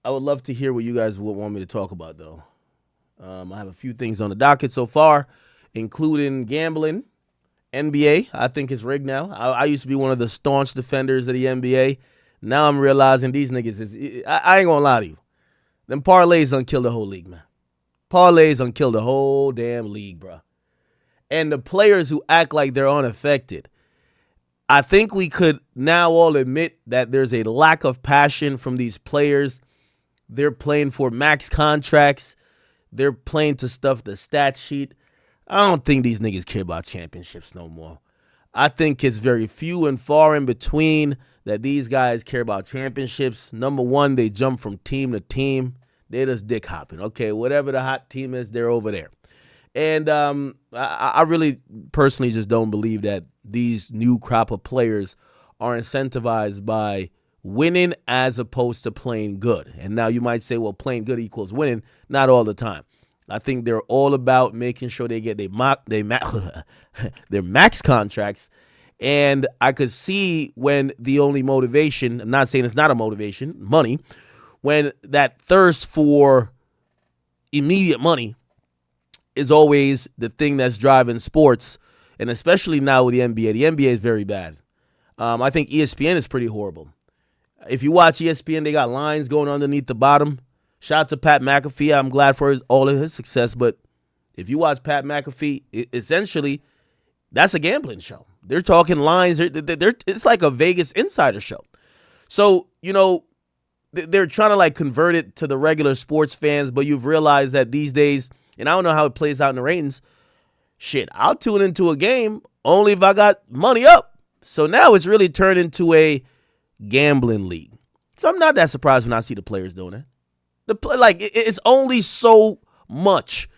I would love to hear what you guys would want me to talk about, though. I have a few things on the docket so far, including gambling. NBA, I think is rigged now. I used to be one of the staunch defenders of the NBA. Now I'm realizing these niggas I ain't gonna lie to you. Them parlays done kill the whole league, man. Parlays done kill the whole damn league, bro. And the players who act like they're unaffected, I think we could now all admit that there's a lack of passion from these players. They're playing for max contracts. They're playing to stuff the stat sheet. I don't think these niggas care about championships no more. I think it's very few and far in between that these guys care about championships. Number one, they jump from team to team. They're just dick hopping. Okay, whatever the hot team is, they're over there. And I really personally just don't believe that these new crop of players are incentivized by winning as opposed to playing good. And now you might say, well, playing good equals winning. Not all the time. I think they're all about making sure they get their max contracts. And I could see when the only motivation, I'm not saying it's not a motivation, money, when that thirst for immediate money is always the thing that's driving sports, and especially now with the NBA. The NBA is very bad. I think ESPN is pretty horrible. If you watch ESPN, they got lines going underneath the bottom. Shout out to Pat McAfee. I'm glad for all of his success. But if you watch Pat McAfee, essentially, that's a gambling show. They're talking lines. It's like a Vegas insider show. So, they're trying to like convert it to the regular sports fans. But you've realized that these days, and I don't know how it plays out in the ratings, shit, I'll tune into a game only if I got money up. So now it's really turned into a gambling league. So I'm not that surprised when I see the players doing it. It's only so much.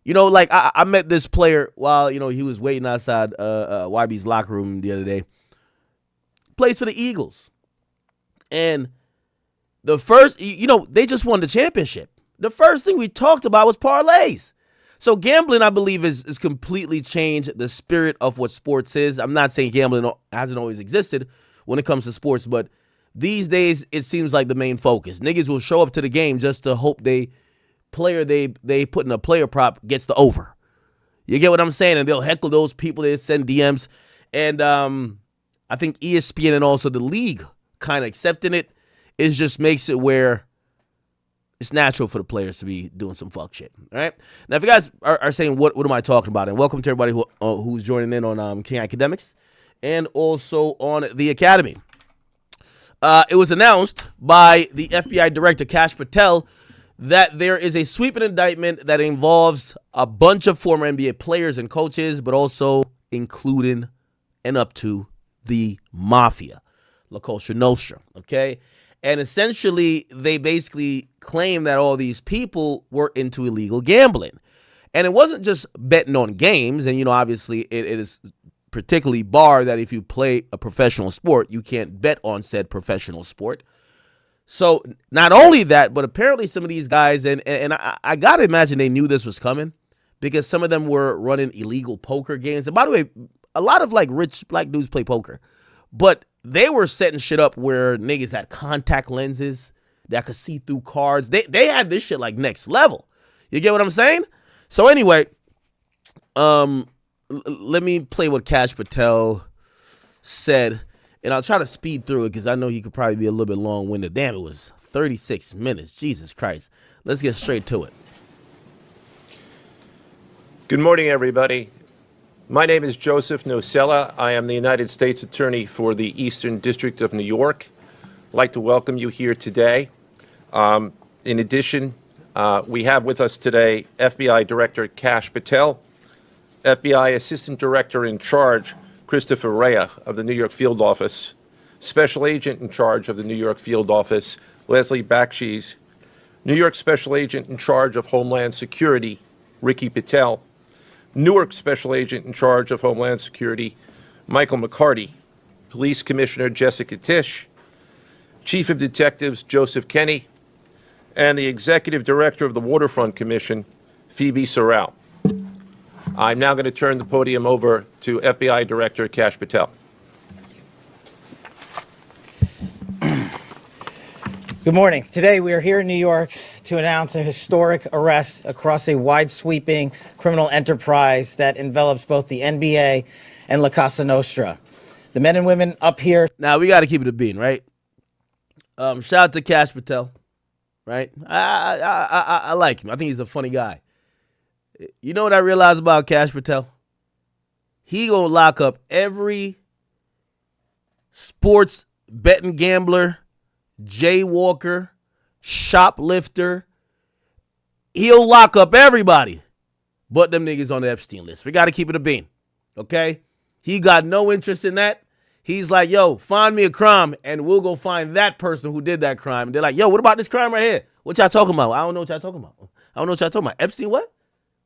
I met this player while, he was waiting outside YB's locker room the other day. Plays for the Eagles. And the first, they just won the championship. The first thing we talked about was parlays. So gambling, I believe, is completely changed the spirit of what sports is. I'm not saying gambling hasn't always existed when it comes to sports, but these days, it seems like the main focus. Niggas will show up to the game just to hope they put in a player prop gets the over. You get what I'm saying? And they'll heckle those people. They send DMs. And I think ESPN and also the league kind of accepting it just makes it where it's natural for the players to be doing some fuck shit. All right? Now, if you guys are saying, what am I talking about? And welcome to everybody who's joining in on King Academics and also on The Academy. It was announced by the FBI Director, Kash Patel, that there is a sweeping indictment that involves a bunch of former NBA players and coaches, but also including and up to the Mafia, La Cosa Nostra, okay? And essentially, they basically claim that all these people were into illegal gambling. And it wasn't just betting on games, and, obviously it is particularly barred that if you play a professional sport, you can't bet on said professional sport. So not only that, but apparently some of these guys, and I got to imagine they knew this was coming because some of them were running illegal poker games. And by the way, a lot of like rich black dudes play poker, but they were setting shit up where niggas had contact lenses that could see through cards. They had this shit like next level. You get what I'm saying? So anyway, let me play what Kash Patel said, and I'll try to speed through it because I know he could probably be a little bit long-winded. Damn, it was 36 minutes. Jesus Christ. Let's get straight to it. Good morning, everybody. My name is Joseph Nocella. I am the United States Attorney for the Eastern District of New York. I'd like to welcome you here today. In addition, we have with us today FBI Director Kash Patel, FBI Assistant Director in Charge Christopher Rea of the New York Field Office, Special Agent in Charge of the New York Field Office Leslie Bakshi's, New York Special Agent in Charge of Homeland Security Ricky Patel, Newark Special Agent in Charge of Homeland Security Michael McCarty, Police Commissioner Jessica Tisch, Chief of Detectives Joseph Kenny, and the Executive Director of the Waterfront Commission, Phoebe Sorrell. I'm now going to turn the podium over to FBI Director Kash Patel. Good morning. Today we are here in New York to announce a historic arrest across a wide-sweeping criminal enterprise that envelops both the NBA and La Casa Nostra. The men and women up here. Now, we got to keep it a bean, right? Shout out to Cash Patel, right? I like him. I think he's a funny guy. You know what I realized about Cash Patel? He gonna lock up every sports betting gambler, jaywalker, shoplifter. He'll lock up everybody but them niggas on the Epstein list. We got to keep it a bean, okay? He got no interest in that. He's like, yo, find me a crime, and we'll go find that person who did that crime. And they're like, yo, what about this crime right here? What y'all talking about? I don't know what y'all talking about. I don't know what y'all talking about. Epstein what?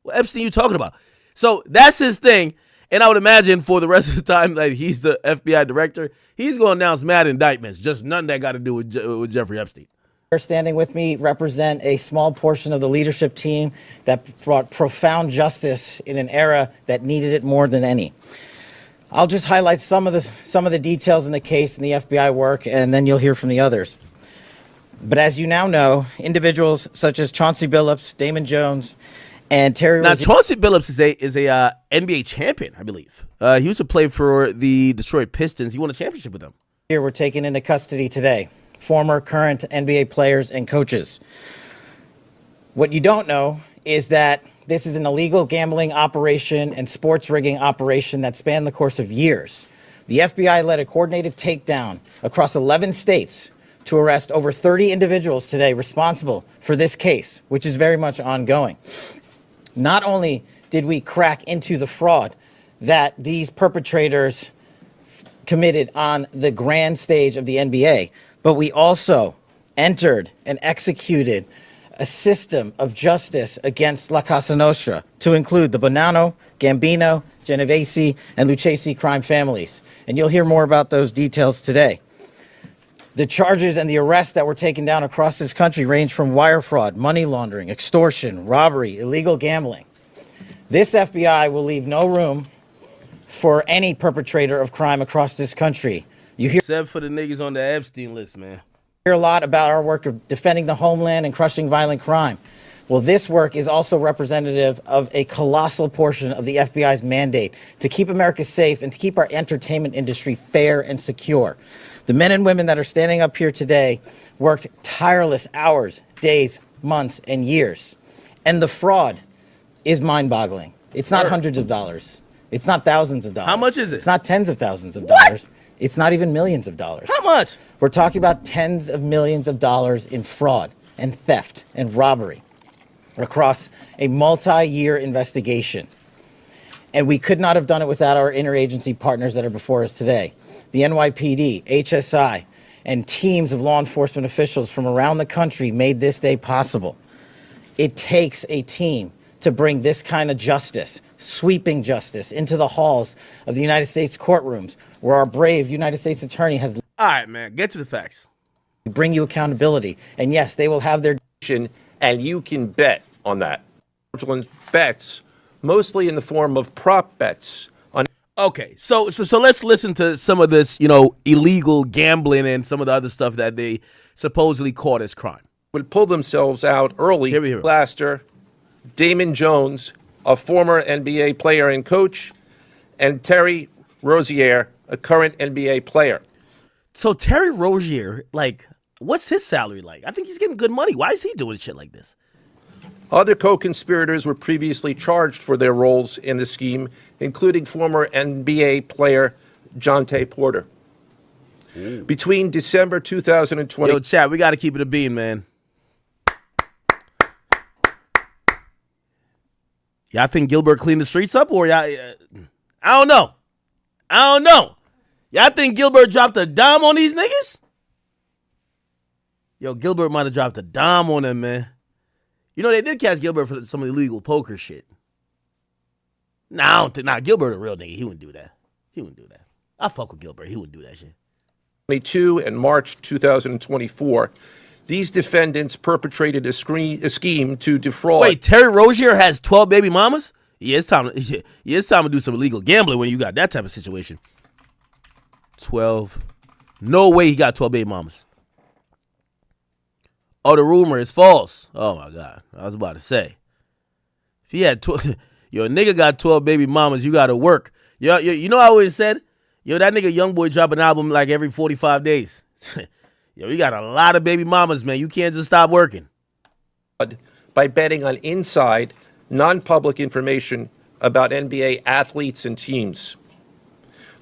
What Epstein you talking about? So that's his thing. And I would imagine for the rest of the time that he's the FBI director, he's going to announce mad indictments, just none that got to do with Jeffrey Epstein. Standing with me represent a small portion of the leadership team that brought profound justice in an era that needed it more than any. I'll just highlight some of the details in the case and the FBI work, and then you'll hear from the others. But as you now know, individuals such as Chauncey Billups, Damon Jones, and Terry. Now, Chauncey Billups is a NBA champion, I believe. He used to play for the Detroit Pistons. He won a championship with them. Here, we're taken into custody today. Former, current NBA players and coaches. What you don't know is that this is an illegal gambling operation and sports rigging operation that spanned the course of years. The FBI led a coordinated takedown across 11 states to arrest over 30 individuals today responsible for this case, which is very much ongoing. Not only did we crack into the fraud that these perpetrators committed on the grand stage of the NBA, but we also entered and executed a system of justice against La Casa Nostra to include the Bonanno, Gambino, Genovese, and Lucchese crime families. And you'll hear more about those details today. The charges and the arrests that were taken down across this country range from wire fraud, money laundering, extortion, robbery, illegal gambling. This FBI will leave no room for any perpetrator of crime across this country. You hear Except for the niggas on the Epstein list, man. Hear a lot about our work of defending the homeland and crushing violent crime. Well, this work is also representative of a colossal portion of the FBI's mandate to keep America safe and to keep our entertainment industry fair and secure. The men and women that are standing up here today worked tireless hours, days, months, and years. And the fraud is mind-boggling. It's not hundreds of dollars. It's not thousands of dollars. How much is it? It's not tens of thousands of dollars. It's not even millions of dollars. How much? We're talking about tens of millions of dollars in fraud and theft and robbery across a multi-year investigation. And we could not have done it without our interagency partners that are before us today. The NYPD, HSI, and teams of law enforcement officials from around the country made this day possible. It takes a team to bring this kind of justice, sweeping justice, into the halls of the United States courtrooms, where our brave United States attorney has. All right, man, get to the facts. Bring you accountability. And yes, they will have their. And you can bet on that. Fraudulent bets, mostly in the form of prop bets. Okay, so let's listen to some of this, illegal gambling and some of the other stuff that they supposedly caught as crime. Would pull themselves out early. Here we hear. Blaster, Damon Jones, a former NBA player and coach, and Terry Rozier, a current NBA player. So Terry Rozier, what's his salary like? I think he's getting good money. Why is he doing shit like this? Other co-conspirators were previously charged for their roles in the scheme, including former NBA player Jonte Porter. Ooh. Between December 2020... Yo, chat, we got to keep it a bean, man. Y'all think Gilbert cleaned the streets up, or y'all... I don't know. Y'all think Gilbert dropped a dime on these niggas? Yo, Gilbert might have dropped a dime on them, man. They did catch Gilbert for some illegal poker shit. Nah, I don't think. Gilbert a real nigga. He wouldn't do that. I fuck with Gilbert. He wouldn't do that shit. 22 and March 2024, these defendants perpetrated a scheme to defraud. Wait, Terry Rozier has 12 baby mamas? Yeah, it's time to do some illegal gambling when you got that type of situation. 12. No way he got 12 baby mamas. Oh, the rumor is false. Oh my God, I was about to say. If he had yo, a nigga got 12 baby mamas, you gotta work. Yo, you know I always said, yo, that nigga Youngboy drop an album like every 45 days. Yo, he got a lot of baby mamas, man. You can't just stop working. By betting on inside, non-public information about NBA athletes and teams.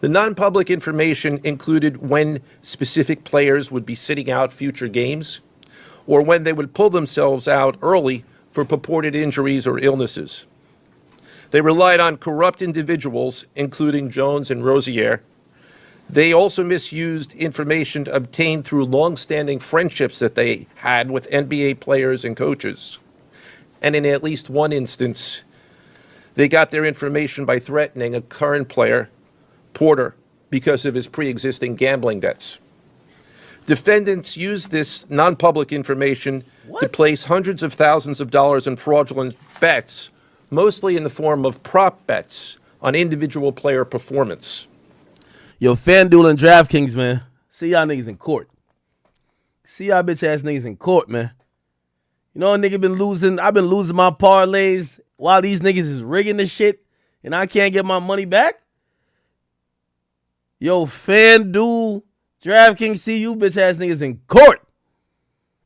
The non-public information included when specific players would be sitting out future games, or when they would pull themselves out early for purported injuries or illnesses. They relied on corrupt individuals, including Jones and Rozier. They also misused information obtained through long-standing friendships that they had with NBA players and coaches. And in at least one instance, they got their information by threatening a current player, Porter, because of his pre-existing gambling debts. Defendants used this non-public information to place hundreds of thousands of dollars in fraudulent bets, mostly in the form of prop bets on individual player performance. Yo, FanDuel and DraftKings, man. See y'all niggas in court. See y'all bitch ass niggas in court, man. You know, a nigga been losing. I've been losing my parlays while these niggas is rigging this shit, and I can't get my money back. Yo, FanDuel, DraftKings, see you bitch ass niggas in court.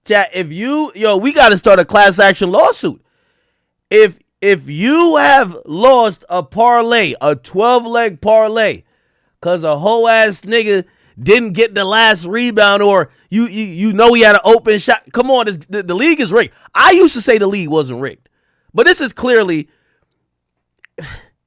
Chat, we got to start a class action lawsuit. If you have lost a parlay, a 12-leg parlay, because a whole ass nigga didn't get the last rebound, or you know he had an open shot. Come on, the league is rigged. I used to say the league wasn't rigged, but this is clearly,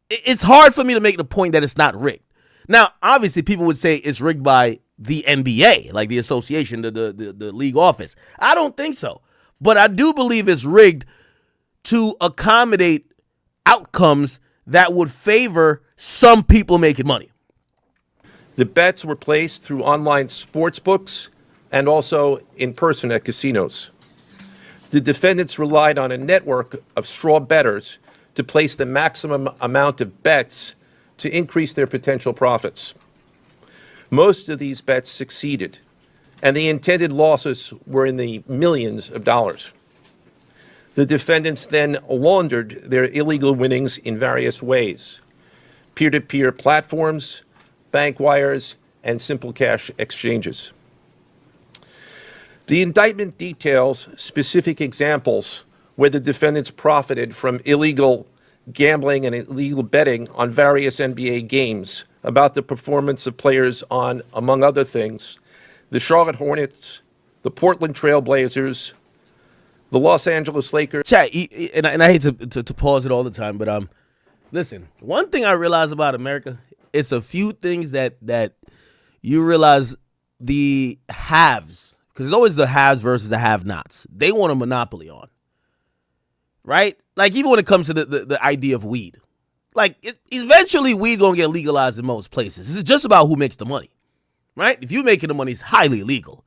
it's hard for me to make the point that it's not rigged. Now, obviously, people would say it's rigged by the NBA, like the association, the league office. I don't think so, but I do believe it's rigged to accommodate outcomes that would favor some people making money. The bets were placed through online sports books and also in person at casinos. The defendants relied on a network of straw bettors to place the maximum amount of bets to increase their potential profits. Most of these bets succeeded, and the intended losses were in the millions of dollars. The defendants then laundered their illegal winnings in various ways: peer-to-peer platforms, bank wires, and simple cash exchanges. The indictment details specific examples where the defendants profited from illegal gambling and illegal betting on various NBA games about the performance of players on, among other things, the Charlotte Hornets, the Portland Trail Blazers, the Los Angeles Lakers. Chat, and I hate to pause it all the time, but listen, one thing I realize about America, it's a few things that you realize the haves, because it's always the haves versus the have-nots. They want a monopoly on, right? Like, even when it comes to the idea of weed. Like, eventually weed gonna get legalized in most places. This is just about who makes the money, right? If you're making the money, it's highly illegal.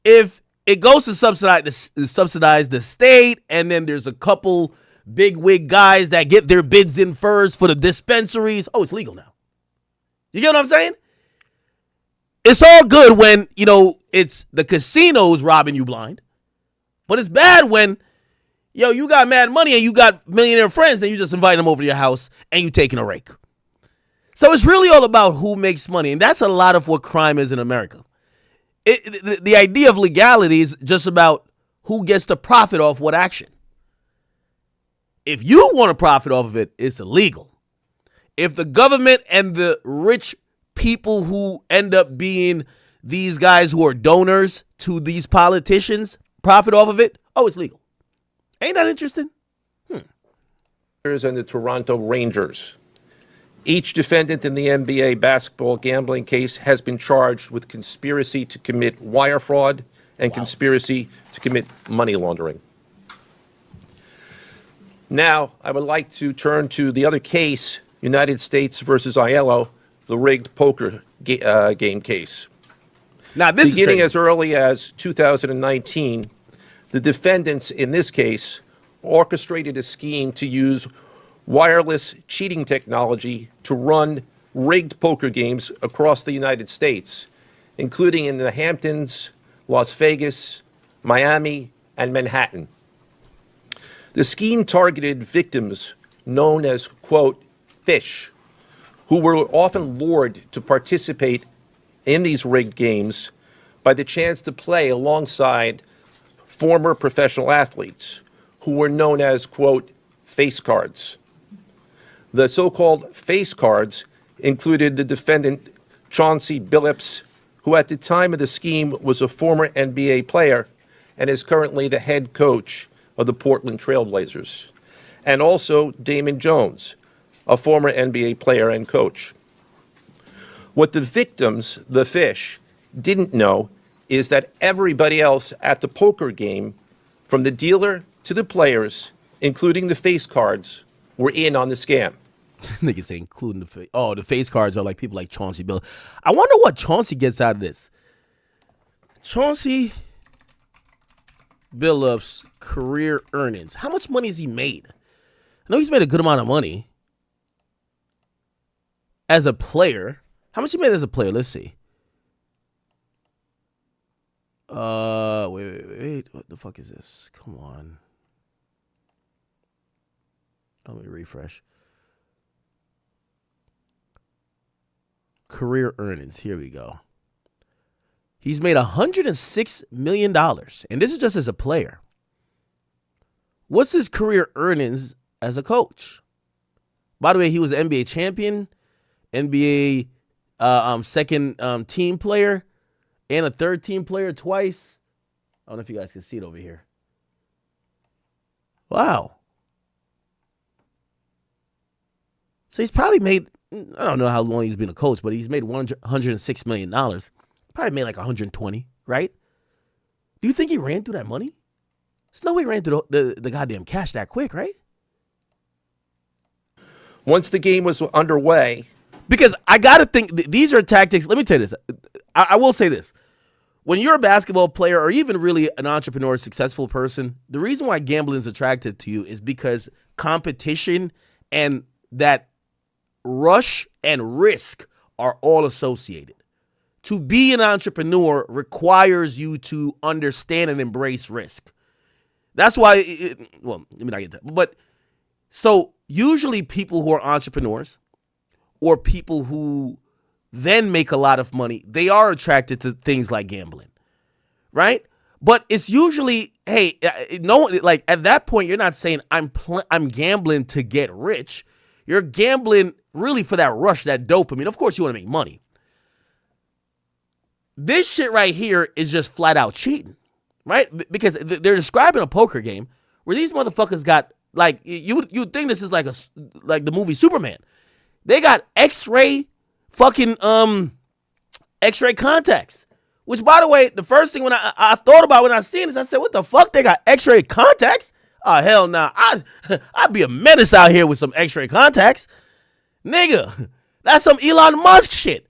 If it goes to subsidize the state, and then there's a couple big wig guys that get their bids in first for the dispensaries, oh, it's legal now. You get what I'm saying? It's all good when, it's the casinos robbing you blind. But it's bad when, you got mad money and you got millionaire friends and you just invite them over to your house and you taking a rake. So it's really all about who makes money. And that's a lot of what crime is in America. The idea of legality is just about who gets to profit off what action. If you want to profit off of it, it's illegal. If the government and the rich people who end up being these guys who are donors to these politicians profit off of it, oh, it's legal. Ain't that interesting? And the Toronto Rangers. Each defendant in the NBA basketball gambling case has been charged with conspiracy to commit wire fraud and conspiracy to commit money laundering. Now, I would like to turn to the other case, United States versus Aiello, the rigged poker game case. Now, this Beginning is as early as 2019, the defendants in this case orchestrated a scheme to use wireless cheating technology to run rigged poker games across the United States, including in the Hamptons, Las Vegas, Miami, and Manhattan. The scheme targeted victims known as, quote, fish, who were often lured to participate in these rigged games by the chance to play alongside former professional athletes who were known as, quote, face cards. The so-called face cards included the defendant Chauncey Billups, who at the time of the scheme was a former NBA player and is currently the head coach of the Portland Trail Blazers, and also Damon Jones, a former NBA player and coach. What the victims, the fish, didn't know is that everybody else at the poker game, from the dealer to the players, including the face cards, were in on the scam. Niggas say including the face. Oh, the face cards are like people like Chauncey Billups. I wonder what Chauncey gets out of this. Chauncey Billups' career earnings. How much money has he made? I know he's made a good amount of money as a player. How much he made as a player? Let's see. Wait. What the fuck is this? Come on. Let me refresh. Career earnings. Here we go. He's made $106 million, and this is just as a player. What's his career earnings as a coach? By the way, he was an NBA champion, NBA second team player, and a third team player twice. I don't know if you guys can see it over here. Wow. So he's probably made, I don't know how long he's been a coach, but he's made $106 million. Probably made like 120, right? Do you think he ran through that money? There's no way he ran through the goddamn cash that quick, right? Once the game was underway. Because I got to think, these are tactics. Let me tell you this. I will say this. When you're a basketball player or even really an entrepreneur, successful person, the reason why gambling is attractive to you is because competition and that rush and risk are all associated. To be an entrepreneur requires you to understand and embrace risk. That's why, well, let me not get that. But so usually people who are entrepreneurs or people who then make a lot of money, they are attracted to things like gambling, right? But it's usually, hey, no, like at that point, you're not saying I'm gambling to get rich. You're gambling really for that rush, that dopamine. Of course, you want to make money. This shit right here is just flat out cheating, right? Because they're describing a poker game where these motherfuckers got, like, you think this is like the movie Superman. They got X-ray contacts. Which, by the way, the first thing when I thought about when I seen this, I said, what the fuck? They got X-ray contacts? Oh, hell nah. I'd be a menace out here with some X-ray contacts. Nigga, that's some Elon Musk shit.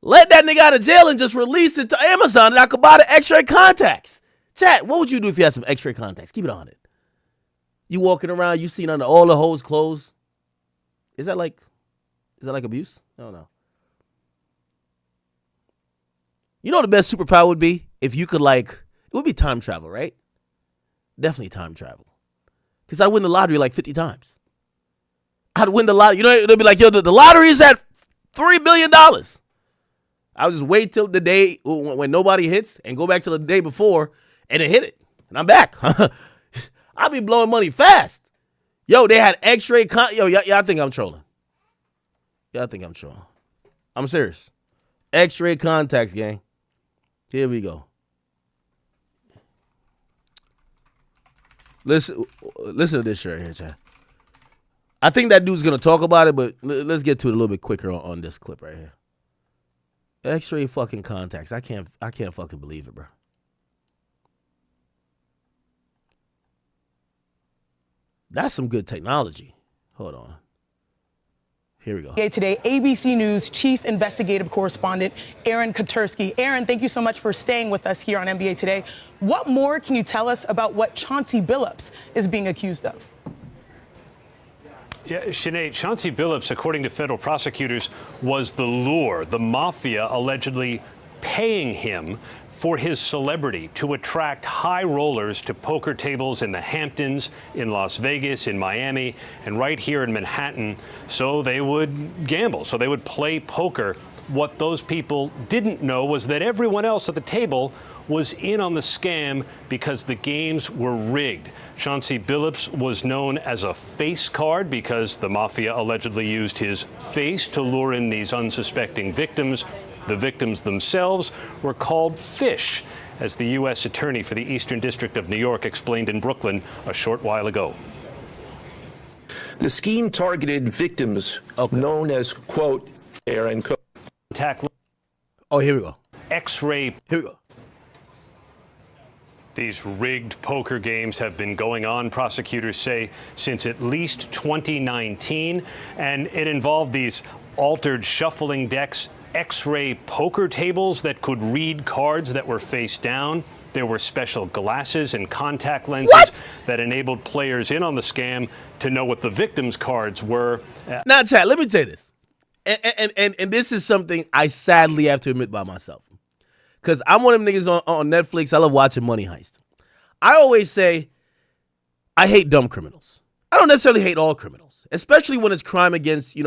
Let that nigga out of jail and just release it to Amazon and I could buy the X-ray contacts. Chat, what would you do if you had some X-ray contacts? Keep it on it. You walking around, you seen under all the hoes' clothes. Is that like abuse? I don't know. You know what the best superpower would be? If you could, like, it would be time travel, right? Definitely time travel. Because I'd win the lottery like 50 times. I'd win the lottery. You know, they'd be like, yo, the lottery is at $3 billion. I'll just wait till the day when nobody hits and go back to the day before and then hit it. And I'm back. I'll be blowing money fast. Yo, they had X-ray. Y'all think I'm trolling. Y'all think I'm trolling. I'm serious. X-ray contacts, gang. Here we go. Listen to this shit right here, chat. I think that dude's going to talk about it, but let's get to it a little bit quicker on this clip right here. X-ray fucking contacts. I can't fucking believe it, bro. That's some good technology. Hold on. Here we go. Today, ABC News Chief Investigative Correspondent Aaron Katersky. Aaron, thank you so much for staying with us here on NBA Today. What more can you tell us about what Chauncey Billups is being accused of? Yeah, Sinead, Chauncey Billups, according to federal prosecutors, was the lure, the mafia allegedly paying him for his celebrity to attract high rollers to poker tables in the Hamptons, in Las Vegas, in Miami, and right here in Manhattan, so they would gamble, so they would play poker. What those people didn't know was that everyone else at the table was in on the scam because the games were rigged. Chauncey Billups was known as a face card because the mafia allegedly used his face to lure in these unsuspecting victims. The victims themselves were called fish, as the U.S. Attorney for the Eastern District of New York explained in Brooklyn a short while ago. The scheme targeted victims known as, quote, Aaron, Oh, here we go. X-ray. Here we go. These rigged poker games have been going on, prosecutors say, since at least 2019, and it involved these altered shuffling decks, X-ray poker tables that could read cards that were face down. There were special glasses and contact lenses that enabled players in on the scam to know what the victims' cards were. Now, chat, let me say this. And this is something I sadly have to admit by myself. Because I'm one of them niggas on Netflix. I love watching Money Heist. I always say I hate dumb criminals. I don't necessarily hate all criminals, especially when it's crime against,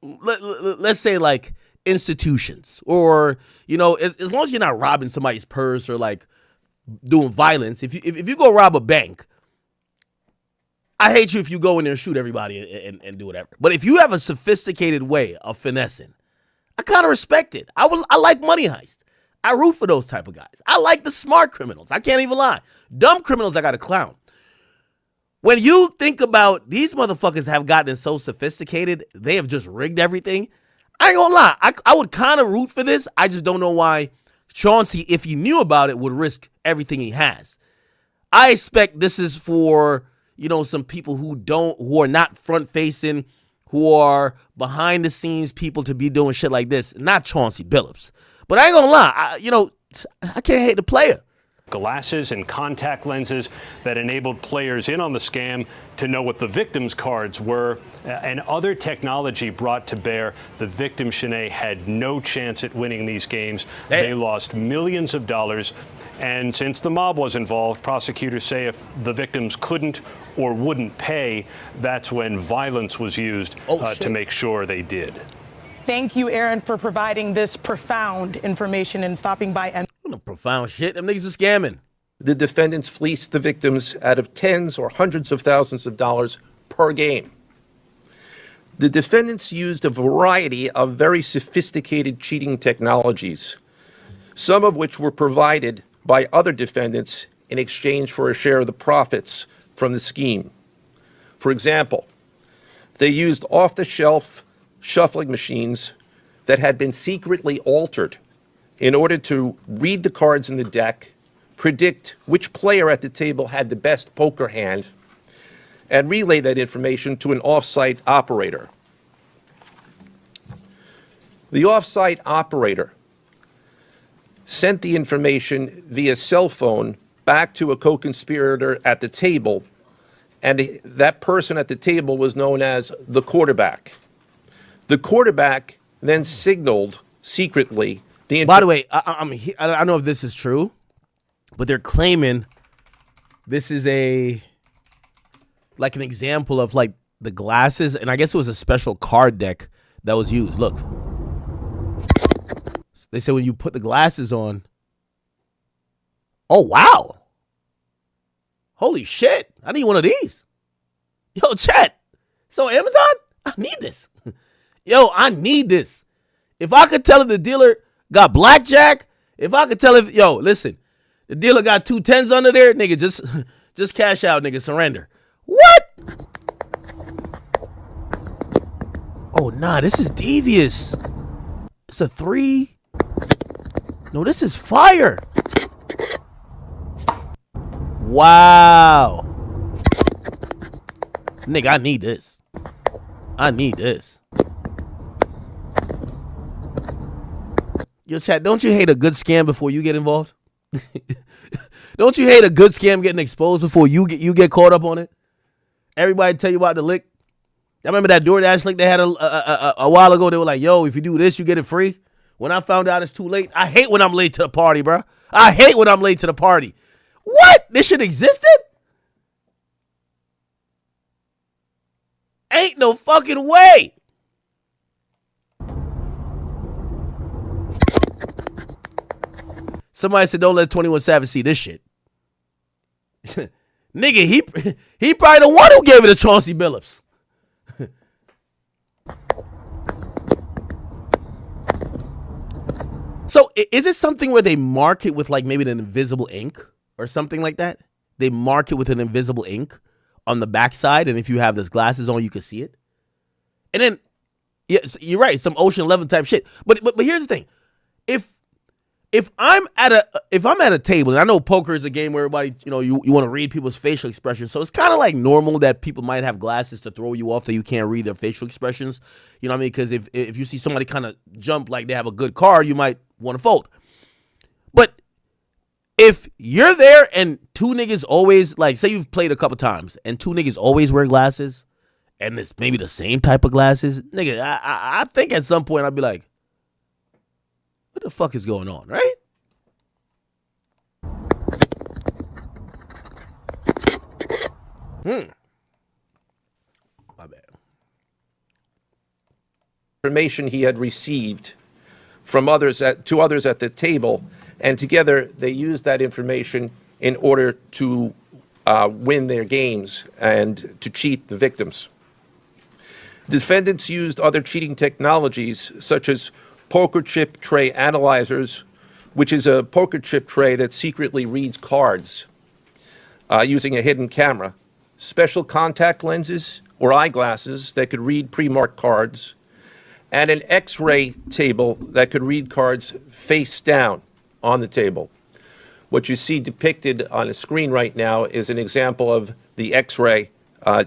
let's say like institutions or, as long as you're not robbing somebody's purse or like doing violence. If you go rob a bank, I hate you if you go in there and shoot everybody and do whatever. But if you have a sophisticated way of finessing, I kind of respect it. I like Money Heist. I root for those type of guys. I like the smart criminals. I can't even lie. Dumb criminals, I got to clown. When you think about these motherfuckers have gotten so sophisticated, they have just rigged everything. I ain't gonna lie. I would kind of root for this. I just don't know why Chauncey, if he knew about it, would risk everything he has. I expect this is for, some people who are not front facing, who are behind the scenes people to be doing shit like this. Not Chauncey Billups. But I ain't gonna lie, I can't hate the player. Glasses and contact lenses that enabled players in on the scam to know what the victims' cards were, and other technology brought to bear. The victim, Shanae, had no chance at winning these games. Damn. They lost millions of dollars. And since the mob was involved, prosecutors say if the victims couldn't or wouldn't pay, that's when violence was used to make sure they did. Thank you, Aaron, for providing this profound information and stopping by. No profound shit. Them niggas are scamming. The defendants fleeced the victims out of tens or hundreds of thousands of dollars per game. The defendants used a variety of very sophisticated cheating technologies, some of which were provided by other defendants in exchange for a share of the profits from the scheme. For example, they used off-the-shelf shuffling machines that had been secretly altered in order to read the cards in the deck, predict which player at the table had the best poker hand, and relay that information to an off-site operator. The off-site operator sent the information via cell phone back to a co-conspirator at the table, and that person at the table was known as the quarterback. The quarterback then signaled secretly the... By the way, I don't know if this is true, but they're claiming this is an example of like the glasses, and I guess it was a special card deck that was used. Look. They said when you put the glasses on. Oh, wow. Holy shit. I need one of these. Yo, chat. So Amazon? I need this. Yo, I need this. If I could tell if the dealer got blackjack, if I could tell if, listen, the dealer got 2 10s under there, nigga, just cash out, nigga, surrender. What? Oh, nah, this is devious. It's a 3. No, this is fire. Wow. Nigga, I need this. I need this. Yo, chat, don't you hate a good scam before you get involved? Don't you hate a good scam getting exposed before you get caught up on it? Everybody tell you about the lick. I remember that DoorDash lick they had a while ago. They were like, yo, if you do this, you get it free. When I found out it's too late, I hate when I'm late to the party, bro. I hate when I'm late to the party. What? This shit existed? Ain't no fucking way. Somebody said don't let 21 Savage see this shit. Nigga, he probably the one who gave it to Chauncey Billups. So is it something where they mark it with like maybe an invisible ink or something like that? They mark it with an invisible ink on the backside, and if you have those glasses on, you can see it. And then, yes, you're right, some Ocean 11 type shit. But here's the thing: if I'm at a table, and I know poker is a game where everybody, you want to read people's facial expressions, so it's kind of like normal that people might have glasses to throw you off that you can't read their facial expressions. You know what I mean? Because if you see somebody kind of jump like they have a good card, you might want to fold. But if you're there and two niggas always, like, say you've played a couple times and two niggas always wear glasses, and it's maybe the same type of glasses, nigga, I think at some point I'd be like, what the fuck is going on, right? My bad. Information he had received from two others at the table, and together they used that information in order to win their games and to cheat the victims. Defendants used other cheating technologies such as poker chip tray analyzers, which is a poker chip tray that secretly reads cards using a hidden camera, special contact lenses or eyeglasses that could read pre-marked cards, and an X-ray table that could read cards face down on the table. What you see depicted on the screen right now is an example of the X-ray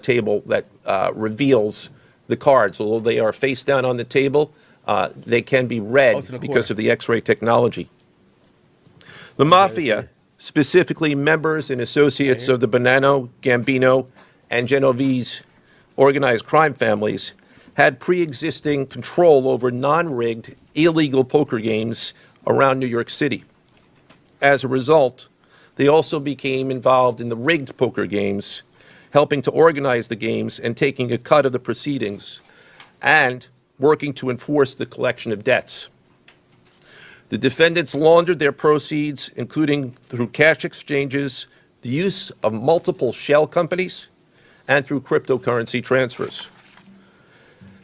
table that reveals the cards. Although they are face down on the table, they can be read because of the X-ray technology. The Mafia, specifically members and associates of the Bonanno, Gambino, and Genovese organized crime families, had pre-existing control over non-rigged, illegal poker games around New York City. As a result, they also became involved in the rigged poker games, helping to organize the games and taking a cut of the proceedings, and working to enforce the collection of debts. The defendants laundered their proceeds, including through cash exchanges, the use of multiple shell companies, and through cryptocurrency transfers.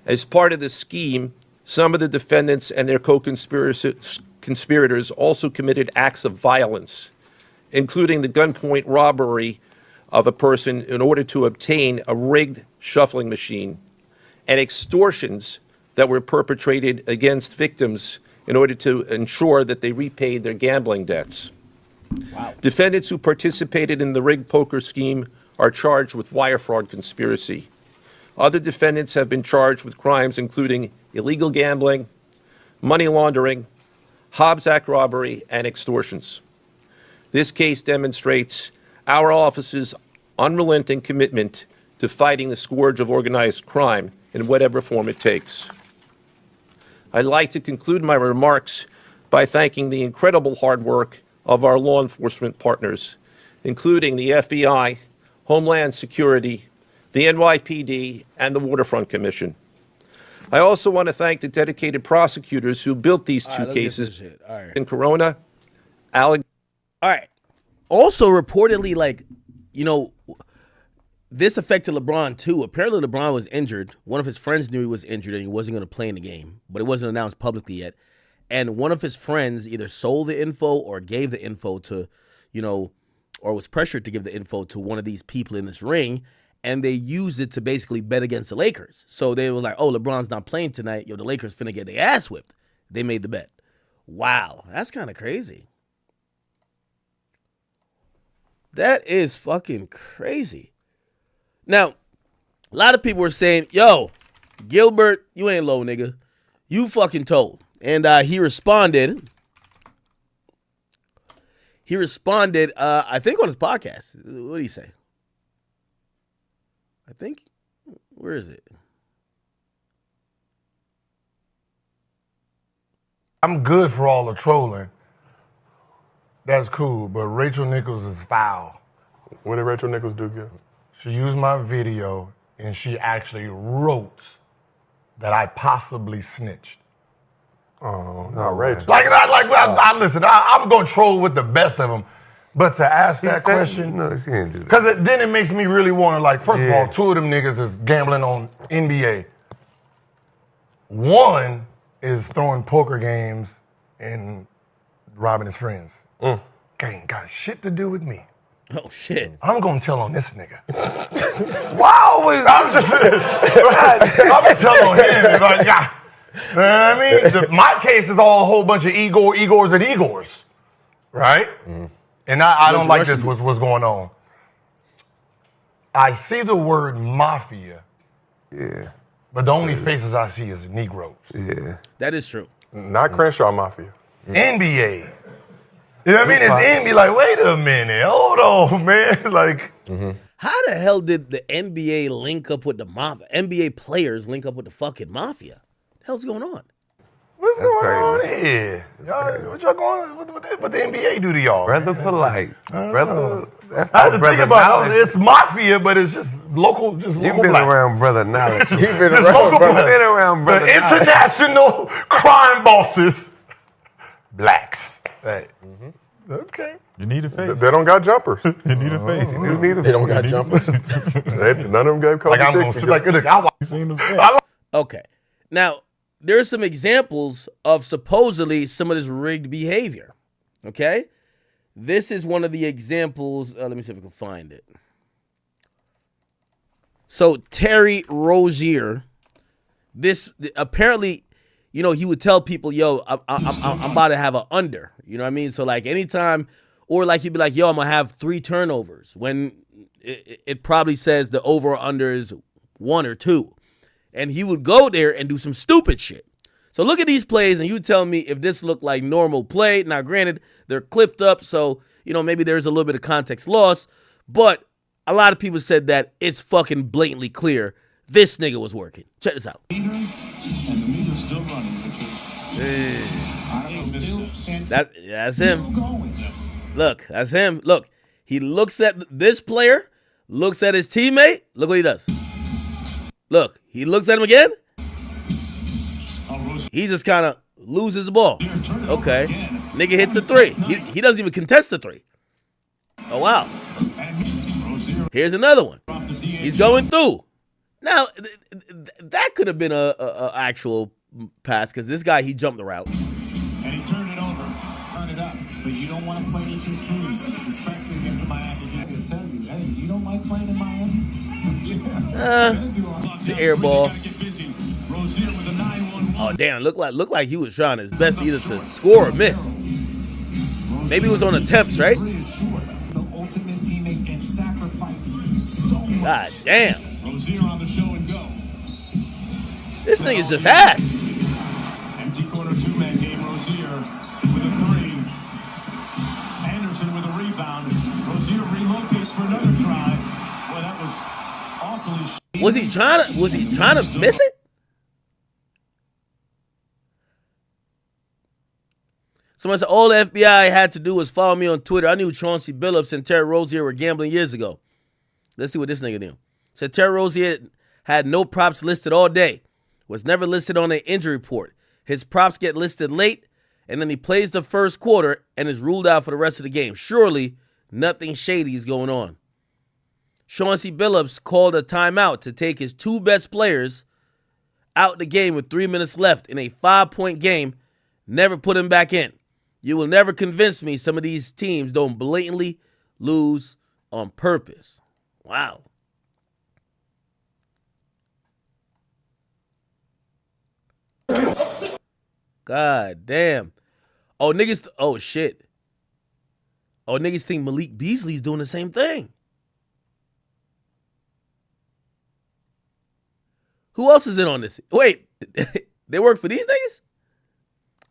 As part of the scheme, some of the defendants and their co-conspirators also committed acts of violence, including the gunpoint robbery of a person in order to obtain a rigged shuffling machine, and extortions that were perpetrated against victims in order to ensure that they repaid their gambling debts. Wow. Defendants who participated in the rigged poker scheme are charged with wire fraud conspiracy. Other defendants have been charged with crimes including illegal gambling, money laundering, Hobbs Act robbery, and extortions. This case demonstrates our office's unrelenting commitment to fighting the scourge of organized crime in whatever form it takes. I'd like to conclude my remarks by thanking the incredible hard work of our law enforcement partners, including the FBI, Homeland Security, the NYPD, and the Waterfront Commission. I also want to thank the dedicated prosecutors who built these two cases in Corona, All right. Also, reportedly, this affected LeBron, too. Apparently, LeBron was injured. One of his friends knew he was injured and he wasn't going to play in the game, but it wasn't announced publicly yet. And one of his friends either sold the info or gave the info to, or was pressured to give the info to one of these people in this ring, and they used it to basically bet against the Lakers. So they were like, oh, LeBron's not playing tonight. The Lakers finna get their ass whipped. They made the bet. Wow, that's kind of crazy. That is fucking crazy. Now, a lot of people were saying, yo, Gilbert, you ain't low, nigga. You fucking told. And he responded, I think on his podcast. What did he say? I think, where is it? I'm good for all the trolling. that's cool, but Rachel Nichols is foul. What did Rachel Nichols do good? She used my video, and she actually wrote that I possibly snitched. Oh, not Rachel. Listen, I'm going to troll with the best of them. But to ask that question, no, she didn't do that. because then it makes me really want to, like, first of all, two of them niggas is gambling on NBA. One is throwing poker games and robbing his friends. Ain't got shit to do with me. Oh, shit. I'm going to tell on this nigga. Wow, I'm going to tell on him. Like, yeah. You know what I mean? My case is all a whole bunch of Igors and Igors. Right? And I don't like this, what's going on. I see the word mafia. Yeah. But the only faces I see is Negroes. Yeah. That is true. Not Crenshaw Mafia. NBA. You know what I mean? It's NBA. Like, wait a minute. Hold on, man. Like, How the hell did the NBA link up with the mafia? NBA players link up with the fucking mafia? What the hell's going on? what's going on here? What y'all going on? What the NBA do to y'all? Brother polite. Brother, that's I had to brother think about it. knowledge. It's mafia, but it's just local. You've been black. around brother knowledge. You've been Just around local brother. black. Been around brother The knowledge. international crime bosses, blacks. Right. Okay. You need a face. They don't got jumpers. You need a face. You need a They don't got jumpers. None of them gave Kobe Like I'm gonna 60. sit like, look, I You seen them face. Okay. Now, there's some examples of supposedly some of this rigged behavior. Okay? This is one of the examples. Let me see if I can find it. So, Terry Rozier, this apparently, you know, he would tell people, yo, I'm about to have an under. You know what I mean? So, like, anytime, or like he'd be like, yo, I'm going to have 3 turnovers when it probably says the over or under is 1 or 2. And he would go there and do some stupid shit. So look at these plays, and you tell me if this looked like normal play. Now, granted, they're clipped up, so, you know, maybe there's a little bit of context loss. But a lot of people said that it's fucking blatantly clear this nigga was working. Check this out. And the meter's still running, That's him. Look, that's him. Look, he looks at this player, looks at his teammate. Look what he does. Look, he looks at him again. He just kind of loses the ball. Okay. Nigga hits a 3. He doesn't even contest the 3. Oh, wow. Here's another one. He's going through. Now, that could have been a actual pass because this guy, he jumped the route. And he turned it over. Turn it up. But you don't want to play it too free, especially against the Miami Heat. I can tell you, hey, you don't like playing in Miami? It's an air ball. Oh, damn. Looked like he was trying his best either to score or miss. Maybe it was on attempts, right? The ultimate teammates and sacrifice so much. God damn. Rozier on the show and go. This thing is just ass. Empty corner 2-man game. Rozier with a 3. Anderson with a rebound. Rozier relocates for another try. Well, that was awfully. Was he trying to miss it? Someone said all the FBI had to do was follow me on Twitter. I knew Chauncey Billups and Terry Rozier were gambling years ago. Let's see what this nigga knew. Said Terry Rozier had no props listed all day. Was never listed on an injury report. His props get listed late, and then he plays the first quarter and is ruled out for the rest of the game. Surely nothing shady is going on. Chauncey Billups called a timeout to take his 2 best players out the game with 3 minutes left in a 5-point game. Never put him back in. You will never convince me some of these teams don't blatantly lose on purpose. Wow. God damn. Oh, niggas. Oh, shit. Oh, niggas think Malik Beasley's doing the same thing. Who else is in on this? Wait, they work for these niggas?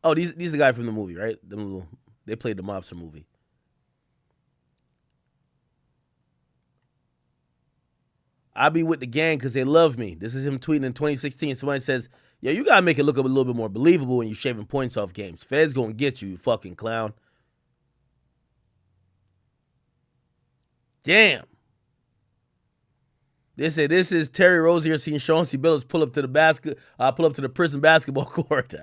Oh, these are the guy from the movie, right? They played the mobster movie. I be with the gang because they love me. This is him tweeting in 2016. Somebody says, yo, you got to make it look a little bit more believable when you're shaving points off games. Fed's going to get you, you fucking clown. Damn. They say this is Terry Rozier seeing Chauncey Billups pull up to the prison basketball court.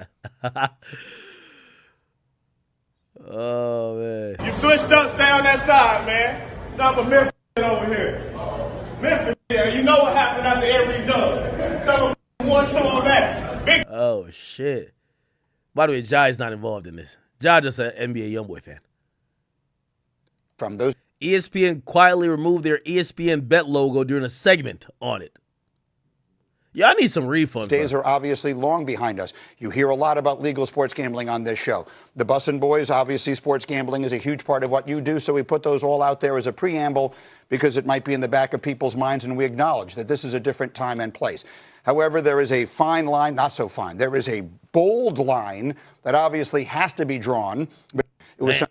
Oh man. You switched up, stay on that side, man. Number Memphis over here. Memphis, yeah, you know what happened after every dub. Tell them 1-2 on that. Big. Oh shit. By the way, Ja is not involved in this. Ja just an NBA YoungBoy fan. From those. ESPN quietly removed their ESPN Bet logo during a segment on it. Yeah, I need some refunds. Days are obviously long behind us. You hear a lot about legal sports gambling on this show. The Bussin' Boys, obviously sports gambling is a huge part of what you do, so we put those all out there as a preamble because it might be in the back of people's minds, and we acknowledge that this is a different time and place. However, there is a fine line, not so fine. There is a bold line that obviously has to be drawn. But it was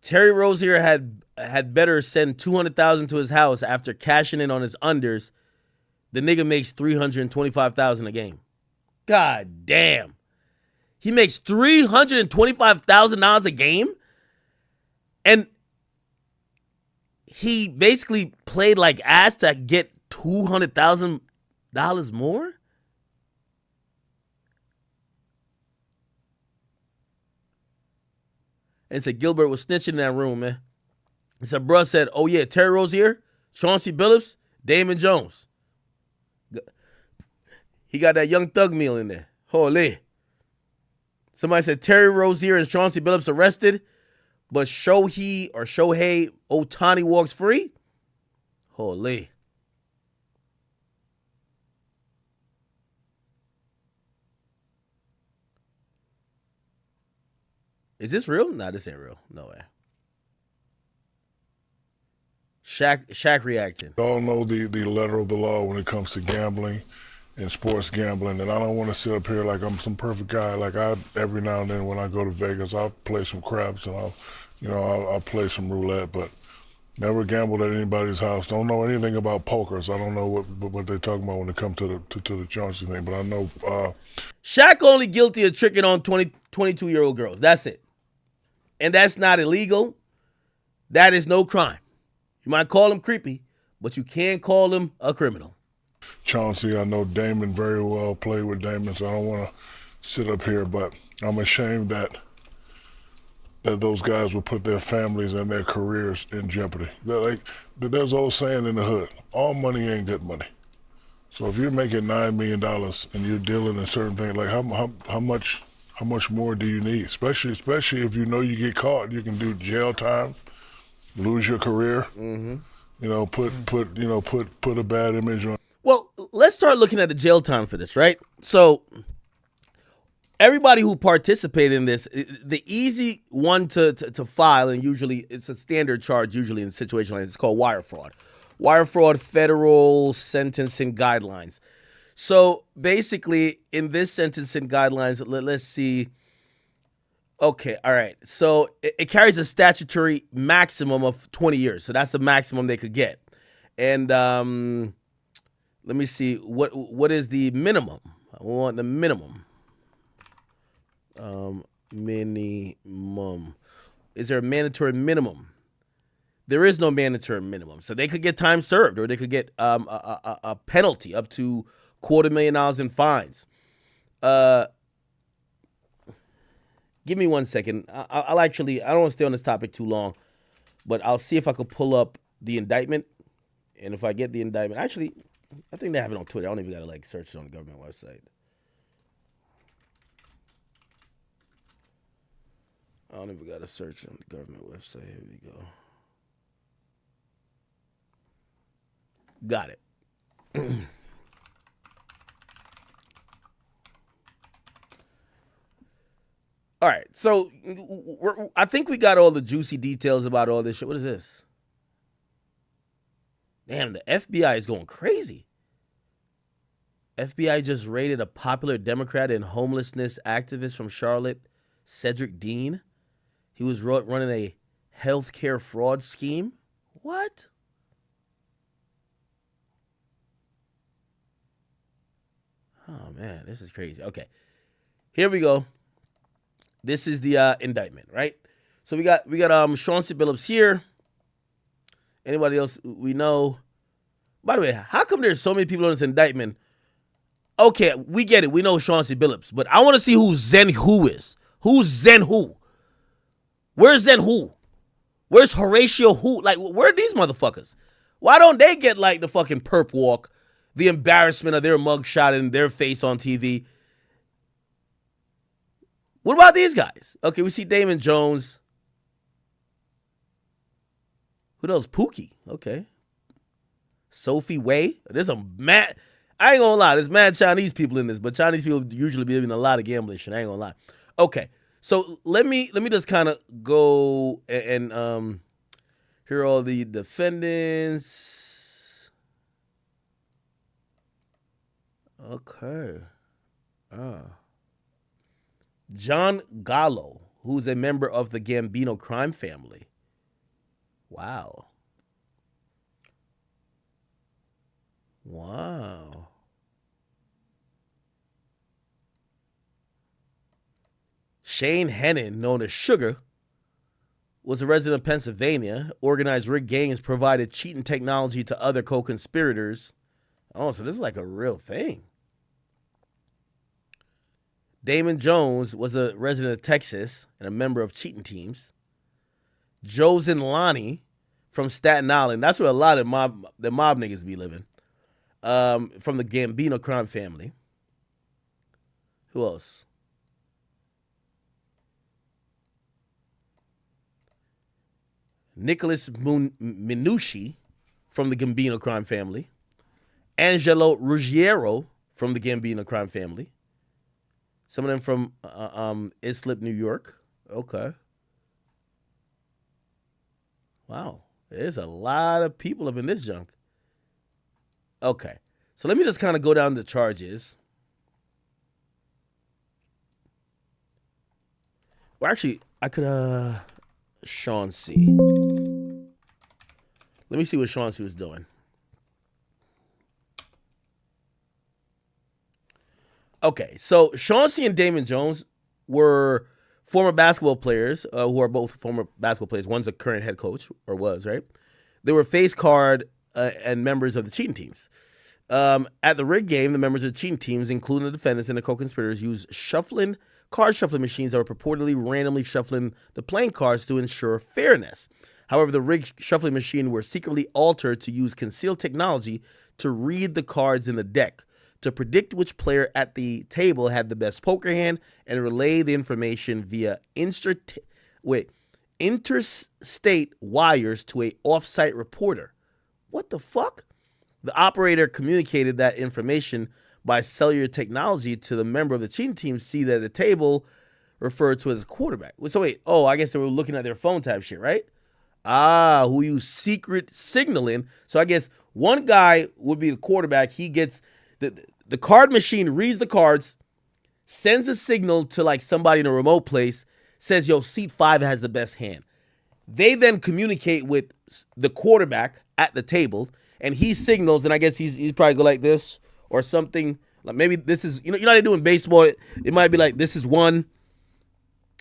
Terry Rozier had better send $200,000 to his house after cashing in on his unders. The nigga makes $325,000 a game. God damn. He makes $325,000 a game? And he basically played like ass to get $200,000 more? And said Gilbert was snitching in that room, man. He said, bruh said, oh yeah, Terry Rozier, Chauncey Billups, Damon Jones. He got that Young Thug meal in there. Holy. Somebody said Terry Rozier and Chauncey Billups arrested, but Shohei Ohtani walks free. Holy. Is this real? Nah, this ain't real. No way. Shaq reacting. We all know the letter of the law when it comes to gambling and sports gambling, and I don't want to sit up here like I'm some perfect guy. Like every now and then when I go to Vegas, I'll play some craps and I'll play some roulette, but never gambled at anybody's house. Don't know anything about poker, so I don't know what they're talking about when it comes to the Chauncey thing. But I know Shaq only guilty of tricking on 22-year-old girls. That's it. And that's not illegal. That is no crime. You might call him creepy, but you can't call him a criminal. Chauncey, I know Damon very well, played with Damon, so I don't want to sit up here, but I'm ashamed that those guys would put their families and their careers in jeopardy. There's an old saying in the hood, all money ain't good money. So if you're making $9 million and you're dealing in certain things, like how much more do you need? Especially if you know you get caught, you can do jail time, lose your career. Mm-hmm. Put a bad image on. Well, let's start looking at the jail time for this, right? So everybody who participated in this, the easy one to file, and usually it's a standard charge usually in a situation like this, it's called wire fraud. Wire fraud, federal sentencing guidelines. So basically in this sentencing guidelines, let's see. Okay, all right. So it carries a statutory maximum of 20 years. So that's the maximum they could get. And let me see, what is the minimum? I want the minimum. Minimum. Is there a mandatory minimum? There is no mandatory minimum. So they could get time served, or they could get a penalty up to $250,000 in fines. Give me 1 second. I don't want to stay on this topic too long, but I'll see if I could pull up the indictment. And if I get the indictment, actually, I think they have it on Twitter. I don't even got to search it on the government website. I don't even got to search it on the government website. Here we go. Got it. All right, so I think we got all the juicy details about all this shit. What is this? Damn, the FBI is going crazy. FBI just raided a popular Democrat and homelessness activist from Charlotte, Cedric Dean. He was running a healthcare fraud scheme. What? Oh, man, this is crazy. Okay, here we go. This is the indictment, right? So we got Chauncey Billups here. Anybody else we know? By the way, how come there's so many people on this indictment? Okay, we get it. We know Chauncey Billups, but I want to see who Zen Who is. Who's Zen Who? Where's Zen Who? Where's Horatio Who? Like, where are these motherfuckers? Why don't they get like the fucking perp walk, the embarrassment of their mugshot and their face on TV? What about these guys? Okay, we see Damon Jones. Who knows? Pookie. Okay. Sophie Way. There's a mad. I ain't gonna lie. There's mad Chinese people in this, but Chinese people usually be in a lot of gambling shit. I ain't gonna lie. Okay. So let me just kind of go and hear all the defendants. Okay. John Gallo, who's a member of the Gambino crime family. Wow. Wow. Shane Hennon, known as Sugar, was a resident of Pennsylvania, organized rigged games, provided cheating technology to other co-conspirators. Oh, so this is like a real thing. Damon Jones was a resident of Texas and a member of cheating teams. Joe Zinlani from Staten Island. That's where a lot of the mob niggas be living. From the Gambino crime family. Who else? Nicholas Minucci from the Gambino crime family. Angelo Ruggiero from the Gambino crime family. Some of them from Islip, New York. Okay. Wow. There's a lot of people up in this junk. Okay. So let me just kind of go down the charges. Well, actually, I could, Chauncey. Let me see what Chauncey was doing. Okay, so Chauncey and Damon Jones were former basketball players who are both former basketball players. One's a current head coach, or was, right? They were face card and members of the cheating teams. At the rig game, the members of the cheating teams, including the defendants and the co-conspirators, used card shuffling machines that were purportedly randomly shuffling the playing cards to ensure fairness. However, the rigged shuffling machine were secretly altered to use concealed technology to read the cards in the deck, to predict which player at the table had the best poker hand, and relay the information via interstate wires to a off-site reporter. What the fuck? The operator communicated that information by cellular technology to the member of the cheating team seated at the table, referred to as a quarterback. So wait, I guess they were looking at their phone type shit, right? Who use secret signaling. So I guess one guy would be the quarterback. He gets the card machine, reads the cards, sends a signal to like somebody in a remote place, says, yo, seat 5 has the best hand. They then communicate with the quarterback at the table, and he signals, and I guess he's probably go like this or something. Like maybe this is, you know how they do in baseball? It might be like, this is 1.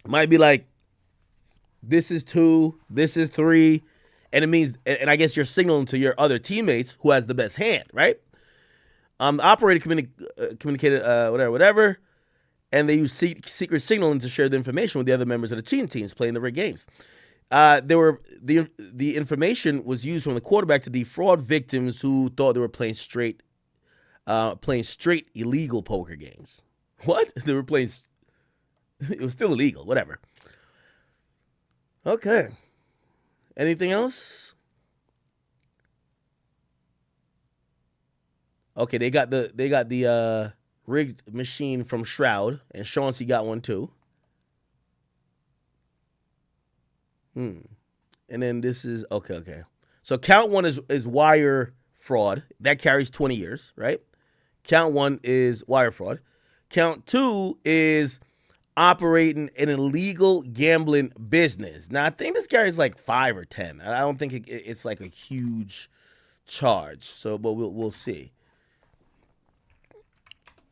It might be like, this is 2, this is 3. And it means, and I guess you're signaling to your other teammates who has the best hand, right? The operator communicated whatever, and they used secret signaling to share the information with the other members of the cheating teams playing the rigged games. The information was used from the quarterback to defraud victims who thought they were playing straight illegal poker games. What? They were playing. It was still illegal. Whatever. Okay. Anything else? Okay, they got the rigged machine from Shroud, and Chauncey got one too. And then this is okay. So count 1 is wire fraud. That carries 20 years, right? Count 1 is wire fraud. Count 2 is operating an illegal gambling business. Now I think this carries like 5 or 10. I don't think it's like a huge charge. So, but we'll see.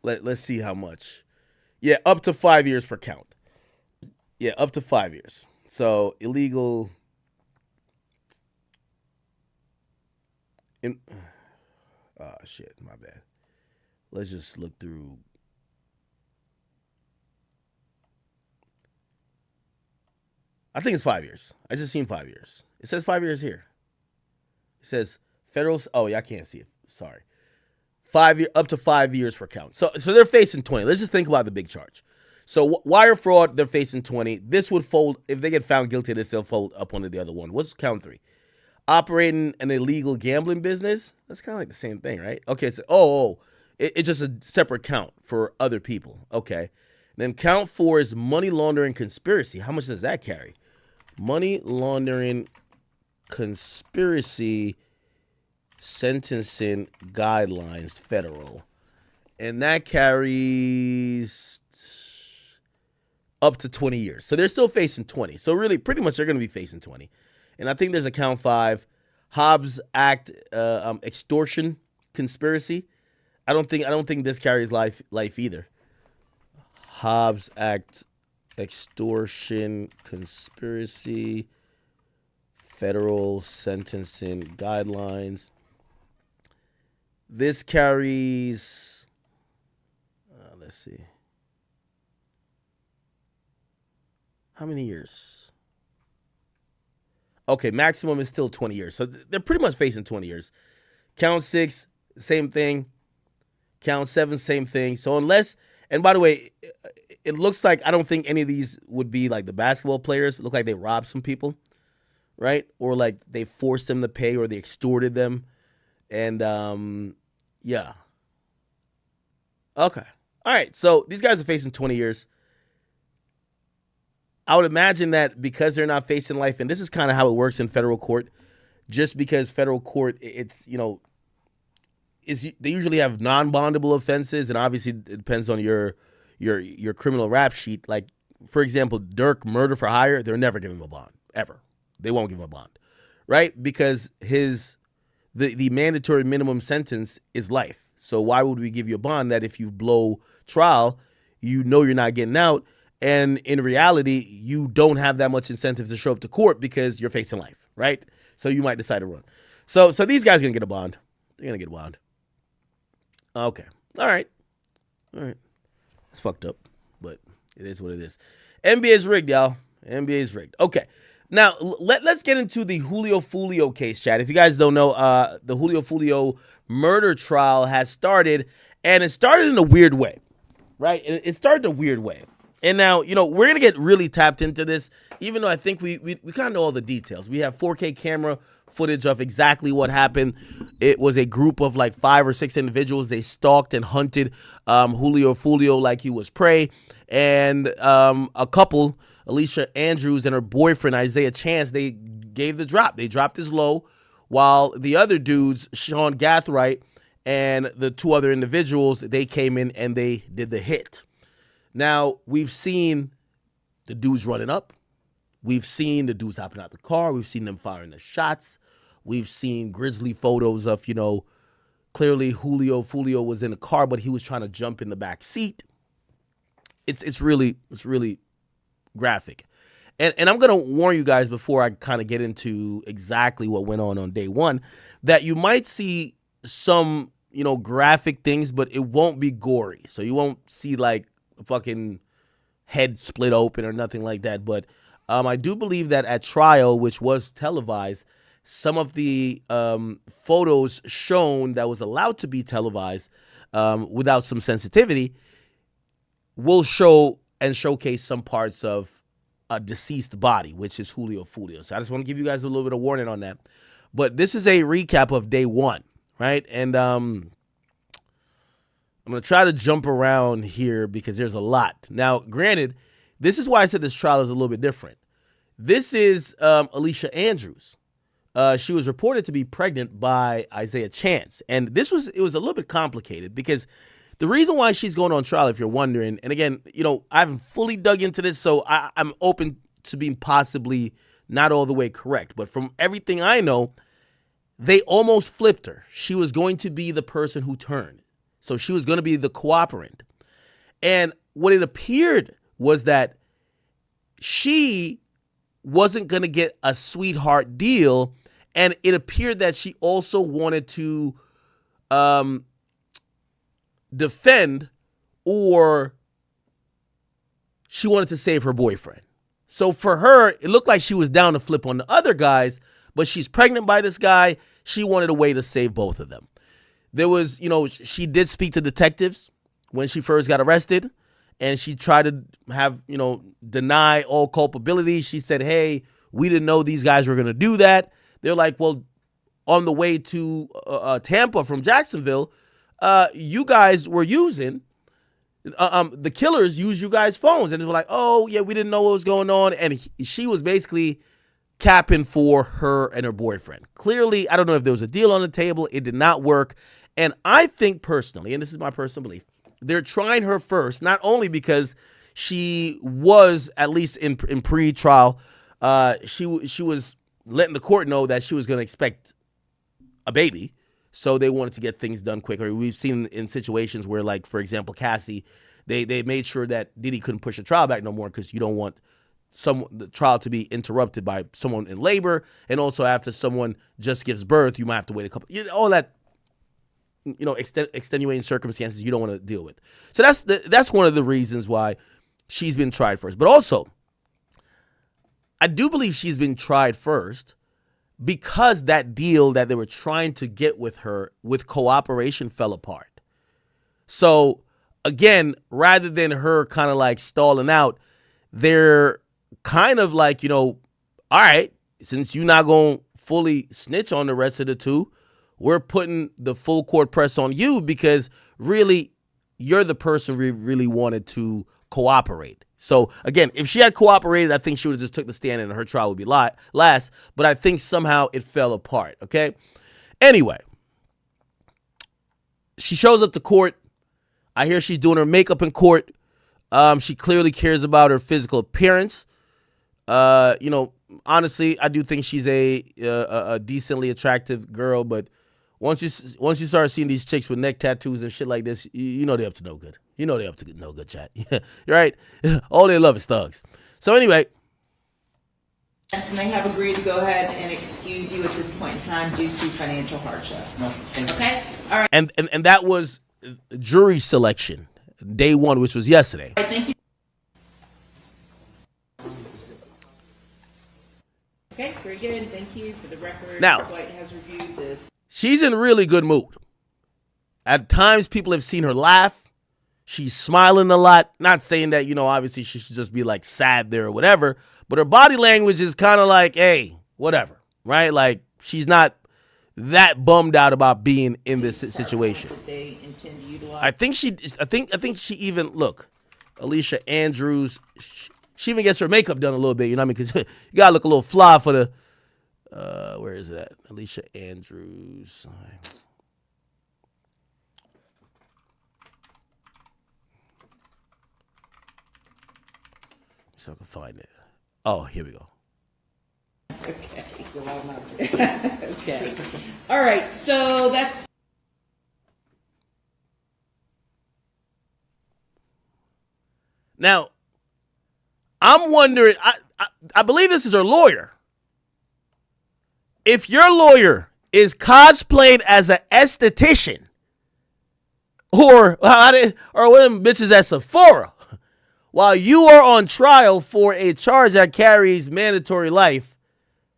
Let's see how much. Yeah, up to 5 years per count. Yeah, up to 5 years. So illegal. Shit, my bad. Let's just look through. I think it's 5 years. I just seen 5 years. It says 5 years here. It says federal. Oh, yeah, I can't see it. Sorry. Up to 5 years for count. So they're facing 20. Let's just think about the big charge. So wire fraud, they're facing 20. This would fold if they get found guilty. This they'll fold up onto the other one. What's count 3? Operating an illegal gambling business. That's kind of like the same thing, right? Okay. So it's just a separate count for other people. Okay. Then count 4 is money laundering conspiracy. How much does that carry? Money laundering conspiracy sentencing guidelines federal. And that carries up to 20 years. So they're still facing 20. So really, pretty much they're going to be facing 20. And I think there's a count 5, Hobbs Act extortion conspiracy. I don't think this carries life either. Hobbs Act extortion conspiracy federal sentencing guidelines. This carries, let's see, how many years? Okay, maximum is still 20 years. So they're pretty much facing 20 years. Count 6, same thing. Count 7, same thing. So unless, and by the way, it looks like I don't think any of these would be like the basketball players. It look like they robbed some people, right? Or like they forced them to pay or they extorted them. And yeah. Okay. All right. So these guys are facing 20 years. I would imagine that because they're not facing life, and this is kind of how it works in federal court, just because federal court, it's, you know, they usually have non-bondable offenses, and obviously it depends on your criminal rap sheet. Like, for example, Dirk, murder for hire, they're never giving him a bond, ever. They won't give him a bond, right? Because the mandatory minimum sentence is life. So why would we give you a bond that if you blow trial, you know you're not getting out, and in reality, you don't have that much incentive to show up to court because you're facing life, right? So you might decide to run. So these guys are going to get a bond. They're going to get a bond. Okay. All right. It's fucked up, but it is what it is. NBA's rigged, y'all. NBA's rigged. Okay. Now, let's get into the Julio Foolio case, chat. If you guys don't know, the Julio Foolio murder trial has started, and it started in a weird way, right? It started in a weird way. And now, you know, we're going to get really tapped into this, even though I think we kind of know all the details. We have 4K camera footage of exactly what happened. It was a group of like 5 or 6 individuals. They stalked and hunted Julio Foolio like he was prey. And a couple, Alicia Andrews and her boyfriend, Isaiah Chance, they gave the drop. They dropped his low, while the other dudes, Sean Gathright and the 2 other individuals, they came in and they did the hit. Now, we've seen the dudes running up. We've seen the dudes hopping out the car. We've seen them firing the shots. We've seen grisly photos of, you know, clearly Julio Foolio was in the car, but he was trying to jump in the back seat. It's really graphic. And I'm going to warn you guys before I kind of get into exactly what went on day one, that you might see some, you know, graphic things, but it won't be gory. So you won't see like a fucking head split open or nothing like that. But I do believe that at trial, which was televised, some of the photos shown that was allowed to be televised without some sensitivity will show and showcase some parts of a deceased body, which is Julio Foolio. So I just want to give you guys a little bit of warning on that. But this is a recap of day one, right? And I'm going to try to jump around here because there's a lot. Now, granted, this is why I said this trial is a little bit different. This is Alicia Andrews. She was reported to be pregnant by Isaiah Chance. And it was a little bit complicated because the reason why she's going on trial, if you're wondering, and again, you know, I haven't fully dug into this, so I'm open to being possibly not all the way correct. But from everything I know, they almost flipped her. She was going to be the person who turned. So she was going to be the cooperant. And what it appeared was that she wasn't going to get a sweetheart deal, and it appeared that she also wanted to defend, or she wanted to save her boyfriend. So for her, it looked like she was down to flip on the other guys, but she's pregnant by this guy. She wanted a way to save both of them. There was, she did speak to detectives when she first got arrested, and she tried to have, deny all culpability. She said, hey, we didn't know these guys were going to do that. They're like, well, on the way to Tampa from Jacksonville, you guys were using, the killers used you guys' phones. And they were like, oh, yeah, we didn't know what was going on. And she was basically capping for her and her boyfriend. Clearly, I don't know if there was a deal on the table. It did not work. And I think personally, and this is my personal belief, they're trying her first, not only because she was, at least in pre-trial, she was letting the court know that she was going to expect a baby. So they wanted to get things done quicker. We've seen in situations where, like, for example, Cassie, they made sure that Diddy couldn't push the trial back no more because you don't want the trial to be interrupted by someone in labor. And also after someone just gives birth, you might have to wait a couple, all that, extenuating circumstances you don't want to deal with. So that's one of the reasons why she's been tried first. But also, I do believe she's been tried first because that deal that they were trying to get with her with cooperation fell apart. So again, rather than her kind of like stalling out, they're kind of like, all right, since you're not going to fully snitch on the rest of the two, we're putting the full court press on you because really you're the person we really wanted to cooperate. So again, if she had cooperated, I think she would have just took the stand and her trial would be last. But I think somehow it fell apart. Okay. Anyway, she shows up to court. I hear she's doing her makeup in court. She clearly cares about her physical appearance. Honestly, I do think she's a decently attractive girl, but once you start seeing these chicks with neck tattoos and shit like this, they're up to no good. They're up to no good, chat. You're right. All they love is thugs. So anyway. And they have agreed to go ahead and excuse you at this point in time due to financial hardship. Okay? All right. And that was jury selection, day one, which was yesterday. All right, thank you. Okay, very good. Thank you. For the record, now, White has reviewed this. She's in really good mood. At times, people have seen her laugh. She's smiling a lot. Not saying that, obviously she should just be like sad there or whatever, but her body language is kind of like, hey, whatever, right? Like she's not that bummed out about being in this situation. They intend to utilize. I think she even, look, Alicia Andrews, she even gets her makeup done a little bit, you know what I mean? Because you got to look a little fly for the, where is that? Alicia Andrews. So I can find it. Oh, here we go. Okay. Okay. All right. So that's. Now, I'm wondering, I believe this is her lawyer. If your lawyer is cosplayed as an esthetician or one of them bitches at Sephora, while you are on trial for a charge that carries mandatory life,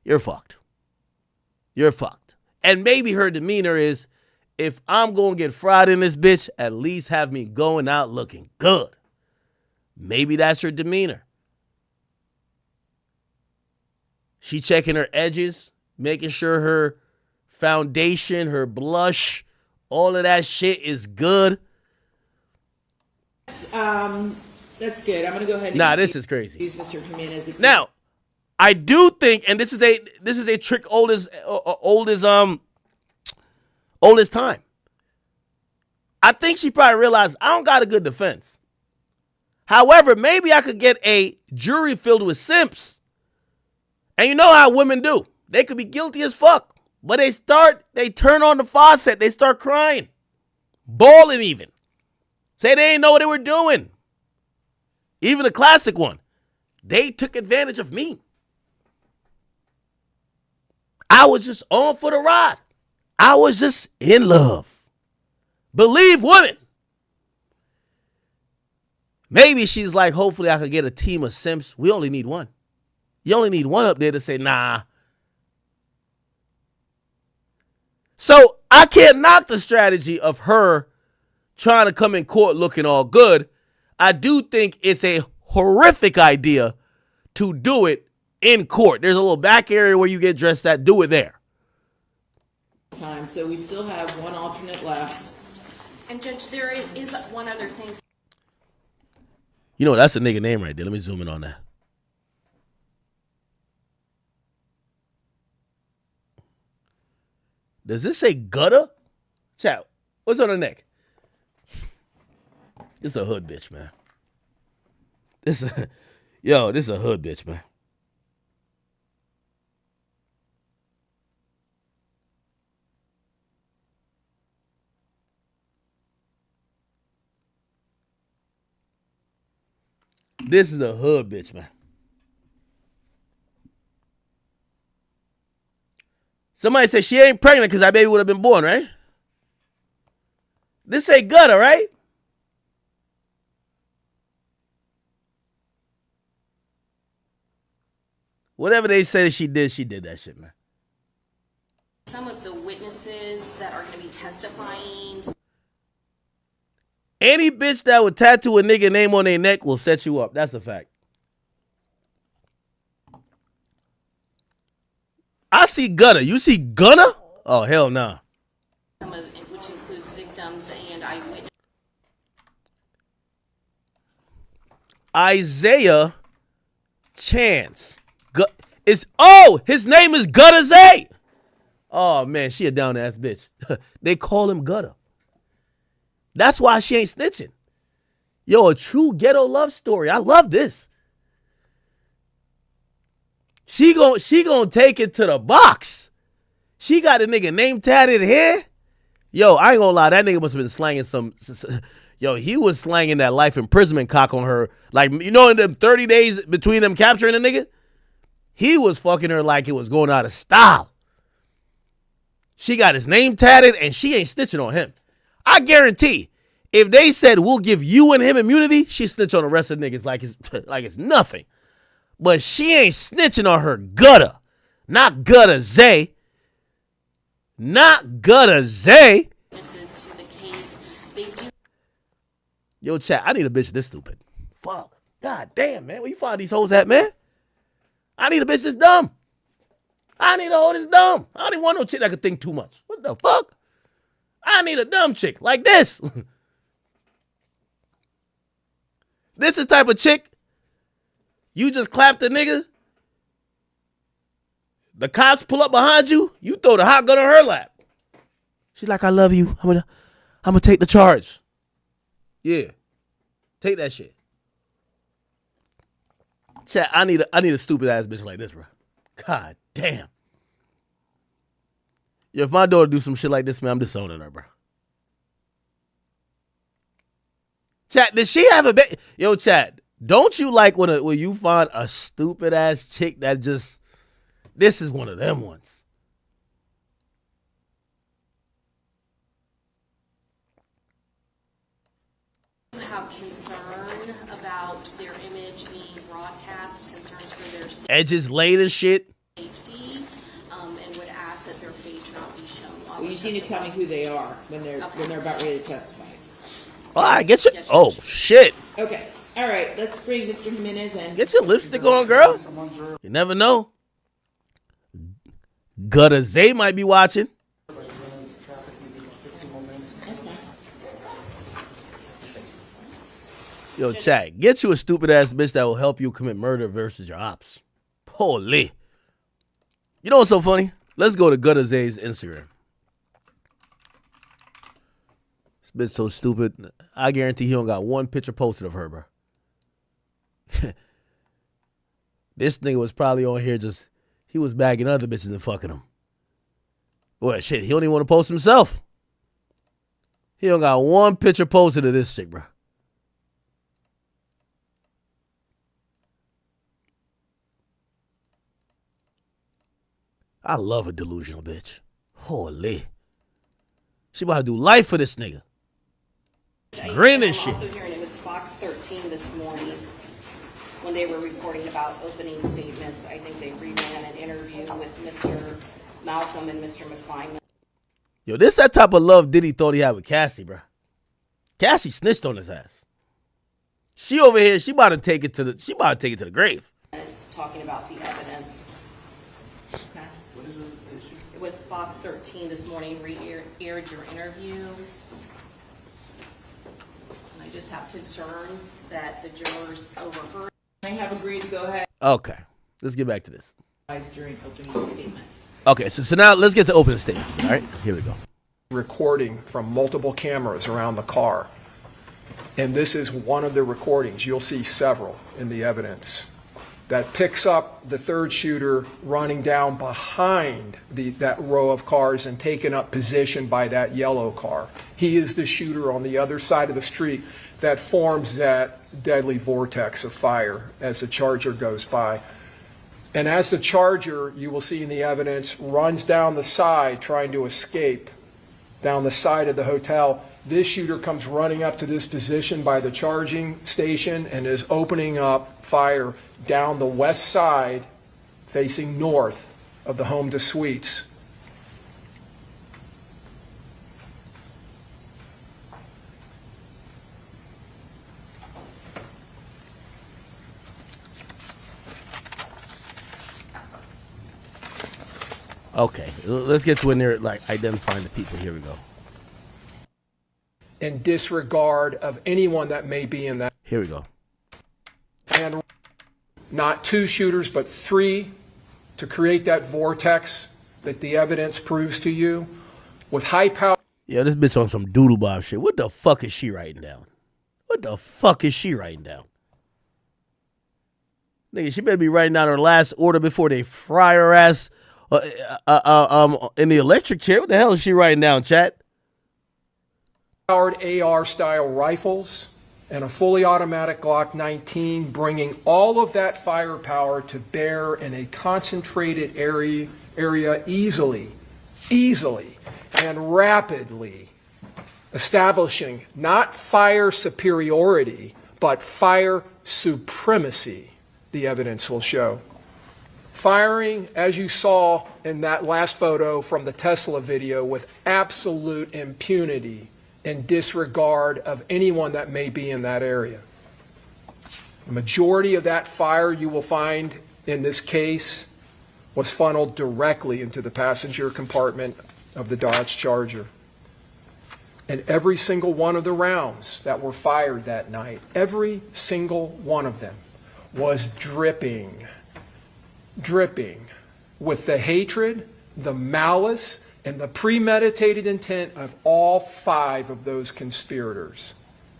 you're fucked. You're fucked. And maybe her demeanor is, if I'm going to get fried in this bitch, at least have me going out looking good. Maybe that's her demeanor. She checking her edges, making sure her foundation, her blush, all of that shit is good. That's good. I'm going to go ahead and this is crazy. use Mr. Jimenez. Now, I do think, and this is a trick old as time. I think she probably realized I don't got a good defense. However, maybe I could get a jury filled with simps. And you know how women do. They could be guilty as fuck. But they turn on the faucet, they start crying. Bawling even. Say they didn't know what they were doing. Even a classic one. They took advantage of me. I was just on for the ride. I was just in love. Believe women. Maybe she's like, hopefully I could get a team of simps. We only need one. You only need one up there to say, nah. So I can't knock the strategy of her trying to come in court looking all good. I do think it's a horrific idea to do it in court. There's a little back area where you get dressed at. Do it there. Time, so we still have one alternate left. And Judge, there is one other thing. You know, that's a nigga name right there. Let me zoom in on that. Does this say gutter? Chat, what's on the neck? This a hood bitch, man. This is a hood bitch, man. This is a hood bitch, man. Somebody said she ain't pregnant because that baby would have been born, right? This ain't gutter, right? Whatever they say she did that shit, man. Some of the witnesses that are going to be testifying. Any bitch that would tattoo a nigga name on their neck will set you up. That's a fact. I see gutter. You see gunner? Oh, hell no. Some of it, which includes victims and eyewitnesses. Isaiah Chance. His name is Gutter Zay. Oh, man, she a down-ass bitch. They call him Gutter. That's why she ain't snitching. Yo, a true ghetto love story. I love this. She gon' take it to the box. She got a nigga name tatted here. Yo, I ain't gonna lie. That nigga must have been slanging some. Yo, he was slanging that life imprisonment cock on her. Like, you know, in them 30 days between them capturing the nigga, he was fucking her like it was going out of style. She got his name tatted and she ain't snitching on him. I guarantee, if they said we'll give you and him immunity, she snitch on the rest of the niggas like it's nothing. But she ain't snitching on her gutter. Not Gutter Zay. Not Gutter Zay. Yo, chat, I need a bitch this stupid. Fuck. God damn, man. Where you find these hoes at, man? I need a bitch this dumb. I need a hoe this dumb. I don't even want no chick that could think too much. What the fuck? I need a dumb chick like this. This is the type of chick, you just clap the nigga, the cops pull up behind you, you throw the hot gun on her lap. She's like, I love you. I'm gonna take the charge. Yeah. Take that shit. Chat, I need a stupid ass bitch like this, bro. God damn. Yo, if my daughter do some shit like this, man, I'm disowning her, bro. Chat, does she have a baby? Yo, chat, don't you like when you find a stupid ass chick that just, this is one of them ones. Have concern about their image being broadcast, concerns for their edges laid and shit. Safety, and would ask that their face not be shown. Well, you need to tell me who they are when they're about ready to testify. All right, get your, oh shit. Okay, all right, let's bring Mr. Jimenez in. Get your lipstick on, girl. You never know. Gutter Zay might be watching. Yo, chat, get you a stupid ass bitch that will help you commit murder versus your ops. Holy. You know what's so funny? Let's go to Gutter Zay's Instagram. This bitch so stupid. I guarantee he don't got one picture posted of her, bro. This nigga was probably on here just, he was bagging other bitches and fucking them. Well, shit, he don't even want to post himself. He don't got one picture posted of this chick, bro. I love a delusional bitch. Holy. She about to do life for this nigga. Grin and shit. I'm also hearing it was Fox 13 this morning when they were reporting about opening statements. I think they reran an interview with Mr. Malcolm and Mr. McCline. Yo, this that type of love Diddy thought he had with Cassie, bro. Cassie snitched on his ass. She over here, she about to take it to the grave. Talking about the evidence. What is it? It was Fox 13 this morning, aired your interview. And I just have concerns that the jurors overheard. They have agreed to go ahead. Okay, let's get back to this. During opening statement. Okay, so now let's get to opening statements. All right, here we go. Recording from multiple cameras around the car. And this is one of the recordings. You'll see several in the evidence that picks up the third shooter running down behind that row of cars and taking up position by that yellow car. He is the shooter on the other side of the street that forms that deadly vortex of fire as the Charger goes by. And as the Charger, you will see in the evidence, runs down the side trying to escape down the side of the hotel, this shooter comes running up to this position by the charging station and is opening up fire down the west side facing north of the Home to Suites. Okay, let's get to when they're like identifying the people. Here we go. In disregard of anyone that may be in that. Here we go. And not two shooters, but three to create that vortex that the evidence proves to you with high power. Yeah, this bitch on some doodle bob shit. What the fuck is she writing down? What the fuck is she writing down? Nigga, she better be writing down her last order before they fry her ass in the electric chair. What the hell is she writing down, chat? Powered AR-style rifles and a fully automatic Glock 19, bringing all of that firepower to bear in a concentrated area easily and rapidly, establishing not fire superiority, but fire supremacy, the evidence will show. Firing, as you saw in that last photo from the Tesla video, with absolute impunity in disregard of anyone that may be in that area. The majority of that fire you will find in this case was funneled directly into the passenger compartment of the Dodge Charger. And every single one of the rounds that were fired that night, every single one of them was dripping with the hatred, the malice, and the premeditated intent of all five of those conspirators.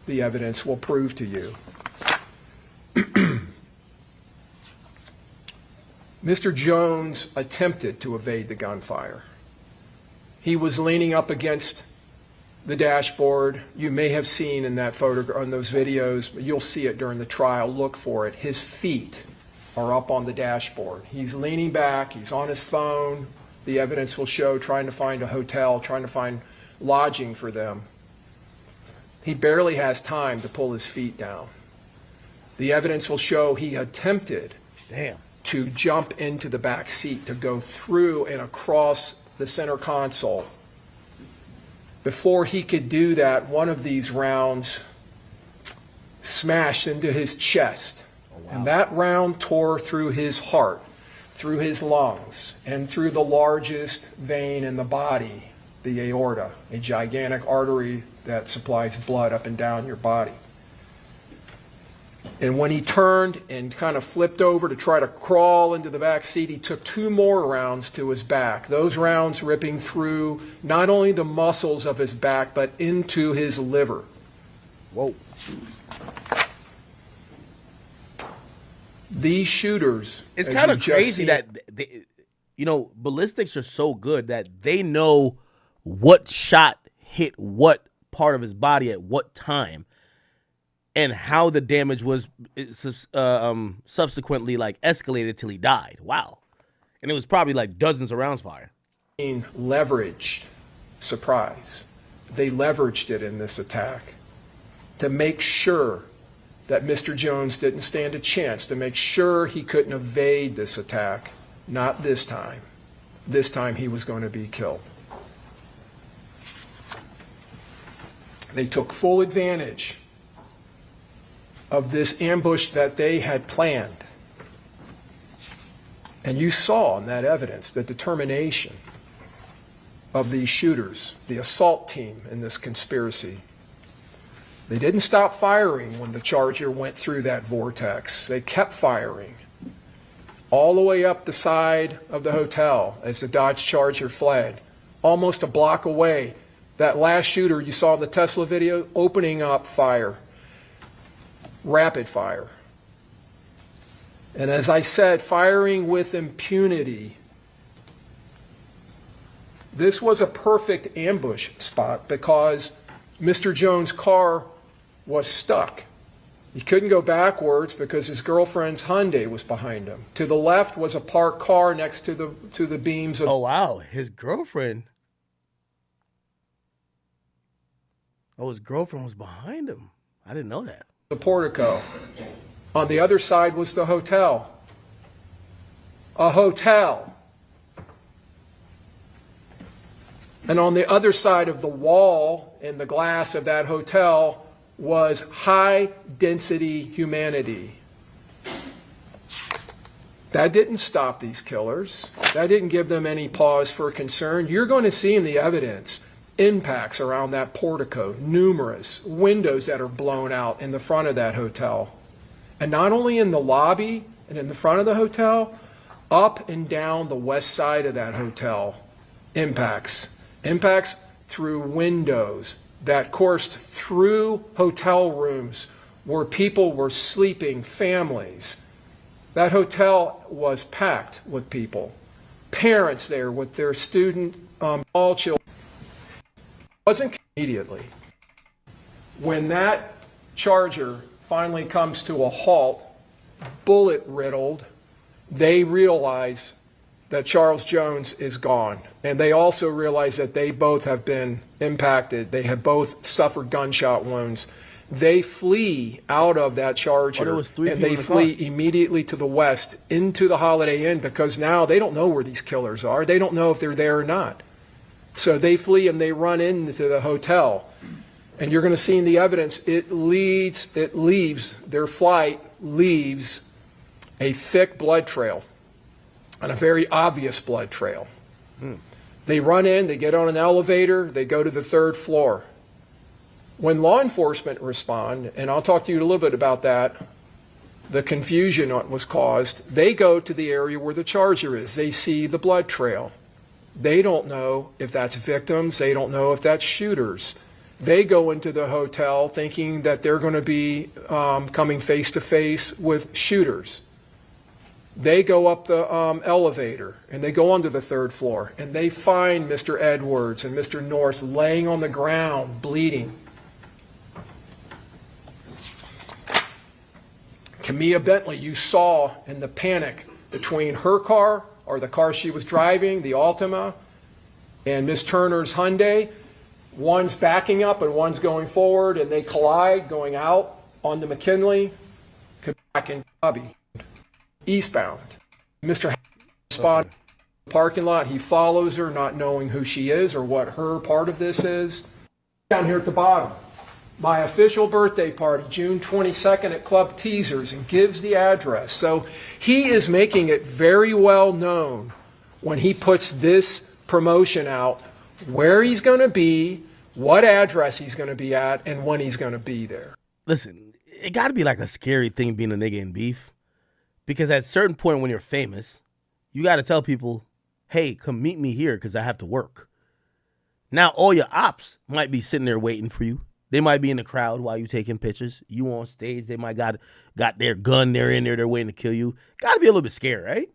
The evidence will prove to you. Mr. Jones attempted to evade the gunfire. He was leaning up against the dashboard. You may have seen in that photo, on those videos, but you'll see it during the trial. Look for it. His feet are up on the dashboard. He's leaning back. He's on his phone. The evidence will show trying to find a hotel, trying to find lodging for them. He barely has time to pull his feet down. The evidence will show he attempted to jump into the back seat, to go through and across the center console. Before he could do that, one of these rounds smashed into his chest. And that round tore through his heart, through his lungs, and through the largest vein in the body, the aorta, a gigantic artery that supplies blood up and down your body. And when he turned and kind of flipped over to try to crawl into the back seat, he took two more rounds to his back. Those rounds ripping through not only the muscles of his back, but into his liver. Whoa. These shooters. It's kind of crazy that, ballistics are so good that they know what shot hit what part of his body at what time and how the damage was subsequently escalated till he died. Wow. And it was probably like dozens of rounds fired. Leveraged, surprise. They leveraged it in this attack to make sure that Mr. Jones didn't stand a chance, to make sure he couldn't evade this attack. Not this time. This time he was going to be killed. They took full advantage of this ambush that they had planned. And you saw in that evidence the determination of these shooters, the assault team in this conspiracy. They didn't stop firing when the Charger went through that vortex. They kept firing all the way up the side of the hotel as the Dodge Charger fled, almost a block away. That last shooter you saw in the Tesla video, opening up fire, rapid fire. And as I said, firing with impunity. This was a perfect ambush spot because Mr. Jones' car was stuck. He couldn't go backwards because his girlfriend's Hyundai was behind him. To the left was a parked car next to the beams of... Oh, wow. His girlfriend. Oh, his girlfriend was behind him. I didn't know that. The portico. On the other side was the hotel. A hotel. And on the other side of the wall in the glass of that hotel was high-density humanity. That didn't stop these killers. That didn't give them any pause for concern. You're going to see in the evidence impacts around that portico, numerous windows that are blown out in the front of that hotel. And not only in the lobby and in the front of the hotel, up and down the west side of that hotel, impacts. Impacts through windows that coursed through hotel rooms where people were sleeping, families. That hotel was packed with people. Parents there with their student, all children. It wasn't immediately. When that Charger finally comes to a halt, bullet riddled, they realize that Charles Jones is gone. And they also realize that they both have been impacted. They have both suffered gunshot wounds. They flee out of that Charger, and they flee immediately to the west into the Holiday Inn because now they don't know where these killers are. They don't know if they're there or not. So they flee and they run into the hotel. And you're going to see in the evidence, their flight leaves a thick blood trail and a very obvious blood trail. They run in, they get on an elevator, they go to the third floor. When law enforcement respond, and I'll talk to you a little bit about that, the confusion that was caused, they go to the area where the Charger is. They see the blood trail. They don't know if that's victims. They don't know if that's shooters. They go into the hotel thinking that they're going to be coming face to face with shooters. They go up the elevator and they go onto the third floor and they find Mr. Edwards and Mr. Norris laying on the ground, bleeding. Camilla Bentley, you saw in the panic between her car, or the car she was driving, the Altima, and Miss Turner's Hyundai. One's backing up and one's going forward, and they collide going out onto McKinley, back in Cubby, eastbound. Mr. Spot in the parking lot. He follows her, not knowing who she is or what her part of this is. Down here at the bottom, my official birthday party, June 22nd at Club Teasers, and gives the address. So he is making it very well known when he puts this promotion out where he's going to be, what address he's going to be at, and when he's going to be there. Listen, it got to be like a scary thing being a nigga in beef. Because at a certain point when you're famous, you got to tell people, hey, come meet me here because I have to work. Now all your ops might be sitting there waiting for you. They might be in the crowd while you taking pictures. You on stage. They might got their gun. They're in there. They're waiting to kill you. Got to be a little bit scared, right?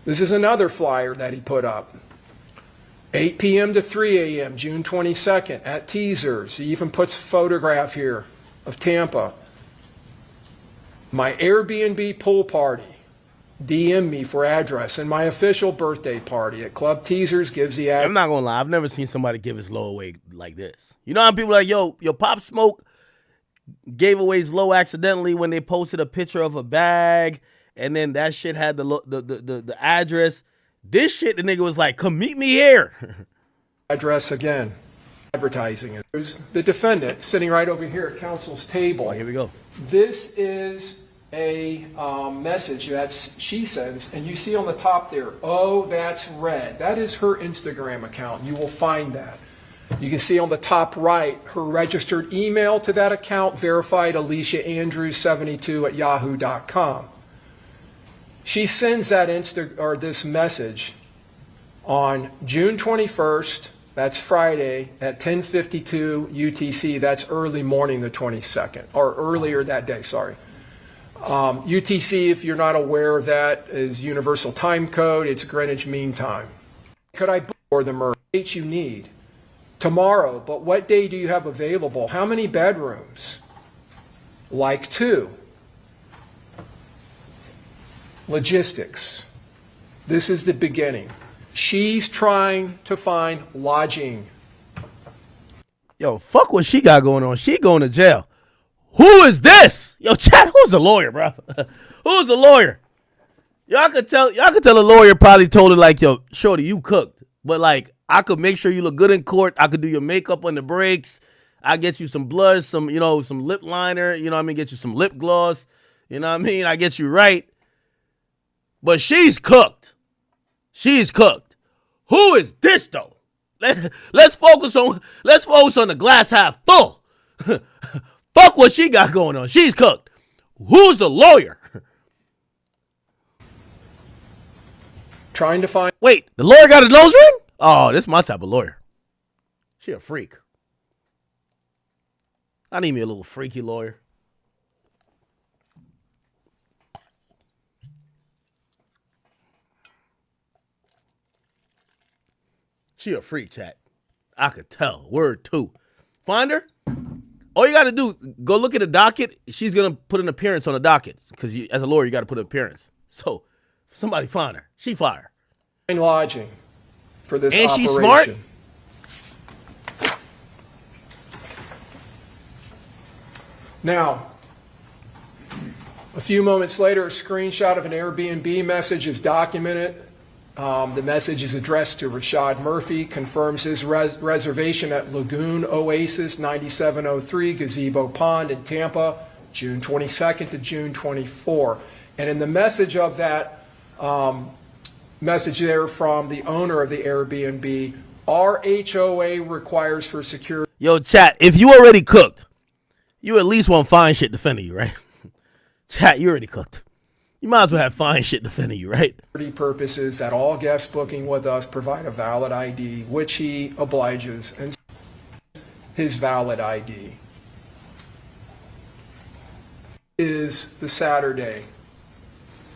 This is another flyer that he put up. 8 p.m. to 3 a.m., June 22nd at Teasers. He even puts a photograph here of Tampa. My Airbnb pool party. DM me for address, and my official birthday party at Club Teasers gives the address. I'm not gonna lie, I've never seen somebody give his low away like this. You know how people are like, yo, Pop Smoke gave away his low accidentally when they posted a picture of a bag, and then that shit had the address. This shit, the nigga was like, come meet me here. Address again. Advertising it. There's the defendant sitting right over here at counsel's table. Oh, here we go. This is a message that she sends, and you see on the top there, oh, that's red. That is her Instagram account. You will find that. You can see on the top right her registered email to that account, verified Alicia Andrews 72 at yahoo.com. She sends that this message on June 21st. That's Friday at 10:52 UTC. That's early morning the 22nd, or earlier that day, sorry. UTC, if you're not aware of that, is Universal Time Code. It's Greenwich Mean Time. Could I book for the murder? Date you need? Tomorrow, but what day do you have available? How many bedrooms? Like 2. Logistics. This is the beginning. She's trying to find lodging. Yo, fuck what she got going on. She going to jail. Who is this? Yo, chat, who's the lawyer, bro? Who's the lawyer? Y'all could tell a lawyer probably told her, like, yo, shorty, you cooked. But, like, I could make sure you look good in court. I could do your makeup on the breaks. I get you some blush, some lip liner, you know what I mean? Get you some lip gloss. You know what I mean? I get you right. But she's cooked. She's cooked. Who is this though? Let's focus on the glass half full. Fuck what she got going on. She's cooked. Who's the lawyer? Trying to find. Wait, the lawyer got a nose ring? Oh, this is my type of lawyer. She a freak. I need me a little freaky lawyer. She a freak, chat. I could tell. Word 2. Find her. All you got to do, go look at the docket. She's going to put an appearance on the docket. Because as a lawyer, you got to put an appearance. So, somebody find her. She fire. Lodging for this and operation. She's smart. Now, a few moments later, a screenshot of an Airbnb message is documented. The message is addressed to Rashad Murphy, confirms his reservation at Lagoon Oasis 9703 Gazebo Pond in Tampa, June 22nd to June 24. And in the message of that message there from the owner of the Airbnb, our HOA requires for security. Yo, chat, if you already cooked, you at least want fine shit defending you, right? Chat, you already cooked. You might as well have fine shit defending you, right? Purposes that all guests booking with us provide a valid ID, which he obliges, and his valid ID is the Saturday,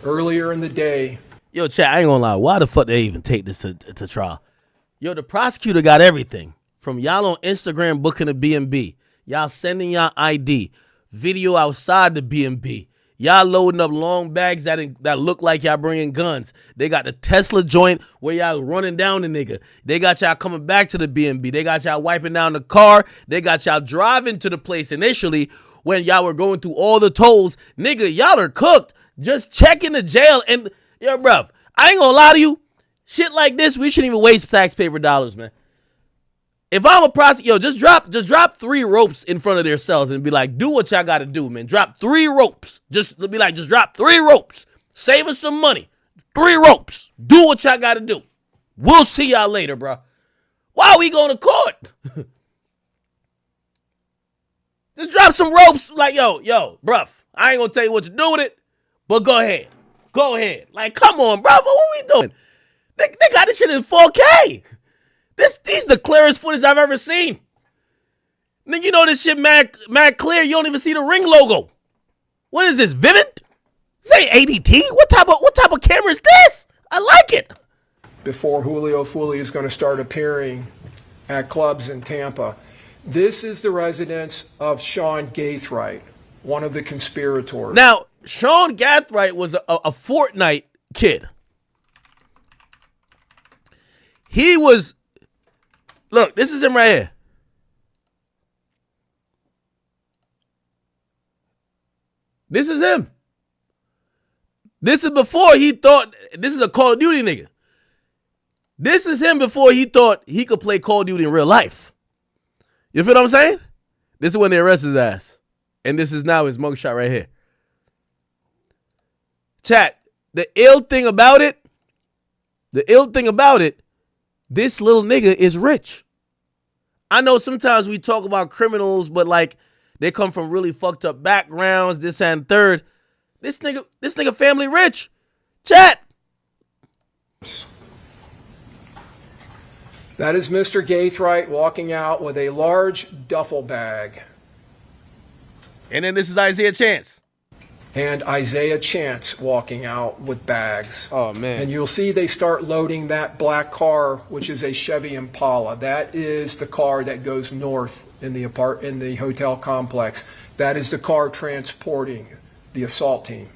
earlier in the day. Yo, chat, I ain't gonna lie. Why the fuck they even take this to trial? Yo, the prosecutor got everything from y'all on Instagram booking a B&B, y'all sending y'all ID, video outside the B&B. Y'all loading up long bags that look like y'all bringing guns. They got the Tesla joint where y'all running down the nigga. They got y'all coming back to the B&B. They got y'all wiping down the car. They got y'all driving to the place initially when y'all were going through all the tolls. Nigga, y'all are cooked. Just checking the jail. And, yo, bruv, I ain't gonna lie to you. Shit like this, we shouldn't even waste taxpayer dollars, man. If I'm a prosecutor, just drop 3 ropes in front of their cells and be like, do what y'all got to do, man. Drop 3 ropes. Just be like, just drop 3 ropes. Save us some money. 3 ropes. Do what y'all got to do. We'll see y'all later, bro. Why are we going to court? Just drop some ropes. Like, yo, bruv, I ain't going to tell you what to do with it, but go ahead. Go ahead. Like, come on, bruv. What we doing? They got this shit in 4K. These the clearest footage I've ever seen. Nigga, you know this shit mad clear. You don't even see the Ring logo. What is this, Vivint? This ain't ADT. What type of camera is this? I like it. Before Julio Foolio is going to start appearing at clubs in Tampa. This is the residence of Sean Gaithright, one of the conspirators. Now, Sean Gathright was a Fortnite kid. He was, look, this is him right here. This is him. This is before he thought, this is a Call of Duty nigga. This is him before he thought he could play Call of Duty in real life. You feel what I'm saying? This is when they arrest his ass. And this is now his mugshot right here. Chat, the ill thing about it, this little nigga is rich. I know sometimes we talk about criminals, but like they come from really fucked up backgrounds, this and third. This nigga family rich. Chat. That is Mr. Gathright walking out with a large duffel bag. And then this is Isaiah Chance. And Isaiah Chance walking out with bags. Oh, man. And you'll see they start loading that black car, which is a Chevy Impala. That is the car that goes north in the hotel complex. That is the car transporting the assault team.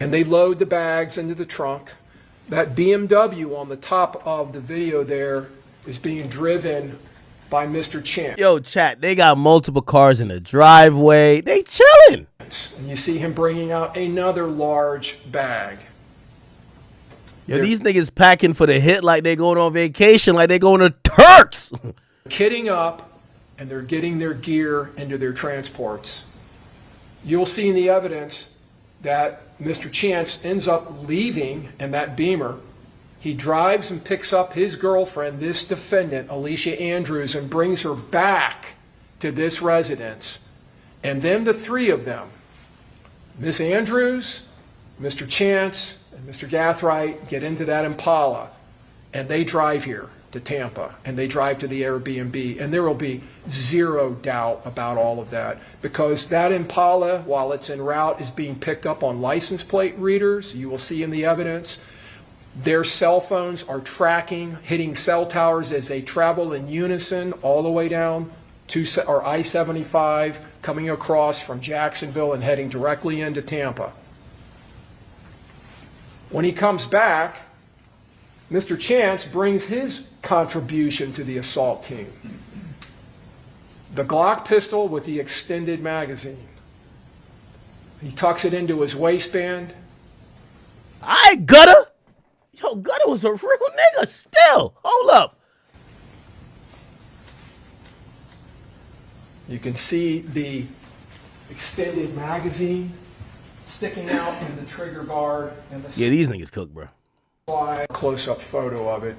And they load the bags into the trunk. That BMW on the top of the video there is being driven by Mr. Chance. Yo, chat, they got multiple cars in the driveway. They chilling. And you see him bringing out another large bag. Yo, these niggas packing for the hit like they going on vacation, like they going to Turks. Kitting up, and they're getting their gear into their transports. You'll see in the evidence that Mr. Chance ends up leaving in that Beamer. He drives and picks up his girlfriend, this defendant, Alicia Andrews, and brings her back to this residence. And then the three of them, Miss Andrews, Mr. Chance, and Mr. Gathright, get into that Impala, and they drive here to Tampa, and they drive to the Airbnb, and there will be zero doubt about all of that, because that Impala, while it's en route, is being picked up on license plate readers. You will see in the evidence their cell phones are tracking, hitting cell towers as they travel in unison all the way down to I-75, coming across from Jacksonville and heading directly into Tampa. When he comes back, Mr. Chance brings his contribution to the assault team. The Glock pistol with the extended magazine. He tucks it into his waistband. Gutter. Yo, Gutter was a real nigga still. Hold up. You can see the extended magazine sticking out in the trigger guard. And the Yeah, these niggas cook, bro. slide close-up photo of it.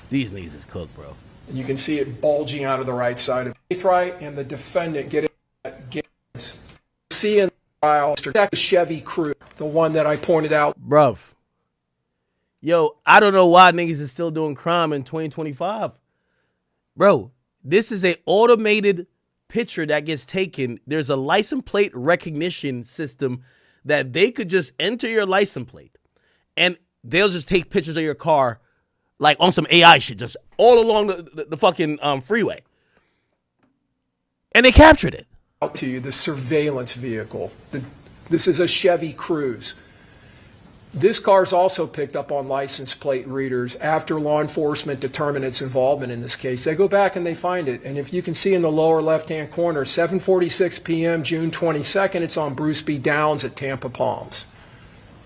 These niggas is cooked, bro. And you can see it bulging out of the right side of Gathright and the defendant getting that gas. See in the trial, Mr. Chevy Crew, the one that I pointed out. Bruv. Yo, I don't know why niggas is still doing crime in 2025. Bro, this is a automated picture that gets taken. There's a license plate recognition system that they could just enter your license plate and they'll just take pictures of your car like on some AI shit, just all along the fucking freeway. And they captured it. Out to you, the surveillance vehicle. This is a Chevy Cruze. This car is also picked up on license plate readers after law enforcement determined its involvement in this case. They go back and they find it. And if you can see in the lower left-hand corner, 7:46 p.m., June 22nd, it's on Bruce B. Downs at Tampa Palms,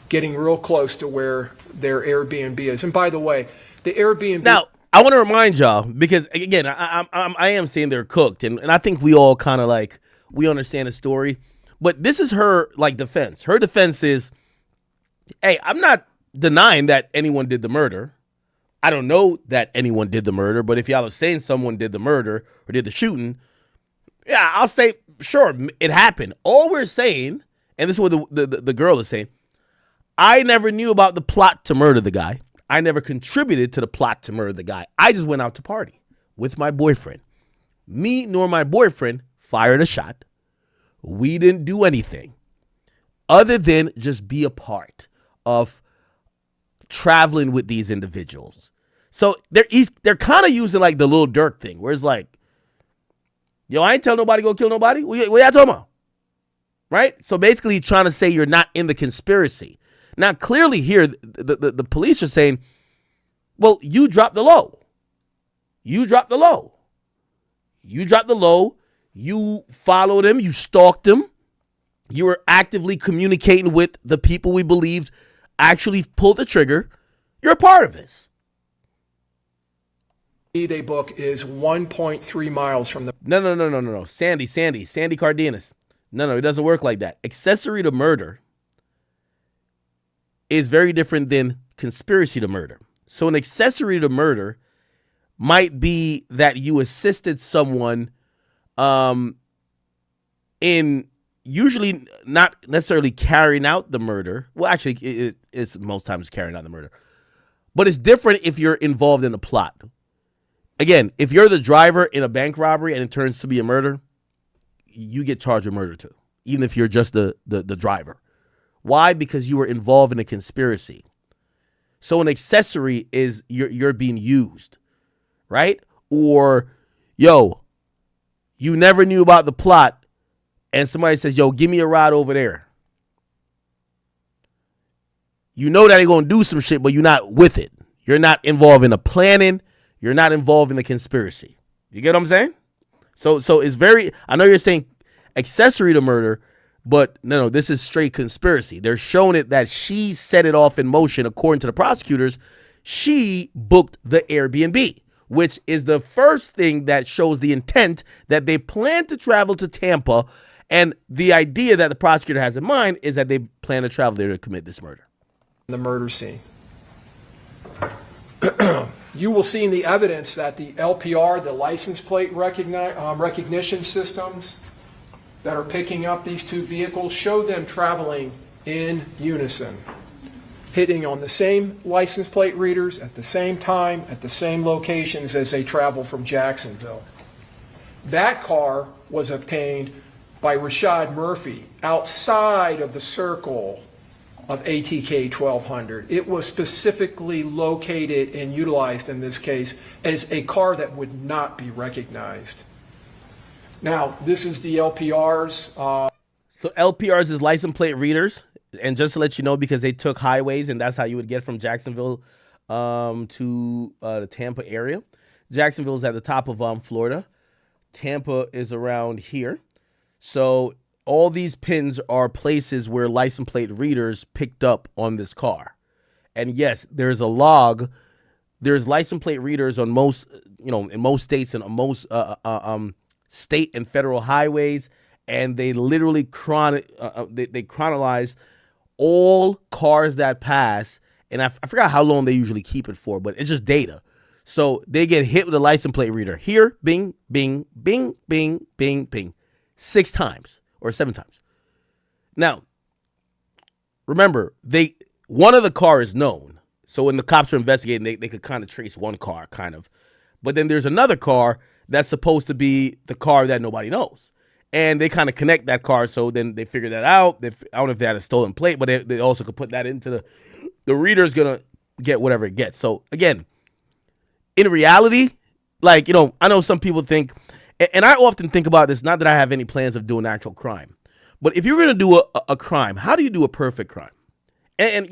getting real close to where their Airbnb is. And by the way, the Airbnb... Now, I want to remind y'all, because, again, I am saying they're cooked, and I think we all kind of, like, we understand the story. But this is her, like, defense. Her defense is, hey, I'm not denying that anyone did the murder. I don't know that anyone did the murder, but if y'all are saying someone did the murder or did the shooting, yeah, I'll say, sure, it happened. All we're saying, and this is what the girl is saying, I never knew about the plot to murder the guy. I never contributed to the plot to murder the guy. I just went out to party with my boyfriend. Me nor my boyfriend fired a shot. We didn't do anything other than just be a part of traveling with these individuals. So they're kind of using like the Lil Durk thing, where it's like, Yo, I ain't tell nobody to go kill nobody. What y'all talking about? Right? So basically he's trying to say you're not in the conspiracy. Now, clearly here, the police are saying, well, you dropped the low. You dropped the low. You dropped the low. You followed him. You stalked him. You were actively communicating with the people we believed actually pulled the trigger. You're a part of this. They book is 1.3 miles from the. No. Sandy Cardenas. No, it doesn't work like that. Accessory to murder is very different than conspiracy to murder. So an accessory to murder might be that you assisted someone in usually not necessarily carrying out the murder. Well, actually, it's most times carrying out the murder. But it's different if you're involved in a plot. Again, if you're the driver in a bank robbery and it turns to be a murder, you get charged with murder too, even if you're just the driver. Why? Because you were involved in a conspiracy. So an accessory is you're being used, right? Or, yo, you never knew about the plot and somebody says, yo, give me a ride over there. You know that they're going to do some shit, but you're not with it. You're not involved in the planning. You're not involved in the conspiracy. You get what I'm saying? So it's very, I know you're saying accessory to murder, but no, this is straight conspiracy. They're showing it that she set it off in motion. According to the prosecutors, she booked the Airbnb, which is the first thing that shows the intent that they plan to travel to Tampa. And the idea that the prosecutor has in mind is that they plan to travel there to commit this murder. The murder scene. You will see in the evidence that the LPR, the license plate recognition systems that are picking up these two vehicles, show them traveling in unison, hitting on the same license plate readers at the same time, at the same locations as they travel from Jacksonville. That car was obtained by Rashad Murphy outside of the circle of ATK 1200. It was specifically located and utilized in this case as a car that would not be recognized. Now, this is the LPRs. So LPRs is license plate readers. And just to let you know, because they took highways and that's how you would get from Jacksonville to the Tampa area. Jacksonville is at the top of Florida. Tampa is around here. So all these pins are places where license plate readers picked up on this car. And yes, there's a log. There's license plate readers on most, in most states and on most state and federal highways. And they literally they chronologize all cars that pass. And I forgot how long they usually keep it for, but it's just data. So they get hit with a license plate reader. Here, bing, bing, bing, bing, bing, bing. 6 times. Or 7 times. Now, remember, one of the cars is known. So when the cops are investigating, they could kind of trace one car, kind of. But then there's another car that's supposed to be the car that nobody knows. And they kind of connect that car, so then they figure that out. I don't know if they had a stolen plate, but they also could put that into the reader's going to get whatever it gets. So, again, in reality, I know some people think, and I often think about this, not that I have any plans of doing actual crime, but if you're going to do a crime, how do you do a perfect crime? And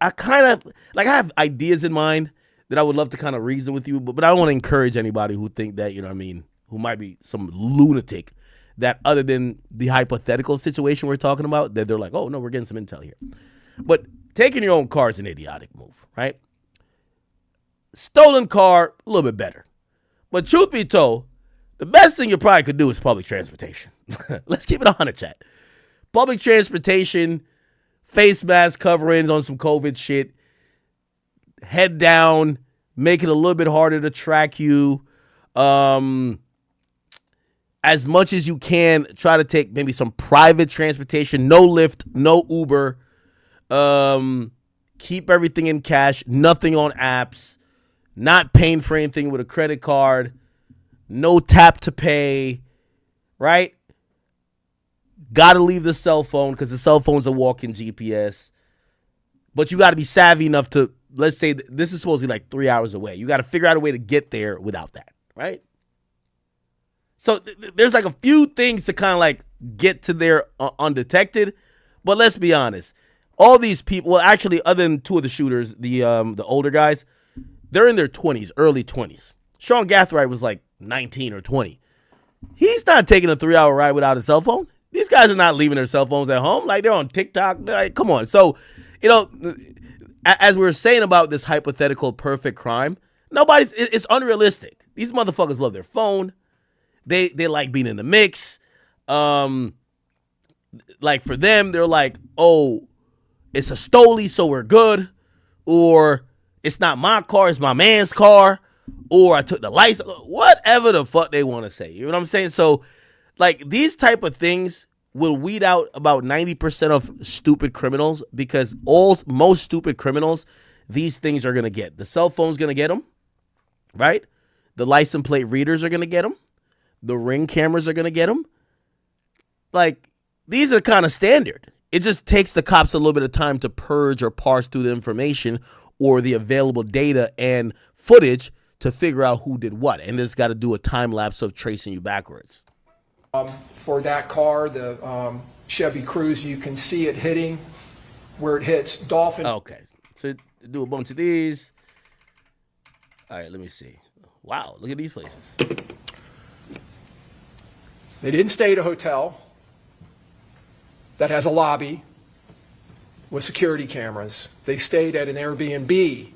I kind of, I have ideas in mind that I would love to kind of reason with you, but I don't want to encourage anybody who think that, who might be some lunatic, that other than the hypothetical situation we're talking about, that they're like, oh, no, we're getting some intel here. But taking your own car is an idiotic move, right? Stolen car, a little bit better. But truth be told, the best thing you probably could do is public transportation. Let's keep it 100, chat. Public transportation, face mask coverings on some COVID shit, head down, make it a little bit harder to track you. As much as you can, try to take maybe some private transportation, no Lyft, no Uber. Keep everything in cash, nothing on apps, not paying for anything with a credit card. No tap to pay, right? Got to leave the cell phone because the cell phone's a walking GPS. But you got to be savvy enough to, let's say, this is supposedly 3 hours away. You got to figure out a way to get there without that, right? So there's like a few things to kind of like get to there undetected. But let's be honest. All these people, well, actually, other than two of the shooters, the older guys, they're in their 20s, early 20s. Sean Gathright was like 19 or 20. He's not taking a 3-hour ride without a cell phone. These guys are not leaving their cell phones at home. Like, they're on TikTok. Like, come on. So, you know, as we were saying about this hypothetical perfect crime, it's unrealistic. These motherfuckers love their phone. They like being in the mix. Like, for them, they're like, oh, it's a Stoli, so we're good. Or it's not my car, it's my man's car. Or I took the license. Whatever the fuck they want to say. You know what I'm saying? So, like, these type of things will weed out about 90% of stupid criminals, because most stupid criminals, these things are going to get. The cell phone's going to get them, right? The license plate readers are going to get them. The ring cameras are going to get them. Like, these are kind of standard. It just takes the cops a little bit of time to purge or parse through the information or the available data and footage to figure out who did what. And it's got to do a time lapse of tracing you backwards. For that car, the Chevy Cruze, you can see it hitting where it hits Dolphin. Okay, so do a bunch of these. All right, let me see. Wow, look at these places. They didn't stay at a hotel that has a lobby with security cameras. They stayed at an Airbnb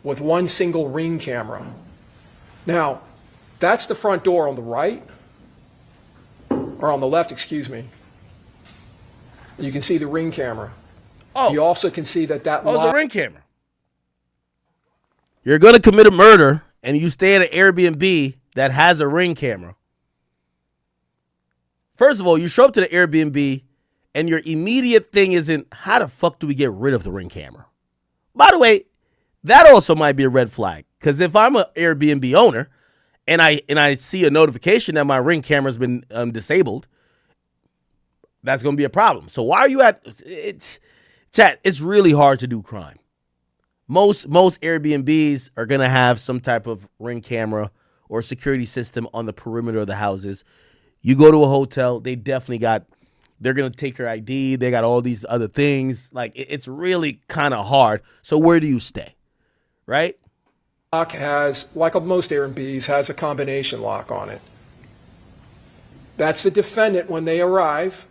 with one single ring camera. Now, that's the front door on the right, or on the left, excuse me. You can see the ring camera. Oh. You also can see that Oh, it's a ring camera. You're going to commit a murder, and you stay at an Airbnb that has a ring camera. First of all, you show up to the Airbnb, and your immediate thing isn't, how the fuck do we get rid of the ring camera? By the way, that also might be a red flag, because if I'm an Airbnb owner and I see a notification that my ring camera's been disabled, that's going to be a problem. So why are you chat, it's really hard to do crime. Most Airbnbs are going to have some type of ring camera or security system on the perimeter of the houses. You go to a hotel, they definitely they're going to take your ID. They got all these other things. Like, it's really kind of hard. So where do you stay? Right? Lock has, like most Airbnbs, has a combination lock on it. That's the defendant when they arrive.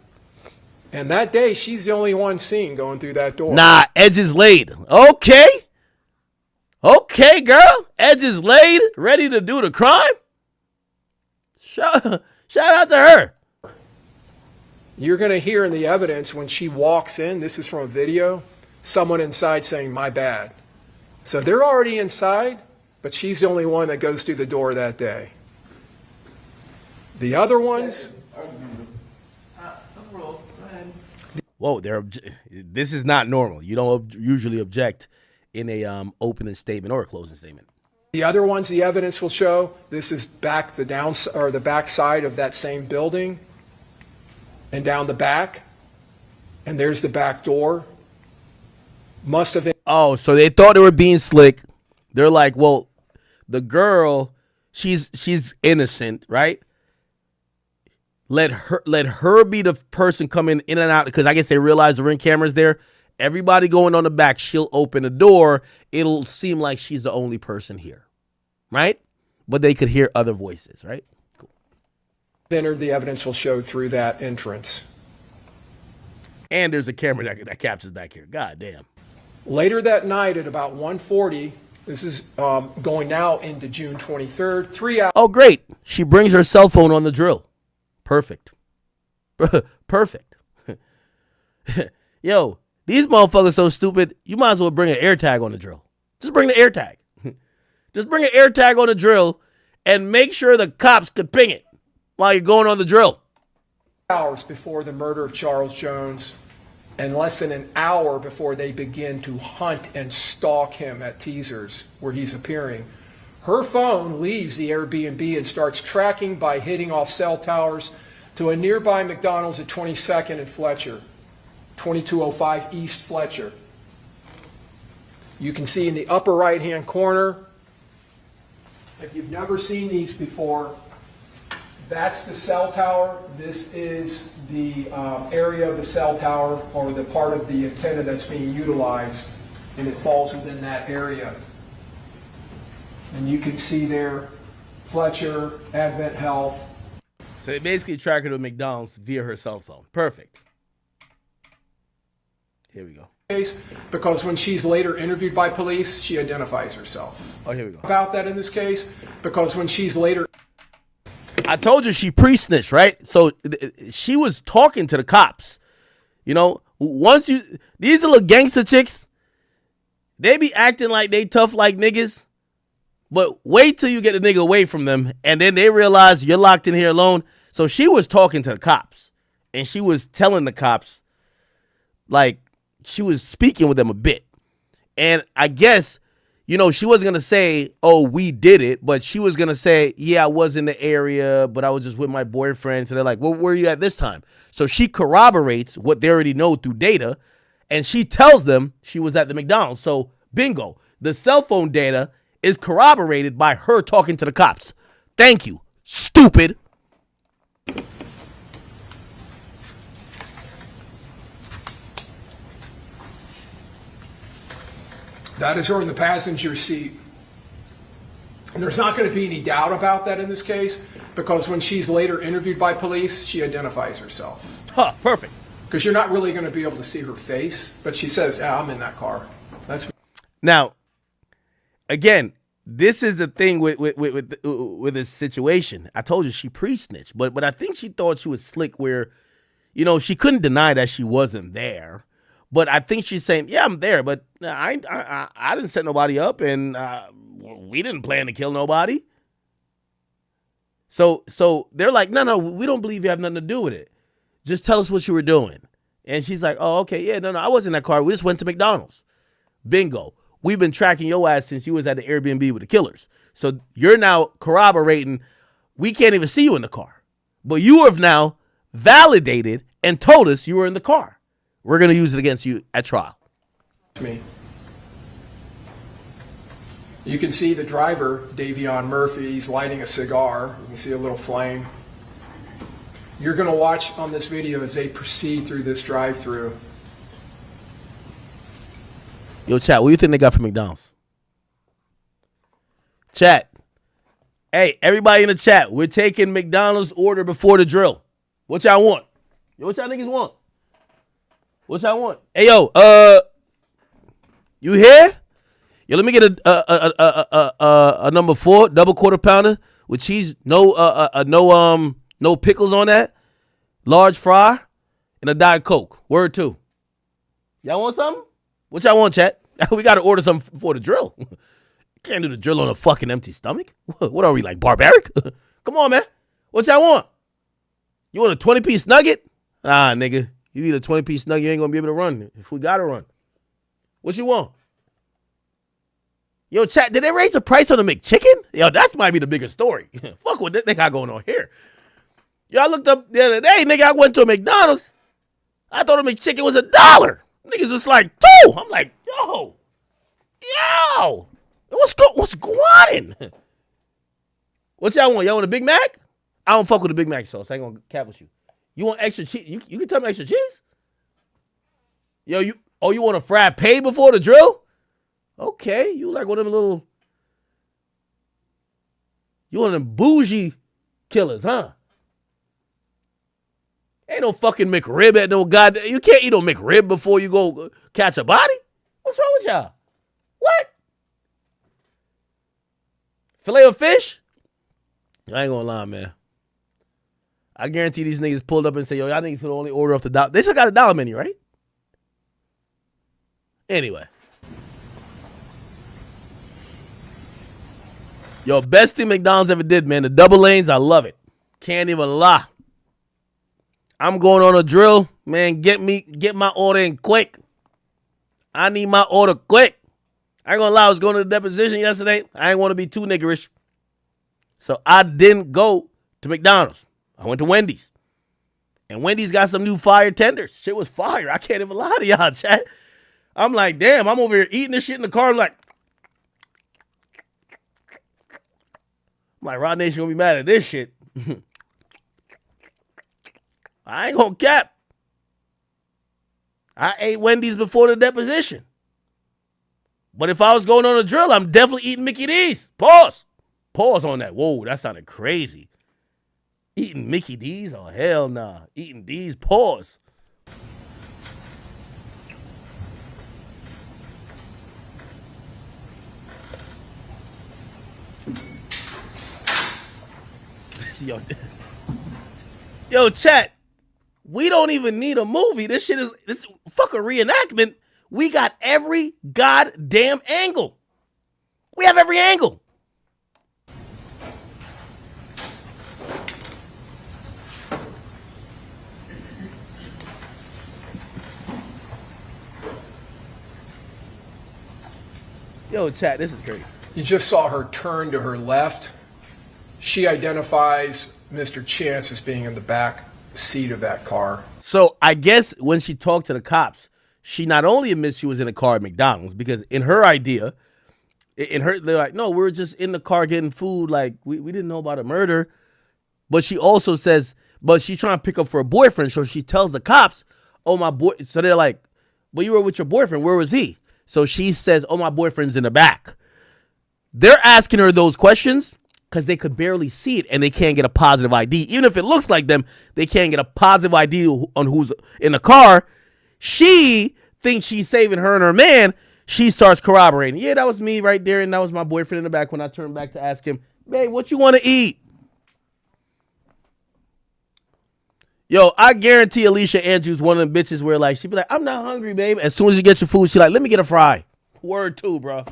And that day, she's the only one seen going through that door. Nah, edge is laid. Okay. Okay, girl. Edge is laid, ready to do the crime. Shout out to her. You're going to hear in the evidence when she walks in, this is from a video, someone inside saying, "My bad." So they're already inside, but she's the only one that goes through the door that day. The other ones... Whoa, this is not normal. You don't usually object in a opening statement or a closing statement. The other ones, the evidence will show, this is the back side of that same building, and down the back, and there's the back door. Must have been. Oh, so they thought they were being slick. They're like, well, the girl, she's innocent, right? Let her be the person coming in and out, because I guess they realize the ring camera's there. Everybody going on the back, she'll open the door. It'll seem like she's the only person here, right? But they could hear other voices, right? Cool. The evidence will show through that entrance. And there's a camera that captures back here. God damn. Later that night at about 1:40, this is going now into June 23rd, 3 hours. Oh, great. She brings her cell phone on the drill. Perfect. Perfect. Yo, these motherfuckers so stupid, you might as well bring an AirTag on the drill. Just bring the AirTag. Just bring an AirTag on the drill and make sure the cops could ping it while you're going on the drill. Hours before the murder of Charles Jones, and less than an hour before they begin to hunt and stalk him at Teasers, where he's appearing. Her phone leaves the Airbnb and starts tracking by hitting off cell towers to a nearby McDonald's at 22nd and Fletcher, 2205 East Fletcher. You can see in the upper right-hand corner, if you've never seen these before, That's the cell tower. This is the area of the cell tower, or the part of the antenna that's being utilized, and it falls within that area. And you can see there, Fletcher, Advent Health. So they basically track her to McDonald's via her cell phone. Perfect. Here we go. Because when she's later interviewed by police, she identifies herself. Oh, here we go. About that in this case, because when she's later... I told you she pre-snitched, right? So she was talking to the cops. You know, these little gangster chicks, they be acting like they tough like niggas, but wait till you get the nigga away from them, and then they realize you're locked in here alone. So she was talking to the cops, and she was telling the cops, like, she was speaking with them a bit. And I guess, you know, she wasn't going to say, oh, we did it, but she was going to say, yeah, I was in the area, but I was just with my boyfriend. So they're like, well, where were you at this time? So she corroborates what they already know through data, and she tells them she was at the McDonald's. So bingo, the cell phone data is corroborated by her talking to the cops. Thank you, stupid. That is her in the passenger seat. And there's not going to be any doubt about that in this case, because when she's later interviewed by police, she identifies herself. Huh, perfect. Because you're not really going to be able to see her face, but she says, yeah, I'm in that car. That's Now, again, this is the thing with this situation. I told you she pre-snitched, but I think she thought she was slick where, you know, she couldn't deny that she wasn't there. But I think she's saying, yeah, I'm there, but I didn't set nobody up, and we didn't plan to kill nobody. So they're like, no, we don't believe you have nothing to do with it. Just tell us what you were doing. And she's like, oh, okay, yeah, no, I wasn't in that car. We just went to McDonald's. Bingo. We've been tracking your ass since you was at the Airbnb with the killers. So you're now corroborating we can't even see you in the car. But you have now validated and told us you were in the car. We're going to use it against you at trial. me. You can see the driver, Davion Murphy, he's lighting a cigar. You can see a little flame. You're going to watch on this video as they proceed through this drive-through. Yo, chat, what do you think they got from McDonald's? Chat. Hey, everybody in the chat, we're taking McDonald's order before the drill. What y'all want? Yo, what y'all niggas want? What y'all want? Hey, yo, you here? Yo, let me get a number 4 double quarter pounder with cheese, no pickles on that, large fry, and a Diet Coke. Word 2. Y'all want something? What y'all want, chat? We got to order something for the drill. Can't do the drill on a fucking empty stomach. What are we, like, barbaric? Come on, man. What y'all want? You want a 20-piece nugget? Ah, nigga. You eat a 20-piece nugget, you ain't going to be able to run if we got to run. What you want? Yo, chat, did they raise the price on the McChicken? Yo, that might be the bigger story. Fuck what they got going on here. Yo, I looked up the other day, nigga, I went to a McDonald's. I thought a McChicken was $1. Niggas was like, 2. I'm like, yo, what's going on? What y'all want? Y'all want a Big Mac? I don't fuck with a Big Mac sauce. I ain't gonna cap with you. You want extra cheese? You can tell me extra cheese? Yo, you want a fried pay before the drill? Okay, you like one of them little, you one of them bougie killers, huh? Ain't no fucking McRib at no goddamn, you can't eat no McRib before you go catch a body? What's wrong with y'all? What? Filet of fish? I ain't gonna lie, man. I guarantee these niggas pulled up and say, yo, y'all niggas can only order off the dollar. They still got a dollar menu, right? Anyway. Yo, best thing McDonald's ever did, man. The double lanes, I love it. Can't even lie. I'm going on a drill. Man, get my order in quick. I need my order quick. I ain't gonna lie, I was going to the deposition yesterday. I ain't want to be too niggerish. So I didn't go to McDonald's. I went to Wendy's. And Wendy's got some new fire tenders. Shit was fire. I can't even lie to y'all, chat. I'm like, damn, I'm over here eating this shit in the car. I'm like, Rod Nation gonna be mad at this shit. I ain't gonna cap. I ate Wendy's before the deposition. But if I was going on a drill, I'm definitely eating Mickey D's. Pause. Pause on that. Whoa, that sounded crazy. Eating Mickey D's? Oh, hell nah. Eating D's? Pause. Yo, chat. We don't even need a movie. This shit is fuck a reenactment. We got every goddamn angle. We have every angle. Yo, chat, this is crazy. You just saw her turn to her left. She identifies Mr. Chance as being in the back seat of that car. So I guess when she talked to the cops, she not only admits she was in a car at McDonald's, because in her idea, they're like, no, we were just in the car getting food. Like, we didn't know about a murder. But she also says, but she's trying to pick up for a boyfriend. So she tells the cops, oh, my boy. So they're like, well, you were with your boyfriend. Where was he? So she says, oh, my boyfriend's in the back. They're asking her those questions because they could barely see it and they can't get a positive ID. Even if it looks like them, they can't get a positive ID on who's in the car. She thinks she's saving her and her man. She starts corroborating. Yeah, that was me right there, and that was my boyfriend in the back when I turned back to ask him, babe, what you want to eat? Yo, I guarantee Alicia Andrews one of them bitches where like she'd be like, I'm not hungry, babe. As soon as you get your food, she like, let me get a fry. Word two, bro.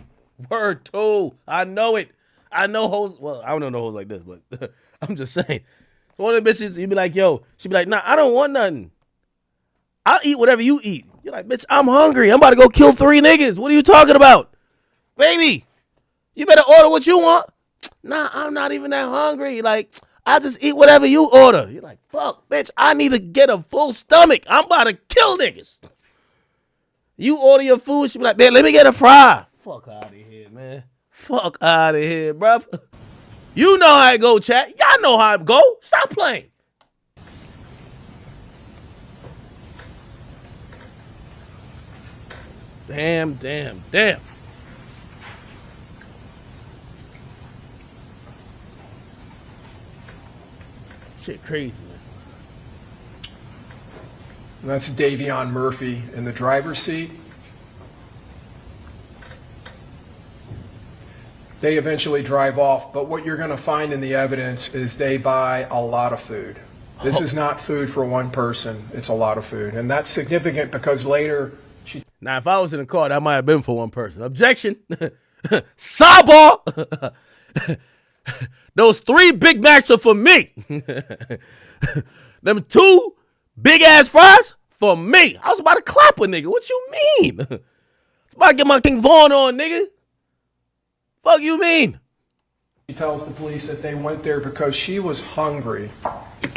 Word two. I know it. I know hoes. Well, I don't know hoes like this, but I'm just saying. One of the bitches, you'd be like, yo, she'd be like, nah, I don't want nothing. I'll eat whatever you eat. You're like, bitch, I'm hungry. I'm about to go kill 3 niggas. What are you talking about? Baby, you better order what you want. Nah, I'm not even that hungry. Like, I just eat whatever you order. You're like, fuck, bitch, I need to get a full stomach. I'm about to kill niggas. You order your food, she be like, man, let me get a fry. Fuck out of here, man. Fuck out of here, bruv. You know how it go, chat. Y'all know how it go. Stop playing. Damn, damn, damn. Shit crazy, man. That's Davion Murphy in the driver's seat. They eventually drive off, but what you're going to find in the evidence is they buy a lot of food. This is not food for one person. It's a lot of food. And that's significant because later she... Now, if I was in a car, that might have been for one person. Objection. Sidebar. Those 3 Big Macs are for me. Them 2 big-ass fries for me. I was about to clap a nigga. What you mean? I was about to get my King Vaughn on, nigga. Fuck you mean? She tells the police that they went there because she was hungry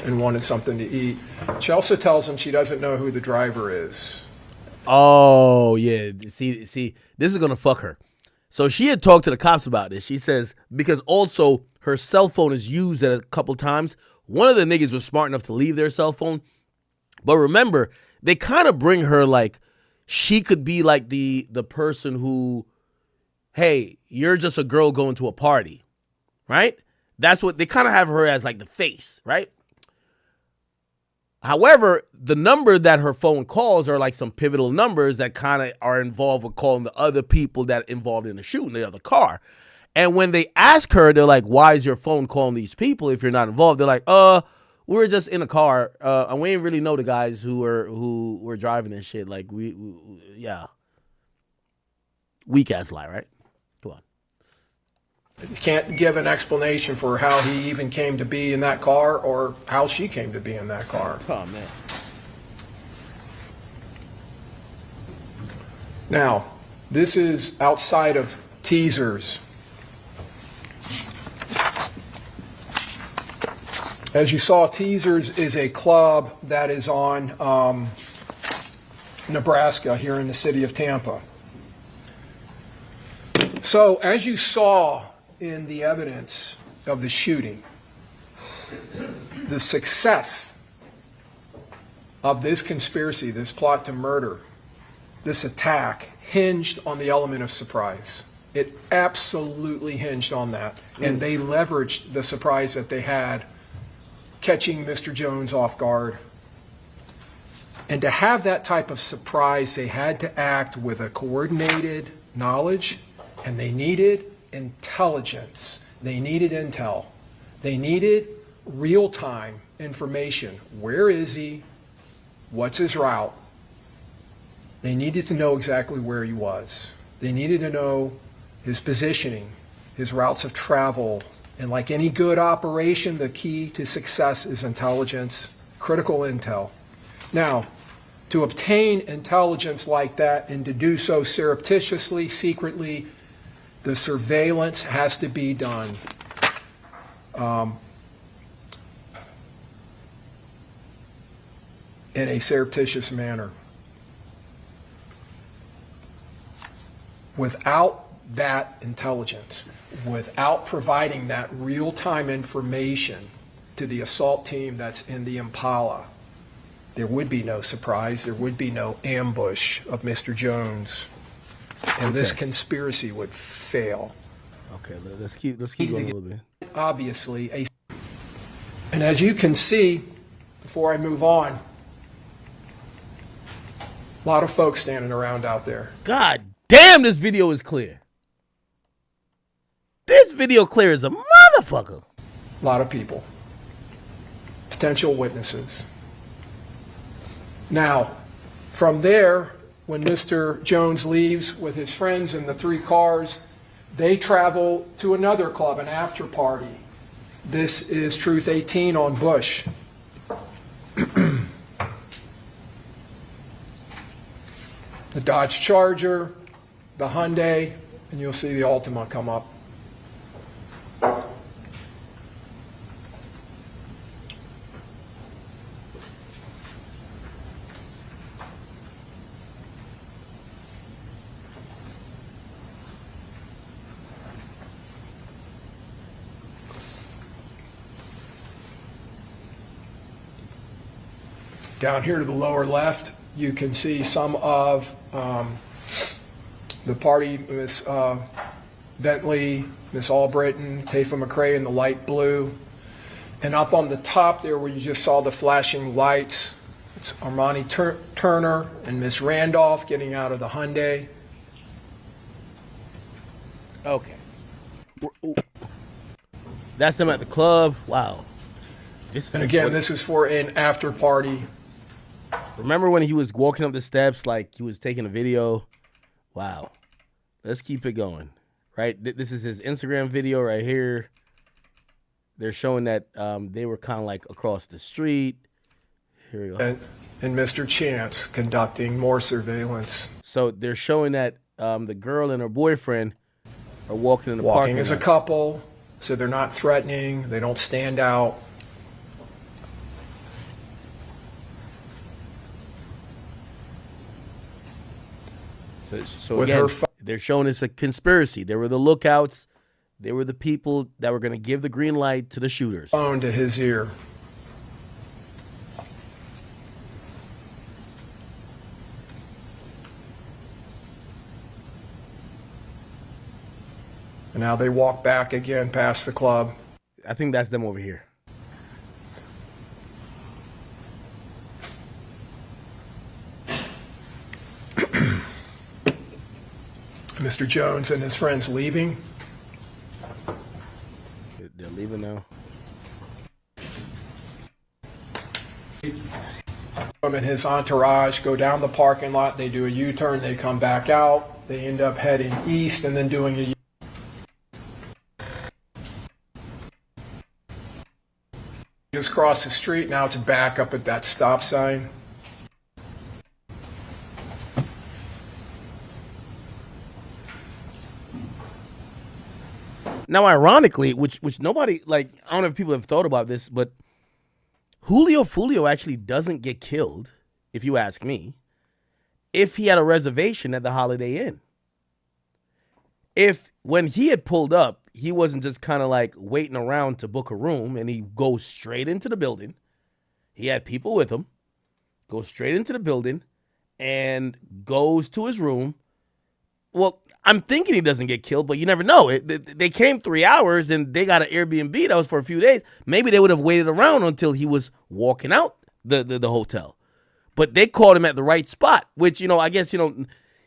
and wanted something to eat. She also tells them she doesn't know who the driver is. Oh, yeah. See, this is going to fuck her. So she had talked to the cops about this. She says, because also her cell phone is used at a couple times. One of the niggas was smart enough to leave their cell phone. But remember, they kind of bring her like, she could be like the person who, hey, you're just a girl going to a party, right? That's what they kind of have her as, like the face, right? However, the number that her phone calls are like some pivotal numbers that kind of are involved with calling the other people that involved in the shooting, the other car. And when they ask her, they're like, why is your phone calling these people if you're not involved? They're like, we were just in a car, and we didn't really know the guys who were driving and shit. Like, yeah. Weak ass lie, right? Come on. You can't give an explanation for how he even came to be in that car or how she came to be in that car. Oh, man. Now, this is outside of teasers. As you saw, Teasers is a club that is on Nebraska here in the city of Tampa. So, as you saw in the evidence of the shooting, the success of this conspiracy, this plot to murder, this attack, hinged on the element of surprise. It absolutely hinged on that. And they leveraged the surprise that they had, catching Mr. Jones off guard. And to have that type of surprise, they had to act with a coordinated knowledge, and they needed intelligence. They needed intel. They needed real-time information. Where is he? What's his route? They needed to know exactly where he was. They needed to know his positioning, his routes of travel. And like any good operation, the key to success is intelligence, critical intel. Now, to obtain intelligence like that and to do so surreptitiously, secretly, the surveillance has to be done. In a surreptitious manner. Without that intelligence, without providing that real-time information to the assault team that's in the Impala, there would be no surprise, there would be no ambush of Mr. Jones, and this conspiracy would fail. Okay, let's keep going a little bit. Obviously, and as you can see, before I move on, a lot of folks standing around out there. God damn, this video is clear. This video clear as a motherfucker. A lot of people. Potential witnesses. Now, from there, when Mr. Jones leaves with his friends in the 3 cars, they travel to another club, an after party. This is Truth 18 on Bush. The Dodge Charger, the Hyundai, and you'll see the Altima come up. Down here to the lower left, you can see some of the party, Miss Bentley, Miss Albritton, Tafa McRae in the light blue. And up on the top there where you just saw the flashing lights, it's Armani Turner and Miss Randolph getting out of the Hyundai. Okay. That's them at the club. Wow. And again, this is for an after party. Remember when he was walking up the steps like he was taking a video? Wow. Let's keep it going. Right? This is his Instagram video right here. They're showing that they were kind of like across the street. Here we go. And Mr. Chance conducting more surveillance. So they're showing that the girl and her boyfriend are walking in the parking lot. Walking as a couple, so they're not threatening. They don't stand out. So again, they're showing it's a conspiracy. They were the lookouts. They were the people that were going to give the green light to the shooters. Phone to his ear. And now they walk back again past the club. I think that's them over here. Mr. Jones and his friends leaving. They're leaving now. Him and his entourage go down the parking lot. They do a U-turn. They come back out. They end up heading east and then doing a just cross the street. Now it's back up at that stop sign. Now, ironically, which nobody, like, I don't know if people have thought about this, but Foolio actually doesn't get killed, if you ask me, if he had a reservation at the Holiday Inn. If when he had pulled up, he wasn't just kind of like waiting around to book a room and he goes straight into the building. He had people with him. goes straight into the building, and goes to his room. Well, I'm thinking he doesn't get killed, but you never know. They came 3 hours, and they got an Airbnb that was for a few days. Maybe they would have waited around until he was walking out the hotel. But they caught him at the right spot, which, I guess,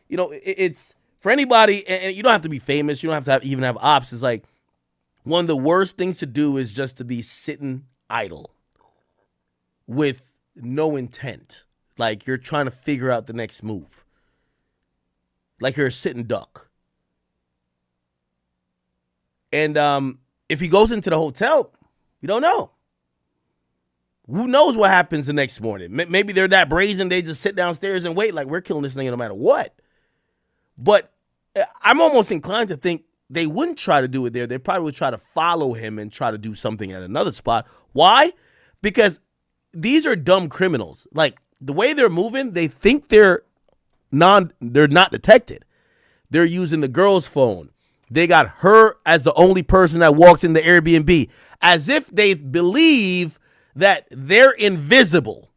it's for anybody, and you don't have to be famous. You don't have to even have ops. It's like one of the worst things to do is just to be sitting idle with no intent. Like you're trying to figure out the next move. Like you're a sitting duck. And if he goes into the hotel, you don't know. Who knows what happens the next morning? Maybe they're that brazen, they just sit downstairs and wait like we're killing this thing no matter what. But I'm almost inclined to think they wouldn't try to do it there. They probably would try to follow him and try to do something at another spot. Why? Because these are dumb criminals. Like the way they're moving, they think they're not detected. They're using the girl's phone. They got her as the only person that walks in the Airbnb, as if they believe that they're invisible,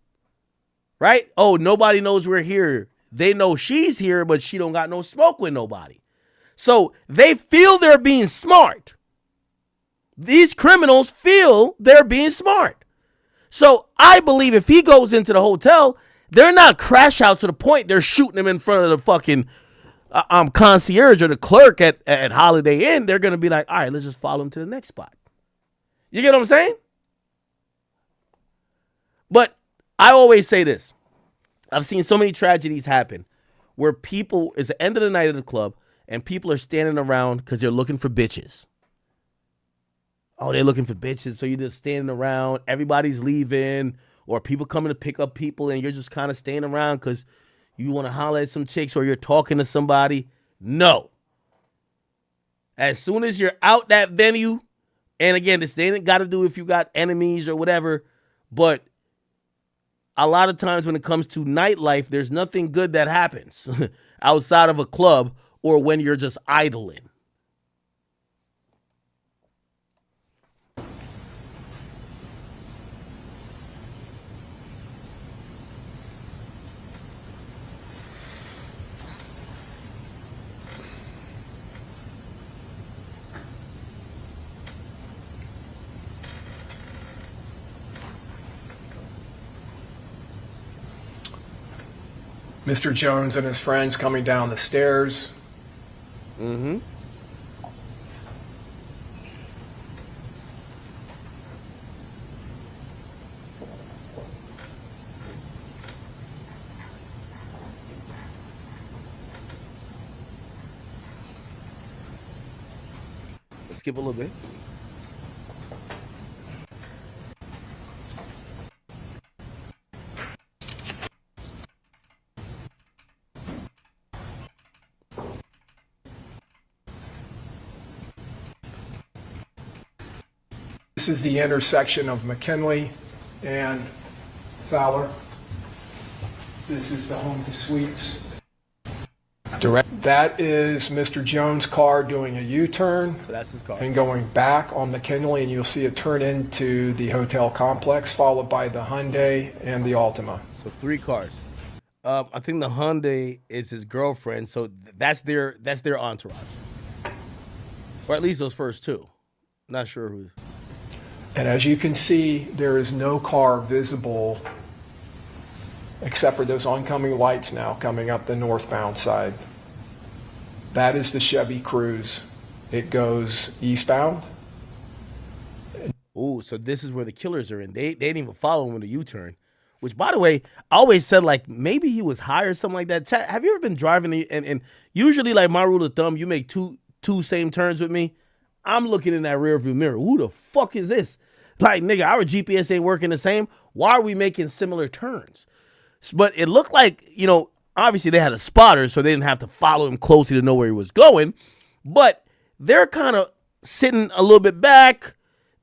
right? Oh, nobody knows we're here. They know she's here, but she don't got no smoke with nobody. So they feel they're being smart. These criminals feel they're being smart. So I believe if he goes into the hotel, they're not crash outs to the point they're shooting him in front of the fucking concierge or the clerk at Holiday Inn. They're going to be like, all right, let's just follow him to the next spot. You get what I'm saying? But I always say this. I've seen so many tragedies happen where people, it's the end of the night at the club, and people are standing around because they're looking for bitches. Oh, they're looking for bitches, so you're just standing around. Everybody's leaving, or people coming to pick up people, and you're just kind of staying around because you want to holler at some chicks or you're talking to somebody. No. As soon as you're out that venue, and again, this ain't got to do if you got enemies or whatever, but a lot of times when it comes to nightlife, there's nothing good that happens outside of a club or when you're just idling. Mr. Jones and his friends coming down the stairs. Mm-hmm. Let's skip a little bit. This is the intersection of McKinley and Fowler. This is the home to suites. Direct. That is Mr. Jones' car doing a U-turn. So that's his car. And going back on McKinley, and you'll see it turn into the hotel complex, followed by the Hyundai and the Altima. So 3 cars. I think the Hyundai is his girlfriend, so that's their entourage, or at least those first 2. Not sure who. And as you can see, there is no car visible except for those oncoming lights now coming up the northbound side. That is the Chevy Cruze. It goes eastbound. Ooh, so this is where the killers are in. They didn't even follow him with a U-turn. Which, by the way, I always said, like, maybe he was high or something like that. Chat, have you ever been driving and usually, like, my rule of thumb, you make two same turns with me, I'm looking in that rearview mirror. Who the fuck is this? Like, nigga, our GPS ain't working the same. Why are we making similar turns? But it looked like, obviously they had a spotter, so they didn't have to follow him closely to know where he was going. But they're kind of sitting a little bit back.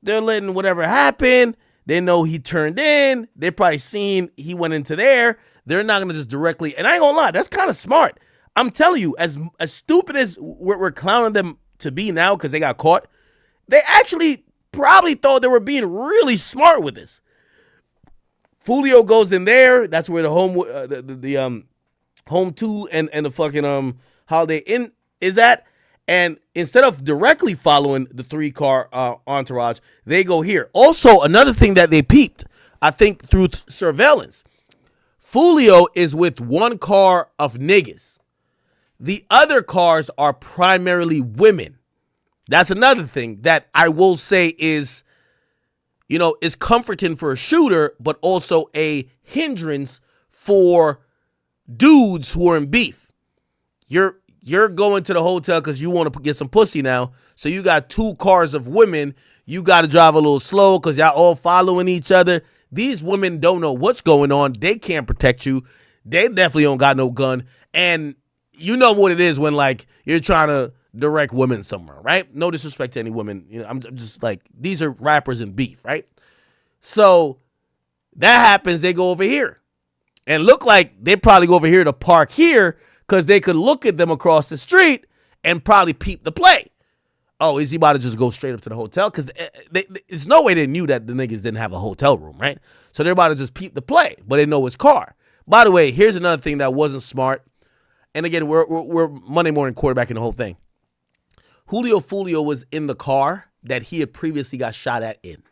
They're letting whatever happen. They know he turned in. They probably seen he went into there. They're not going to just directly, and I ain't going to lie, that's kind of smart. I'm telling you, as stupid as we're clowning them to be now because they got caught, they actually probably thought they were being really smart with this. Foolio goes in there. That's where the home 2 and the fucking Holiday Inn is at. And instead of directly following the 3-car entourage, they go here. Also, another thing that they peeped, I think through surveillance, Foolio is with 1 car of niggas. The other cars are primarily women. That's another thing that I will say is, is comforting for a shooter, but also a hindrance for dudes who are in beef. You're going to the hotel because you want to get some pussy now. So you got 2 cars of women. You got to drive a little slow because y'all all following each other. These women don't know what's going on. They can't protect you. They definitely don't got no gun. And you know what it is when, like, you're trying to direct women somewhere, right? No disrespect to any women. I'm just like, these are rappers in beef, right? So that happens. They go over here and look like they probably go over here to park here because they could look at them across the street and probably peep the play. Oh, is he about to just go straight up to the hotel? Because there's no way they knew that the niggas didn't have a hotel room, right? So they're about to just peep the play, but they know his car. By the way, here's another thing that wasn't smart. And again, we're Monday morning quarterbacking the whole thing. Julio Foolio was in the car that he had previously got shot at in.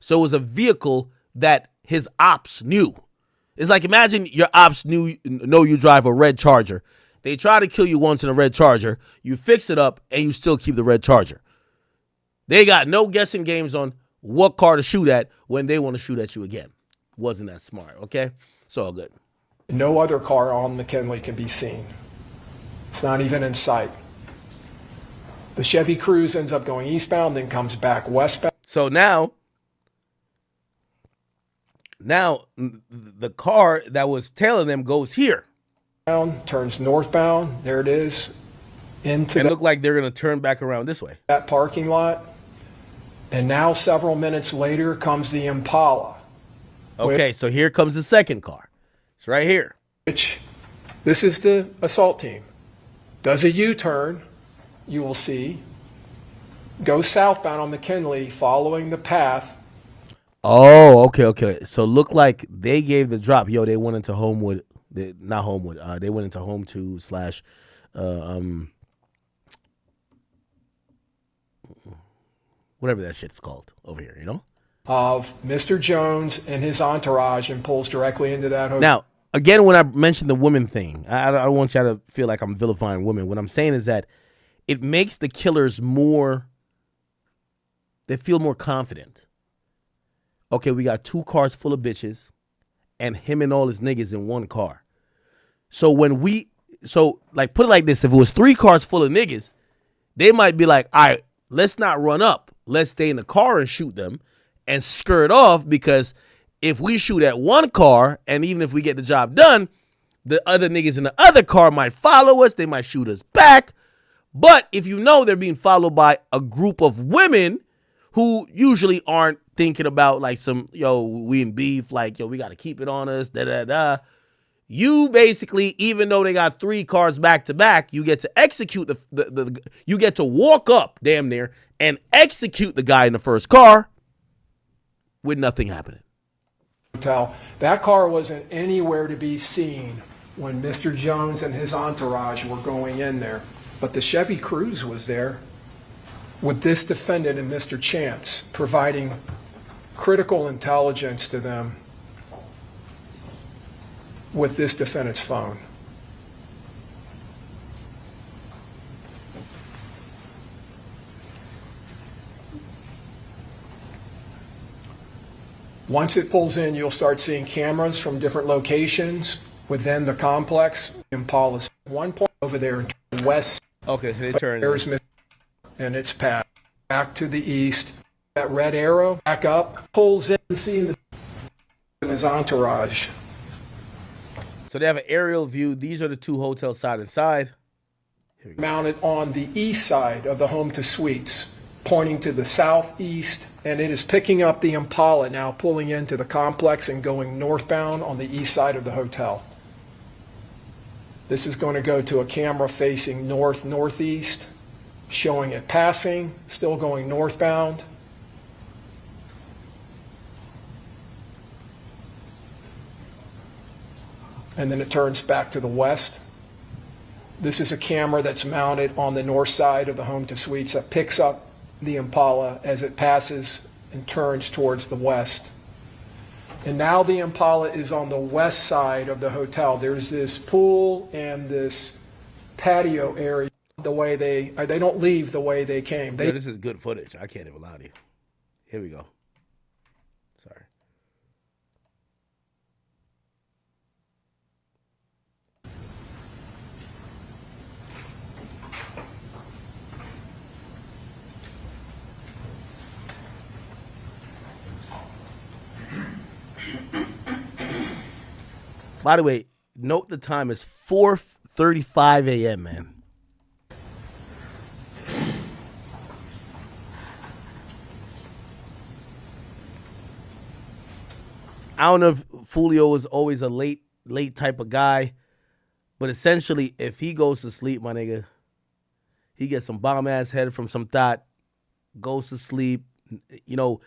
So it was a vehicle that his ops knew. It's like, imagine your ops know you drive a red Charger. They try to kill you once in a red Charger. You fix it up, and you still keep the red Charger. They got no guessing games on what car to shoot at when they want to shoot at you again. Wasn't that smart, okay? It's all good. No other car on McKinley can be seen. It's not even in sight. The Chevy Cruze ends up going eastbound, then comes back westbound. So now the car that was tailing them goes here. Turns northbound. There it is. It looked like they're going to turn back around this way. That parking lot. And now several minutes later comes the Impala. Okay, so here comes the second car. It's right here. This is the assault team. Does a U-turn, you will see. Goes southbound on McKinley following the path. Oh, okay. So look like they gave the drop. Yo, they went into Homewood. Not Homewood. They went into Home 2 / whatever that shit's called over here, Of Mr. Jones and his entourage and pulls directly into that hotel. Now, again, when I mentioned the woman thing, I don't want y'all to feel like I'm vilifying women. What I'm saying is that it makes the killers they feel more confident. Okay, we got 2 cars full of bitches and him and all his niggas in 1 car. So put it like this, if it was 3 cars full of niggas, they might be like, all right, let's not run up. Let's stay in the car and shoot them and skirt off, because if we shoot at 1 car and even if we get the job done, the other niggas in the other car might follow us. They might shoot us back. But if they're being followed by a group of women who usually aren't thinking about like we in beef, like, we got to keep it on us, you basically, even though they got 3 cars back to back, you get to execute you get to walk up damn near and execute the guy in the first car with nothing happening. That car wasn't anywhere to be seen when Mr. Jones and his entourage were going in there. But the Chevy Cruze was there with this defendant and Mr. Chance providing critical intelligence to them with this defendant's phone. Once it pulls in, you'll start seeing cameras from different locations within the complex. Impala's 1 point over there west. Okay, so they turn. There's and it's passed back to the east. That red arrow back up, pulls in, seeing his entourage. So they have an aerial view. These are the 2 hotels side and side. Mounted on the east side of the home to suites, pointing to the southeast, and it is picking up the Impala now, pulling into the complex and going northbound on the east side of the hotel. This is going to go to a camera facing northeast, showing it passing, still going northbound. and then it turns back to the west. This is a camera that's mounted on the north side of the home to suites that picks up the Impala as it passes and turns towards the west. And now the Impala is on the west side of the hotel. There's this pool and this patio area. The way they don't leave the way they came. Yo, this is good footage. I can't even lie to you. Here we go. Sorry. By the way, note the time is 4:35 a.m., man. I don't know if Foolio was always a late type of guy, but essentially, if he goes to sleep, my nigga, he gets some bomb ass head from some thought, goes to sleep. You know,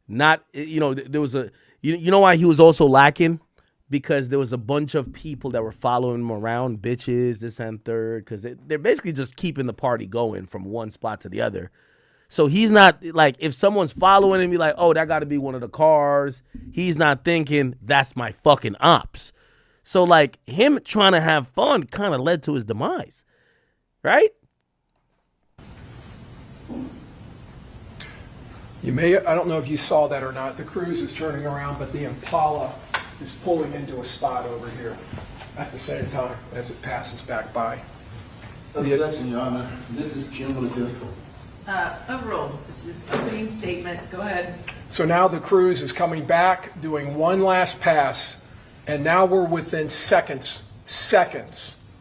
there was a, you know why he was also lacking? Because there was a bunch of people that were following him around, bitches, this and third, because they're basically just keeping the party going from one spot to the other. So he's not, like, if someone's following him, be like, oh, that got to be one of the cars. He's not thinking, that's my fucking ops. So, like, him trying to have fun kind of led to his demise, right? You may, I don't know if you saw that or not. The cruise is turning around, but the Impala is pulling into a spot over here at the same time as it passes back by. Objection, Your Honor. This is cumulative. Overruled. This is opening statement. Go ahead. So now the cruise is coming back, doing one last pass, and now we're within seconds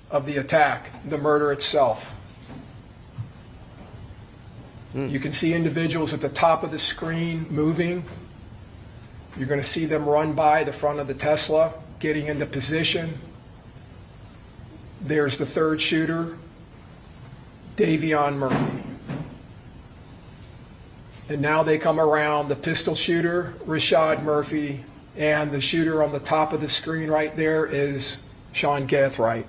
of the attack, the murder itself. You can see individuals at the top of the screen moving. You're going to see them run by the front of the Tesla, getting into position. There's the third shooter, Davion Murphy. And now they come around the pistol shooter, Rashad Murphy, and the shooter on the top of the screen right there is Sean Gathright.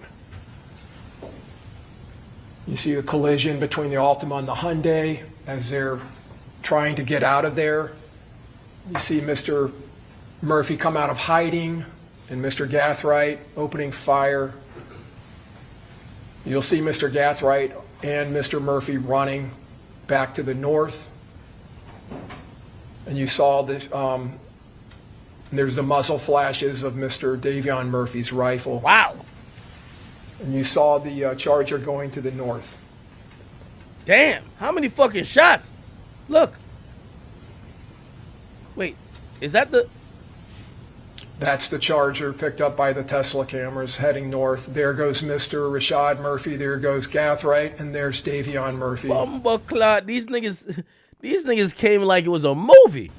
You see the collision between the Altima and the Hyundai as they're trying to get out of there. You see Mr. Murphy come out of hiding and Mr. Gathright opening fire. You'll see Mr. Gathright and Mr. Murphy running back to the north. And you saw this, there's the muzzle flashes of Mr. Davion Murphy's rifle. Wow. And you saw the Charger going to the north. Damn, how many fucking shots? Look. Wait, is that the... That's the Charger picked up by the Tesla cameras heading north. There goes Mr. Rashad Murphy. There goes Gathright. And there's Davion Murphy. Bumbleclot. These niggas came like it was a movie.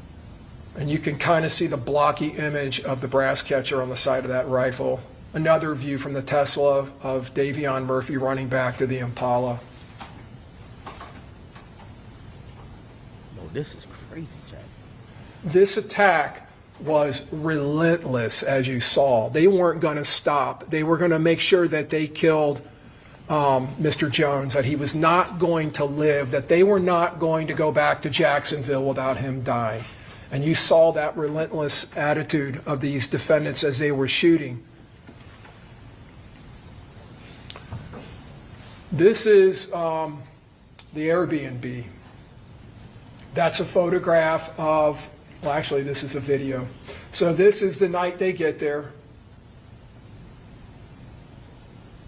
And you can kind of see the blocky image of the brass catcher on the side of that rifle. Another view from the Tesla of Davion Murphy running back to the Impala. No, this is crazy, Jack. This attack was relentless, as you saw. They weren't going to stop. They were going to make sure that they killed Mr. Jones, that he was not going to live, that they were not going to go back to Jacksonville without him dying. And you saw that relentless attitude of these defendants as they were shooting. This is the Airbnb. That's a photograph of, well, actually, this is a video. So this is the night they get there.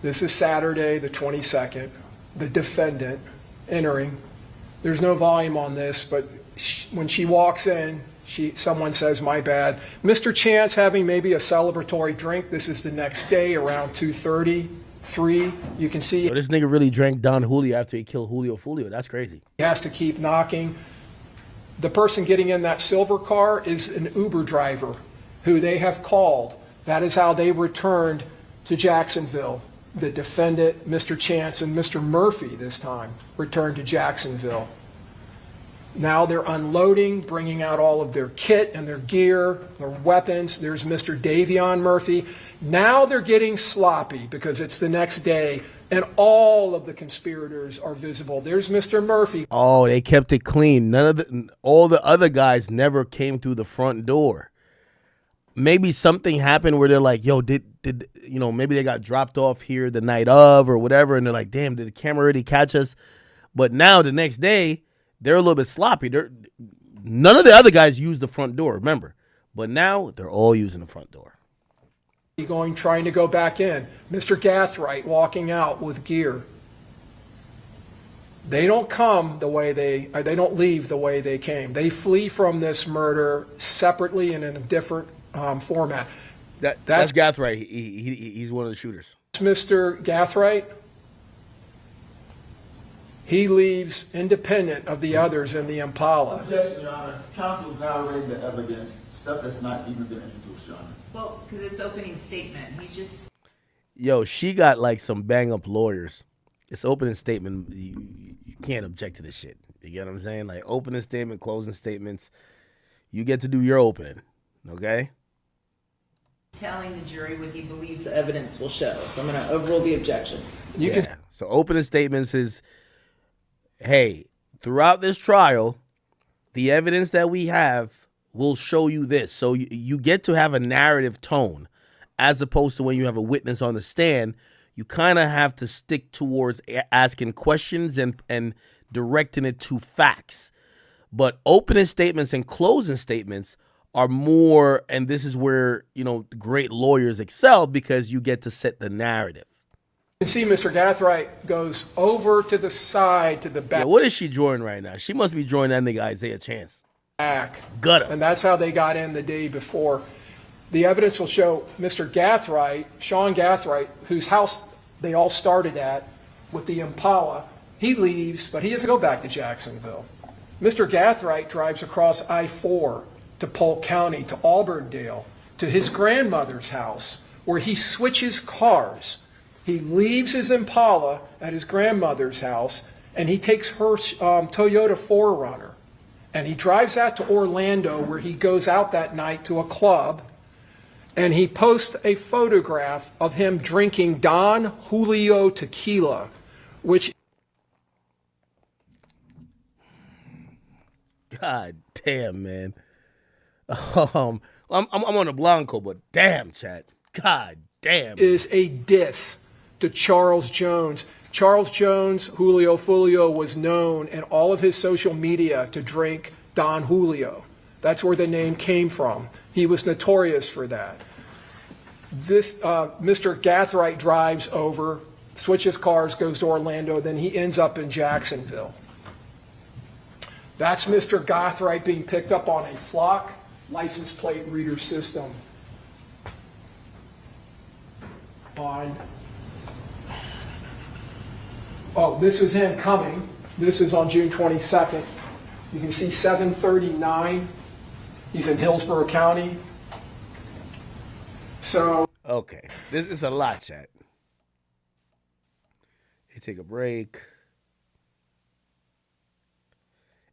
This is Saturday, the 22nd. The defendant entering. There's no volume on this, but when she walks in, someone says, "My bad." Mr. Chance having maybe a celebratory drink. This is the next day around 2:30, 3. You can see. Yo, this nigga really drank Don Julio after he killed Julio Foolio. That's crazy. He has to keep knocking. The person getting in that silver car is an Uber driver who they have called. That is how they returned to Jacksonville. The defendant, Mr. Chance, and Mr. Murphy this time returned to Jacksonville. Now they're unloading, bringing out all of their kit and their gear, their weapons. There's Mr. Davion Murphy. Now they're getting sloppy because it's the next day and all of the conspirators are visible. There's Mr. Murphy. Oh, they kept it clean. All the other guys never came through the front door. Maybe something happened where they're like, yo, did maybe they got dropped off here the night of or whatever, and they're like, damn, did the camera already catch us? But now the next day, they're a little bit sloppy. None of the other guys used the front door, remember. But now they're all using the front door. Trying to go back in. Mr. Gathright walking out with gear. They don't they don't leave the way they came. They flee from this murder separately and in a different format. That's Gathright. He's one of the shooters. Mr. Gathright. He leaves independent of the others in the Impala. Objection, Your Honor. Counsel's now reading the evidence, stuff that's not even been introduced, Your Honor. Well, because it's opening statement. He just... Yo, she got like some bang-up lawyers. It's opening statement. You can't object to this shit. You get what I'm saying? Like opening statement, closing statements. You get to do your opening, okay? Telling the jury what he believes the evidence will show. So I'm going to overrule the objection. So opening statements is... Hey, throughout this trial, the evidence that we have will show you this. So you get to have a narrative tone as opposed to when you have a witness on the stand. You kind of have to stick towards asking questions and directing it to facts. But opening statements and closing statements are more, and this is where, great lawyers excel because you get to set the narrative. You can see Mr. Gathright goes over to the side to the back. Yeah, what is she drawing right now? She must be drawing that nigga Isaiah Chance. Gut him. And that's how they got in the day before. The evidence will show Mr. Gathright, Sean Gathright, whose house they all started at with the Impala. He leaves, but he has to go back to Jacksonville. Mr. Gathright drives across I-4 to Polk County, to Auburndale, to his grandmother's house, where he switches cars. He leaves his Impala at his grandmother's house, and he takes her Toyota 4Runner, and he drives out to Orlando, where he goes out that night to a club, and he posts a photograph of him drinking Don Julio tequila, which... God damn, man. I'm on a Blanco, but damn, chat. God damn. Is a diss to Charles Jones. Charles Jones, Julio Foolio, was known in all of his social media to drink Don Julio. That's where the name came from. He was notorious for that. This Mr. Gathright drives over, switches cars, goes to Orlando, then he ends up in Jacksonville. That's Mr. Gathright being picked up on a Flock license plate reader system this is him coming. This is on June 22nd. You can see 739. He's in Hillsborough County. So. Okay. This is a lot, chat. They take a break.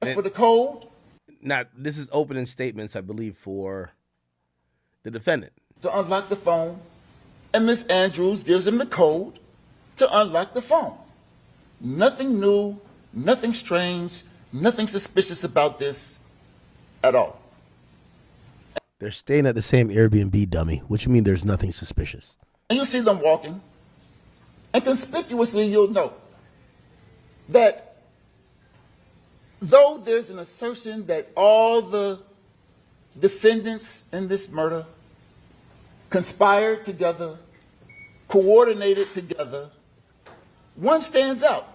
As for the code? Now, this is opening statements, I believe, for the defendant. To unlock the phone. And Miss Andrews gives him the code to unlock the phone. Nothing new, nothing strange, nothing suspicious about this at all. They're staying at the same Airbnb, dummy. What you mean there's nothing suspicious? And you see them walking. And conspicuously, you'll note that though there's an assertion that all the defendants in this murder conspired together, coordinated together, one stands out.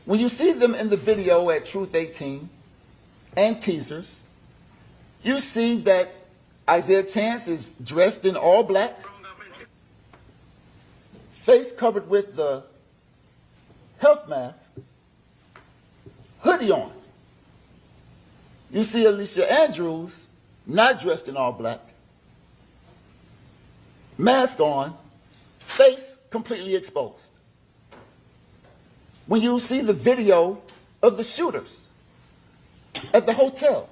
When you see them in the video at Truth 18 and teasers, you see that Isaiah Chance is dressed in all black, face covered with the health mask, hoodie on. You see Alicia Andrews not dressed in all black, mask on, face completely exposed. When you see the video of the shooters, at the hotel,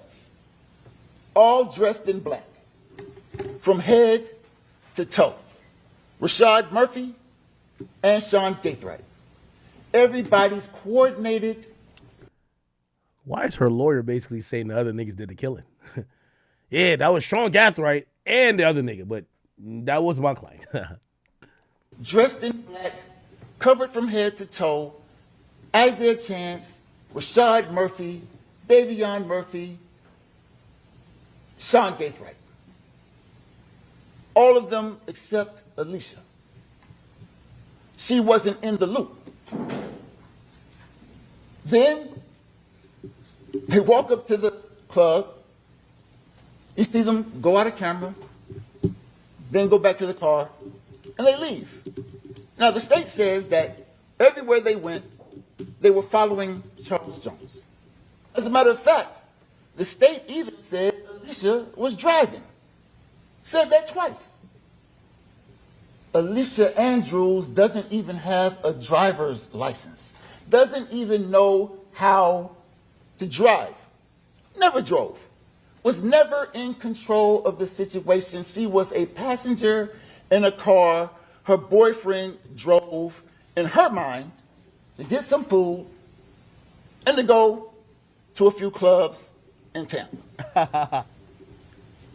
all dressed in black, from head to toe. Rashad Murphy and Sean Gaithright. Everybody's coordinated. Why is her lawyer basically saying the other niggas did the killing? Yeah, that was Sean Gaithright and the other nigga, but that was my client. Dressed in black, covered from head to toe, Isaiah Chance, Rashad Murphy, Davion Murphy, Sean Gaithright. All of them except Alicia. She wasn't in the loop. Then they walk up to the club. You see them go out of camera, then go back to the car, and they leave. Now, the state says that everywhere they went, they were following Charles Jones. As a matter of fact, the state even said Alicia was driving. Said that twice. Alicia Andrews doesn't even have a driver's license. Doesn't even know how to drive. Never drove. Was never in control of the situation. She was a passenger in a car. Her boyfriend drove, in her mind, to get some food and to go to a few clubs in Tampa.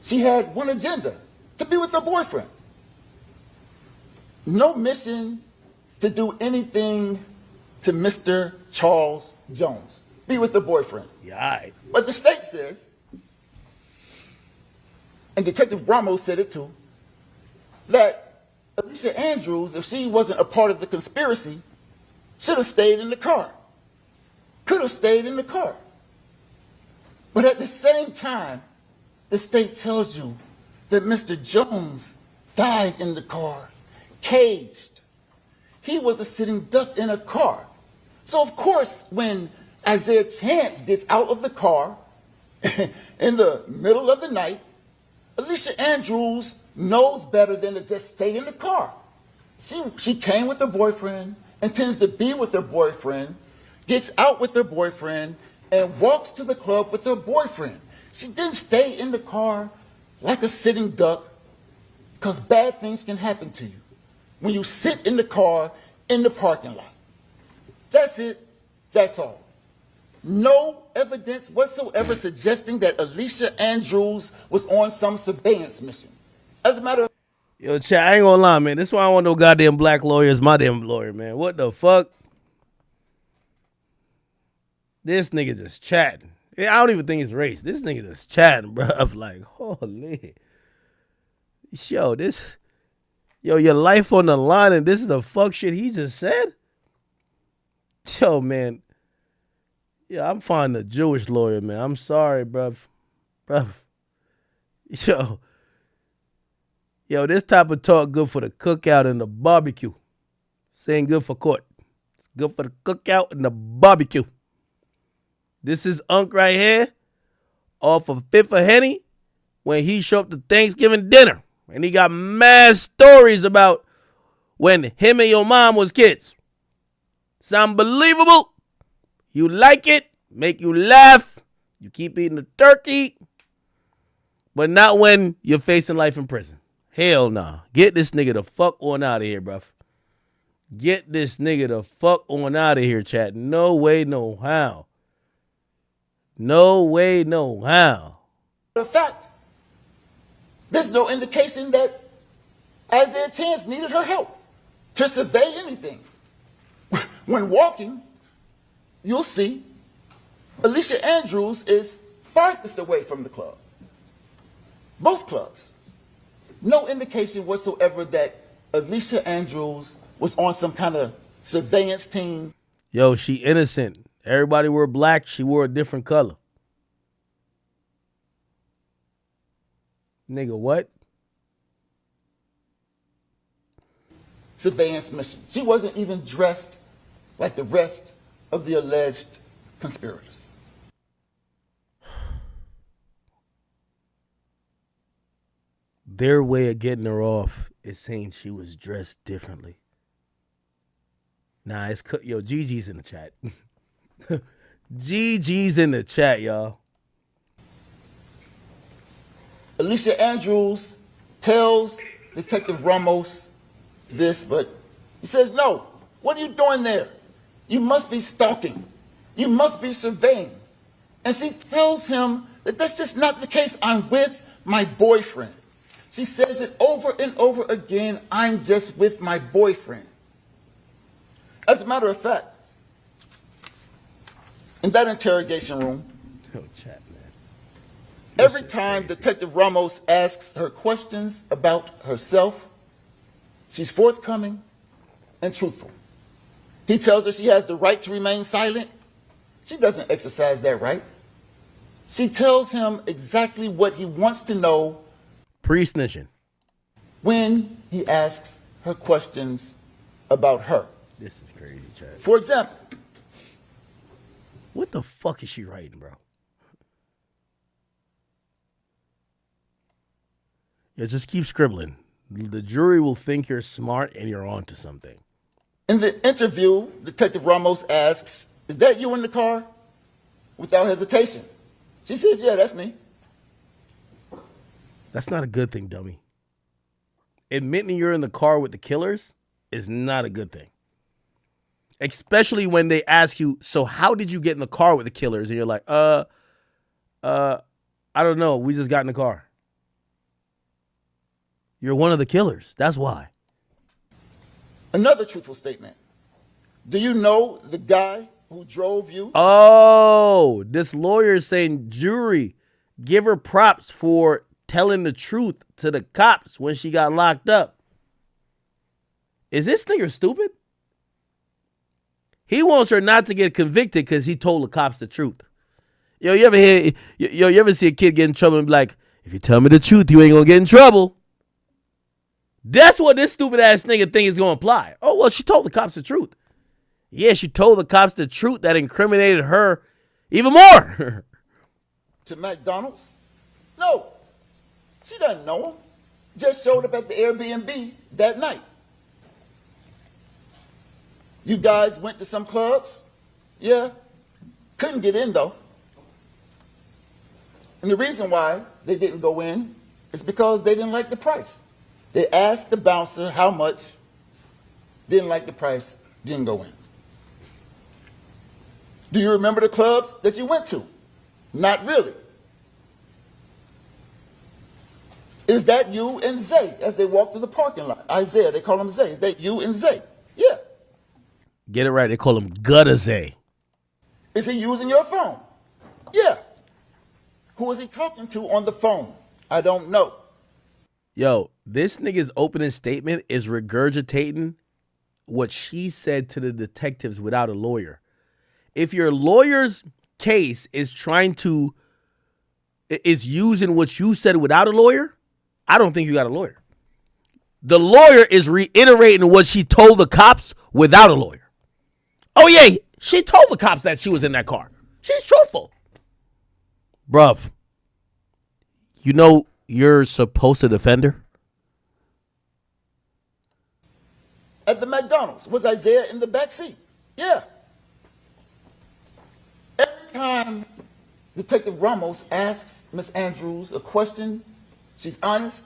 She had one agenda, to be with her boyfriend. No mission to do anything to Mr. Charles Jones. Be with the boyfriend. Yeah. But the state says, and Detective Ramos said it too, that Alicia Andrews, if she wasn't a part of the conspiracy, should have stayed in the car. Could have stayed in the car. But at the same time, the state tells you that Mr. Jones died in the car, caged. He was a sitting duck in a car. So of course, when Isaiah Chance gets out of the car in the middle of the night, Alicia Andrews knows better than to just stay in the car. She came with her boyfriend, intends to be with her boyfriend, gets out with her boyfriend, and walks to the club with her boyfriend. She didn't stay in the car like a sitting duck, because bad things can happen to you when you sit in the car in the parking lot. That's it. That's all. No evidence whatsoever suggesting that Alicia Andrews was on some surveillance mission. As a matter of Yo, chat, I ain't gonna lie, man. This is why I don't want no goddamn black lawyer as my damn lawyer, man. What the fuck? This nigga just chatting. I don't even think it's race. This nigga just chatting, bruh. Like, holy. Yo, your life on the line and this is the fuck shit he just said? Yo, man. Yeah, I'm finding a Jewish lawyer, man. I'm sorry, bruv. Yo, this type of talk good for the cookout and the barbecue. This ain't good for court. It's good for the cookout and the barbecue. This is Unc right here off of Fifth of Henny when he showed up to Thanksgiving dinner. And he got mad stories about when him and your mom was kids. Sound believable? You like it? Make you laugh? You keep eating the turkey? But not when you're facing life in prison. Hell nah. Get this nigga the fuck on out of here, bruv. Get this nigga the fuck on out of here, chat. No way, no how. No way, no how. the fact, there's no indication that Isaiah Chance needed her help to survey anything. When walking, you'll see Alicia Andrews is farthest away from the club. Both clubs. No indication whatsoever that Alicia Andrews was on some kind of surveillance team. Yo, she innocent. Everybody wore black. She wore a different color. Nigga, what? Surveillance mission. She wasn't even dressed like the rest of the alleged conspirators. Their way of getting her off is saying she was dressed differently. Nah, it's Gigi's in the chat. GG's in the chat, y'all. Alicia Andrews tells Detective Ramos this, but he says, no, what are you doing there? You must be stalking. You must be surveying. And she tells him that that's just not the case. I'm with my boyfriend. She says it over and over again, I'm just with my boyfriend. As a matter of fact, in that interrogation room, every time Detective Ramos asks her questions about herself, she's forthcoming and truthful. He tells her she has the right to remain silent. She doesn't exercise that right. She tells him exactly what he wants to know Pre-snitching. when he asks her questions about her. This is crazy, Chad. For example, What the fuck is she writing, bro? Yeah, just keep scribbling. The jury will think you're smart and you're onto something. in the interview, Detective Ramos asks, is that you in the car? Without hesitation. She says, yeah, that's me. That's not a good thing, dummy. Admitting you're in the car with the killers is not a good thing. Especially when they ask you, so how did you get in the car with the killers? And you're like, I don't know. We just got in the car. You're one of the killers. That's why. Another truthful statement. Do you know the guy who drove you? Oh, this lawyer is saying, jury, give her props for telling the truth to the cops when she got locked up. Is this nigga stupid? He wants her not to get convicted because he told the cops the truth. You ever see a kid get in trouble and be like, if you tell me the truth, you ain't gonna get in trouble. That's what this stupid ass nigga think is gonna apply. Oh, well, she told the cops the truth. Yeah, she told the cops the truth that incriminated her even more. To McDonald's? No. She doesn't know him. Just showed up at the Airbnb that night. You guys went to some clubs? Yeah. Couldn't get in though. And the reason why they didn't go in is because they didn't like the price. They asked the bouncer how much, didn't like the price, didn't go in. Do you remember the clubs that you went to? Not really. Is that you and Zay as they walk through the parking lot? Isaiah, they call him Zay. Is that you and Zay? Yeah. Get it right. They call him Gutta-Zay. Is he using your phone? Yeah. Who is he talking to on the phone? I don't know. Yo, this nigga's opening statement is regurgitating what she said to the detectives without a lawyer. If your lawyer's case is using what you said without a lawyer, I don't think you got a lawyer. The lawyer is reiterating what she told the cops without a lawyer. Oh yeah, she told the cops that she was in that car. She's truthful. Bruv, you know you're supposed to defend her? At the McDonald's, was Isaiah in the back seat? Yeah. Every time Detective Ramos asks Miss Andrews a question, she's honest,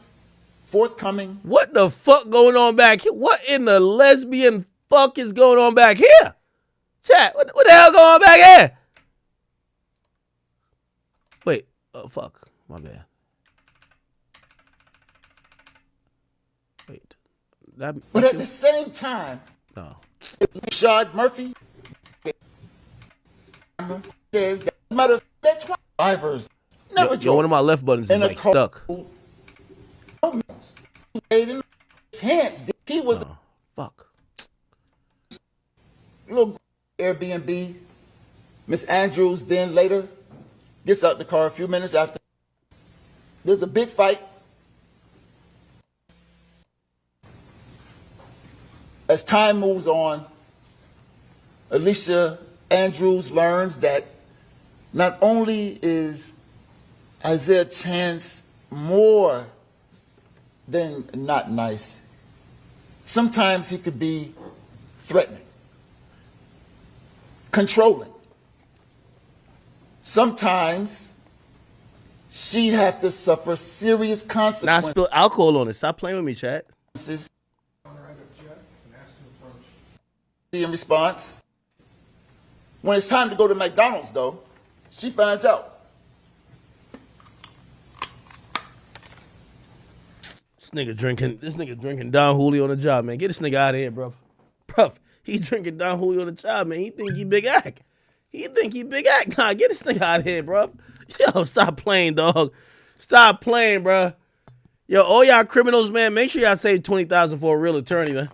forthcoming. What the fuck going on back here? What in the lesbian fuck is going on back here? Chat, what the hell going on back here? Wait, fuck, my bad. Wait, But at the same time, no. Rashad Murphy says that matter of fact, drivers never Yo, one of my left buttons is like stuck. Chance, he was fuck. Little Airbnb. Miss Andrews then later gets out the car a few minutes after. There's a big fight. As time moves on, Alicia Andrews learns that not only is Isaiah Chance more than not nice, sometimes he could be threatening, controlling. sometimes she'd have to suffer serious Now consequences. spill alcohol on it. Stop playing with me, Chad. In response, when it's time to go to McDonald's, though, she finds out. This nigga drinking Don Julio on the job, man. Get this nigga out of here, bro. Bro, he drinking Don Julio on the job, man. He think he big act. Nah, get this nigga out of here, bro. Yo, stop playing, dog. Stop playing, bro. Yo, all y'all criminals, man, make sure y'all save $20,000 for a real attorney, man.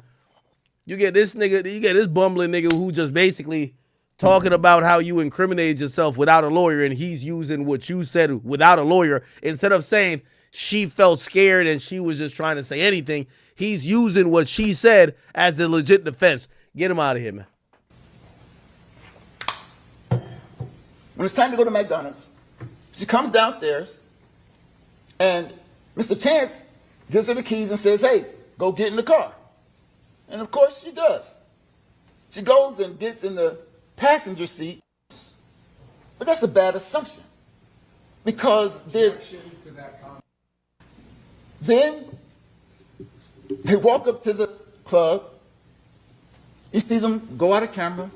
You get this bumbling nigga who just basically talking about how you incriminated yourself without a lawyer, and he's using what you said without a lawyer. Instead of saying she felt scared and she was just trying to say anything, he's using what she said as the legit defense. Get him out of here, man. When it's time to go to McDonald's, she comes downstairs, and Mr. Chance gives her the keys and says, hey, go get in the car. And of course she does. She goes and gets in the passenger seat, but that's a bad assumption because then they walk up to the club, you see them go out of camera,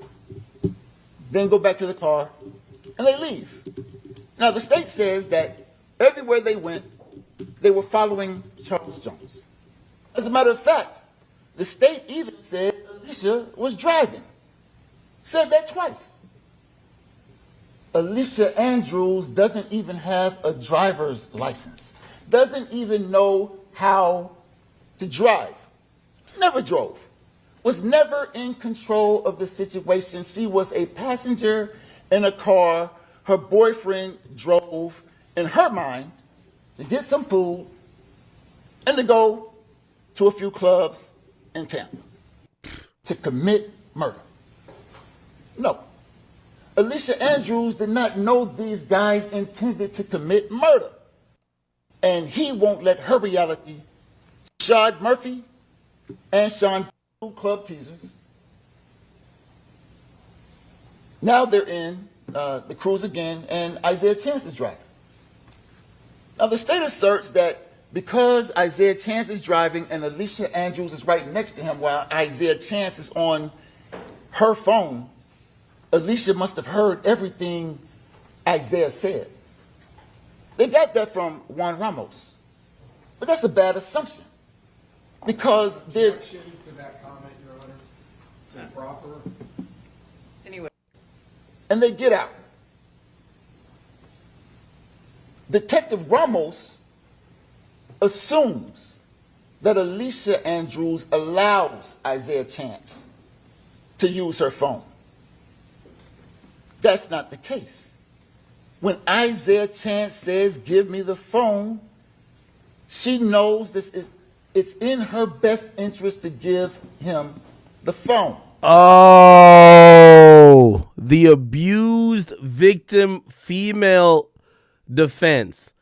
then go back to the car, and they leave. Now the state says that everywhere they went, they were following Charles Jones. As a matter of fact, the state even said Alicia was driving. Said that twice. Alicia Andrews doesn't even have a driver's license. Doesn't even know how to drive. Never drove. Was never in control of the situation. She was a passenger in a car. Her boyfriend drove, in her mind, to get some food and to go to a few clubs in Tampa to commit murder. No. Alicia Andrews did not know these guys intended to commit murder. And he won't let her reality, Shad Murphy and Sean club teasers. Now they're in the cruise again, and Isaiah Chance is driving. Now the state asserts that because Isaiah Chance is driving and Alicia Andrews is right next to him while Isaiah Chance is on her phone, Alicia must have heard everything Isaiah said. They got that from Juan Ramos. But that's a bad assumption. Because there's... Objection to that comment, Your Honor. Is that proper? Anyway. And they get out. Detective Ramos assumes that Alicia Andrews allows Isaiah Chance to use her phone. That's not the case. When Isaiah Chance says, give me the phone, she knows it's in her best interest to give him the phone. Oh, the abused victim female defense.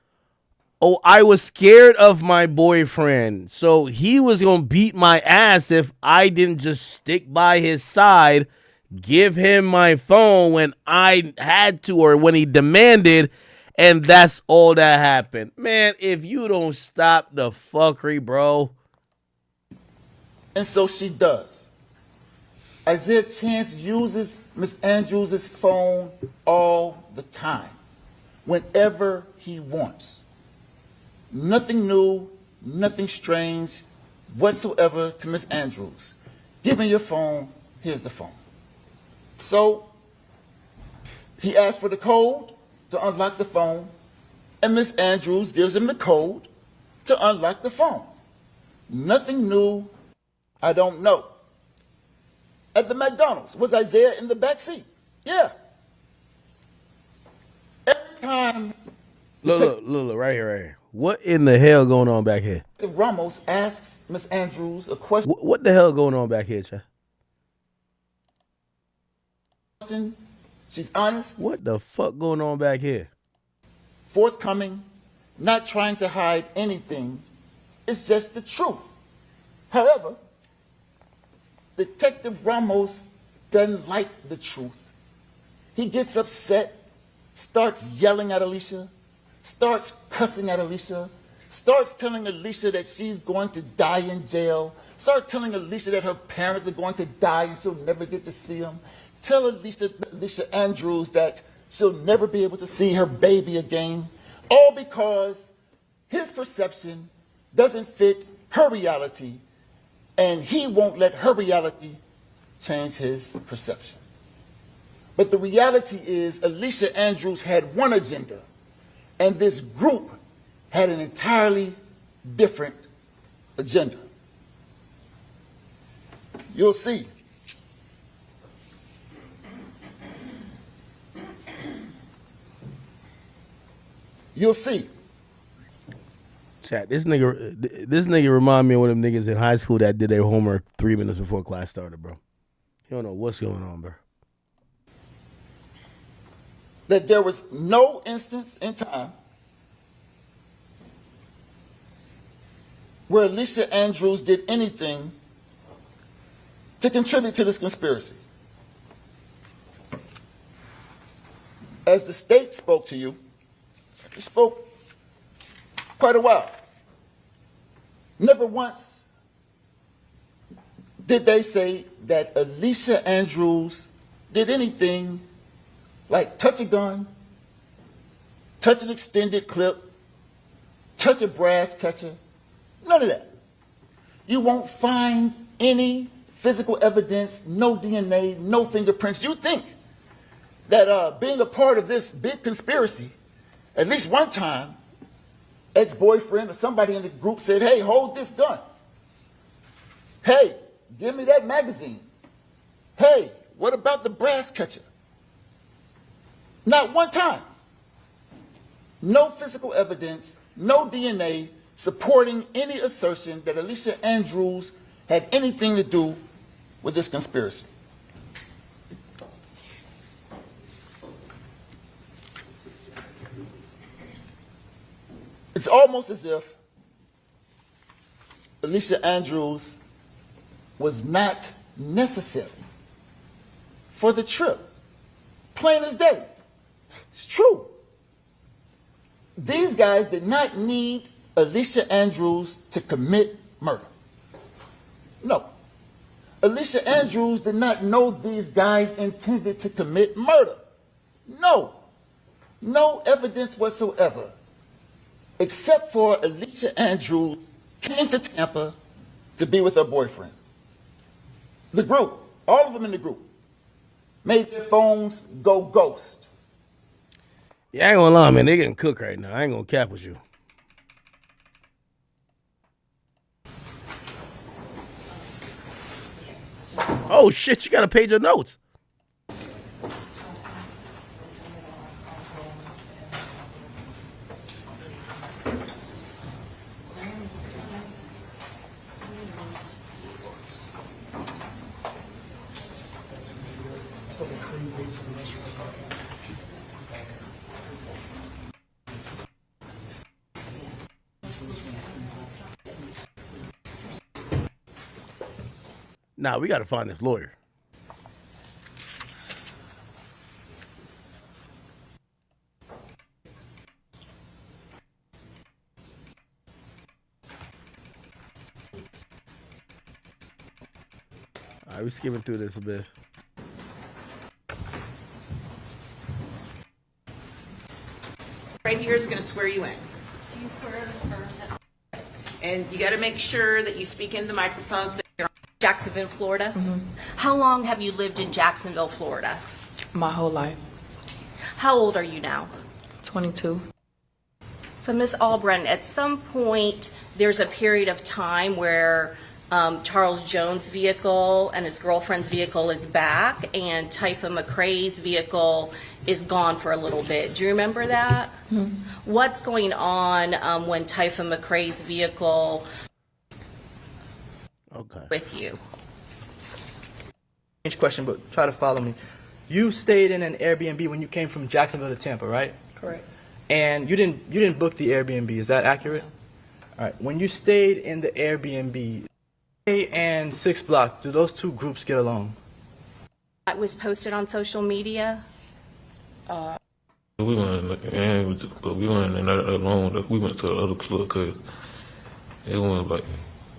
Oh, I was scared of my boyfriend, so he was going to beat my ass if I didn't just stick by his side, give him my phone when I had to or when he demanded, and that's all that happened. Man, if you don't stop the fuckery, bro. And so she does. Isaiah Chance uses Miss Andrews' phone all the time, whenever he wants. Nothing new, nothing strange whatsoever to Miss Andrews. Give me your phone, here's the phone. So he asks for the code to unlock the phone, and Miss Andrews gives him the code to unlock the phone. Nothing new, I don't know. At the McDonald's, was Isaiah in the back seat? Yeah. Every time... Look, right here. What in the hell going on back here? Ramos asks Miss Andrews a question. What the hell going on back here, Chad? She's honest. What the fuck going on back here? Forthcoming, not trying to hide anything. It's just the truth. However, Detective Ramos doesn't like the truth. He gets upset, starts yelling at Alicia, starts cussing at Alicia, starts telling Alicia that she's going to die in jail, starts telling Alicia that her parents are going to die and she'll never get to see them, tell Alicia Andrews that she'll never be able to see her baby again, all because his perception doesn't fit her reality, and he won't let her reality change his perception. But the reality is Alicia Andrews had one agenda, and this group had an entirely different agenda. You'll see. You'll see. Chat, this nigga remind me of one of them niggas in high school that did their homework 3 minutes before class started, bro. You don't know what's going on, bro. That there was no instance in time where Alicia Andrews did anything to contribute to this conspiracy. As the state spoke to you, it spoke quite a while. Never once did they say that Alicia Andrews did anything like touch a gun, touch an extended clip, touch a brass catcher. None of that. You won't find any physical evidence, no DNA, no fingerprints. You think that being a part of this big conspiracy, at least one time, ex-boyfriend or somebody in the group said, hey, hold this gun. Hey, give me that magazine. Hey, what about the brass catcher? Not one time. No physical evidence, no DNA supporting any assertion that Alicia Andrews had anything to do with this conspiracy. It's almost as if Alicia Andrews was not necessary for the trip. Plain as day. It's true. These guys did not need Alicia Andrews to commit murder. No. Alicia Andrews did not know these guys intended to commit murder. No. No evidence whatsoever, except for Alicia Andrews came to Tampa to be with her boyfriend. The group, all of them in the group, made their phones go ghost. Yeah, I ain't gonna lie, man. They getting cooked right now. I ain't gonna cap with you. Oh, shit. You got a page of notes. Nah, we got to find this lawyer. All right, we're skimming through this a bit. Right here is going to swear you in. Do you swear to affirm that? And you got to make sure that you speak into the microphones. That you're Jacksonville, Florida? How long have you lived in Jacksonville, Florida? My whole life. How old are you now? 22. So, Ms. Albrecht, at some point, there's a period of time where Charles Jones' vehicle and his girlfriend's vehicle is back, and Typha McRae's vehicle is gone for a little bit. Do you remember that? What's going on when Typha McRae's vehicle with you? Strange question, but try to follow me. You stayed in an Airbnb when you came from Jacksonville to Tampa, right? Correct. And you didn't book the Airbnb. Is that accurate? All right. When you stayed in the Airbnb, and 6 Block, do those two groups get along? It was posted on social media. We went but we went in that alone. We went to the other club because it was like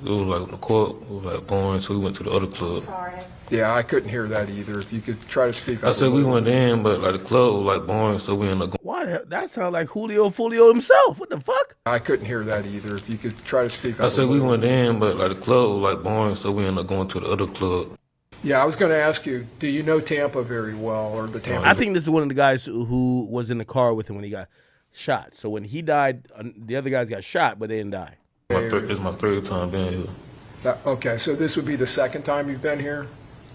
the court was like boring, so we went to the other club. Sorry. Yeah, I couldn't hear that either. If you could try to speak up. I said we went in, but like the club was like boring, so we ended up going. Why the hell? That sounds like Julio himself. What the fuck? I couldn't hear that either. If you could try to speak up. I said we went in, but like the club was like boring, so we ended up going to the other club. Yeah, I was going to ask you, do you know Tampa very well, or the Tampa? I think this is one of the guys who was in the car with him when he got shot. So when he died, the other guys got shot, but they didn't die. It's my third time being here. Okay, so this would be the second time you've been here?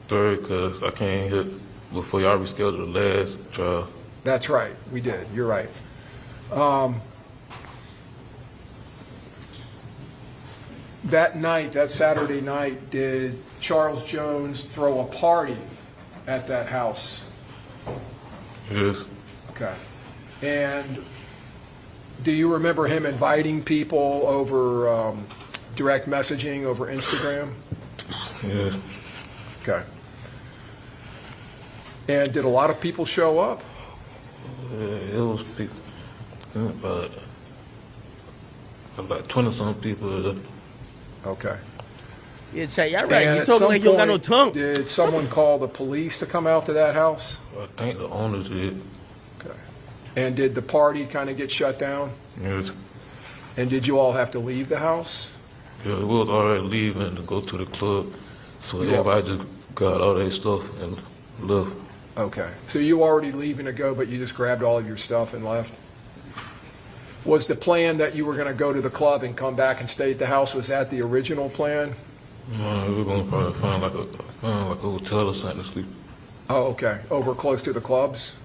Third, because I came here before y'all rescheduled the last trial. That's right, we did. You're right. That night, that Saturday night, did Charles Jones throw a party at that house? Yes. Okay. And do you remember him inviting people over direct messaging over Instagram? Yes. Okay. And did a lot of people show up? It was about 20-something people. Okay. Yeah, Chay, y'all right. And You at talking some like you don't got no point, tongue. Did someone call the police to come out to that house? I think the owners did. Okay. And did the party kind of get shut down? Yes. And did you all have to leave the house? Yeah, we was already leaving to go to the club, so everybody just got all their stuff and left. Okay. So you were already leaving to go, but you just grabbed all of your stuff and left? Was the plan that you were going to go to the club and come back and stay at the house? Was that the original plan? No, we were going to probably find like a hotel or something to sleep. Oh, okay. Over close to the clubs?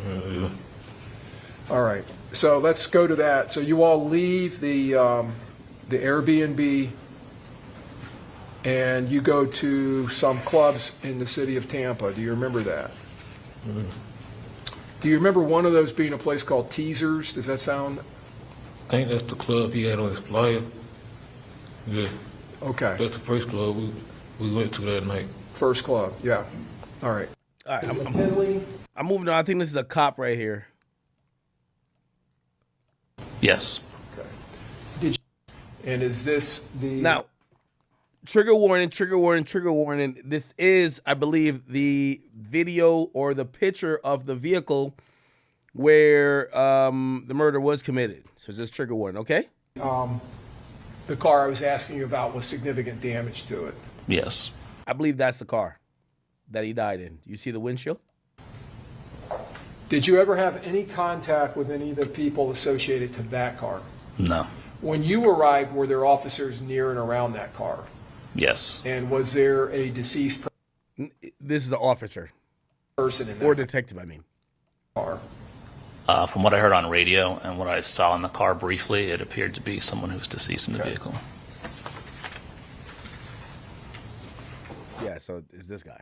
Yeah. All right. So let's go to that. So you all leave the Airbnb and you go to some clubs in the city of Tampa. Do you remember that? Mm-hmm. Do you remember one of those being a place called Teasers? Does that sound? I think that's the club he had on his flyer. Yeah. Okay. That's the first club we went to that night. First club, yeah. All right. All right, I'm moving on. I think this is a cop right here. Yes. Okay. Did you, and is this the now? Trigger warning, trigger warning, trigger warning. This is, I believe, the video or the picture of the vehicle where the murder was committed. So just trigger warning, okay? The car I was asking you about was significant damage to it. Yes. I believe that's the car that he died in. You see the windshield? Did you ever have any contact with any of the people associated to that car? No. When you arrived, were there officers near and around that car? Yes. And was there a deceased This is the officer. Person in that or detective, I mean. car? From what I heard on radio and what I saw in the car briefly, it appeared to be someone who was deceased in the vehicle. Yeah, so it's this guy.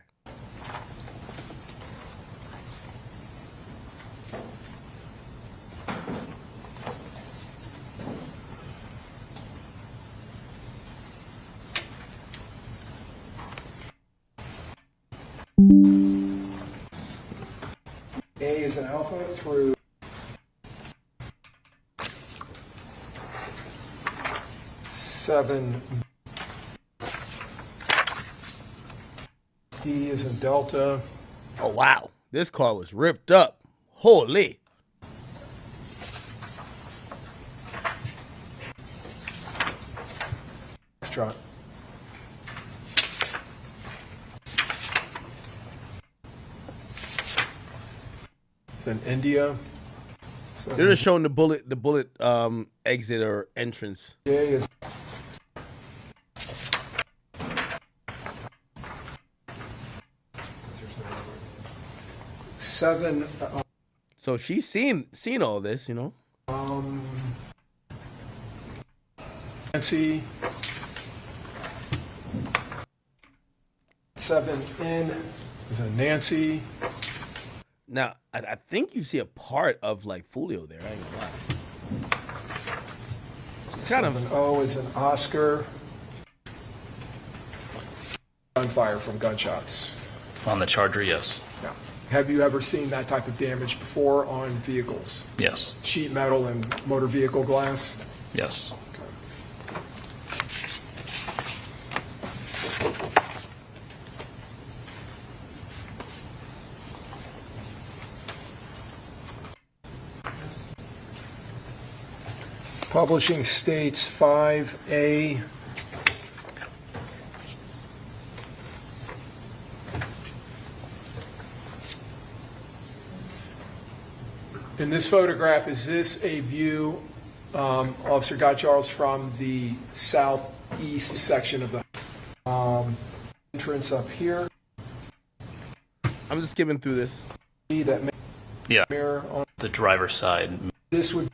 A is an alpha through seven. D is in delta. Oh, wow. This car was ripped up. Holy. Foxtrot. It's in India. They're just showing the bullet exit or entrance. J is seven. So she's seen all this, you know. Nancy. 7 in is a Nancy. Now, I think you see a part of like Foolio there. I ain't gonna lie. It's kind of an O is an Oscar. Gunfire from gunshots. On the Charger, yes. Yeah. Have you ever seen that type of damage before on vehicles? Yes. Sheet metal and motor vehicle glass? Yes. Publishing states 5A. In this photograph, is this a view, Officer Guy Charles, from the southeast section of the entrance up here? I'm just skimming through this. That Yeah. mirror on The driver's side. this would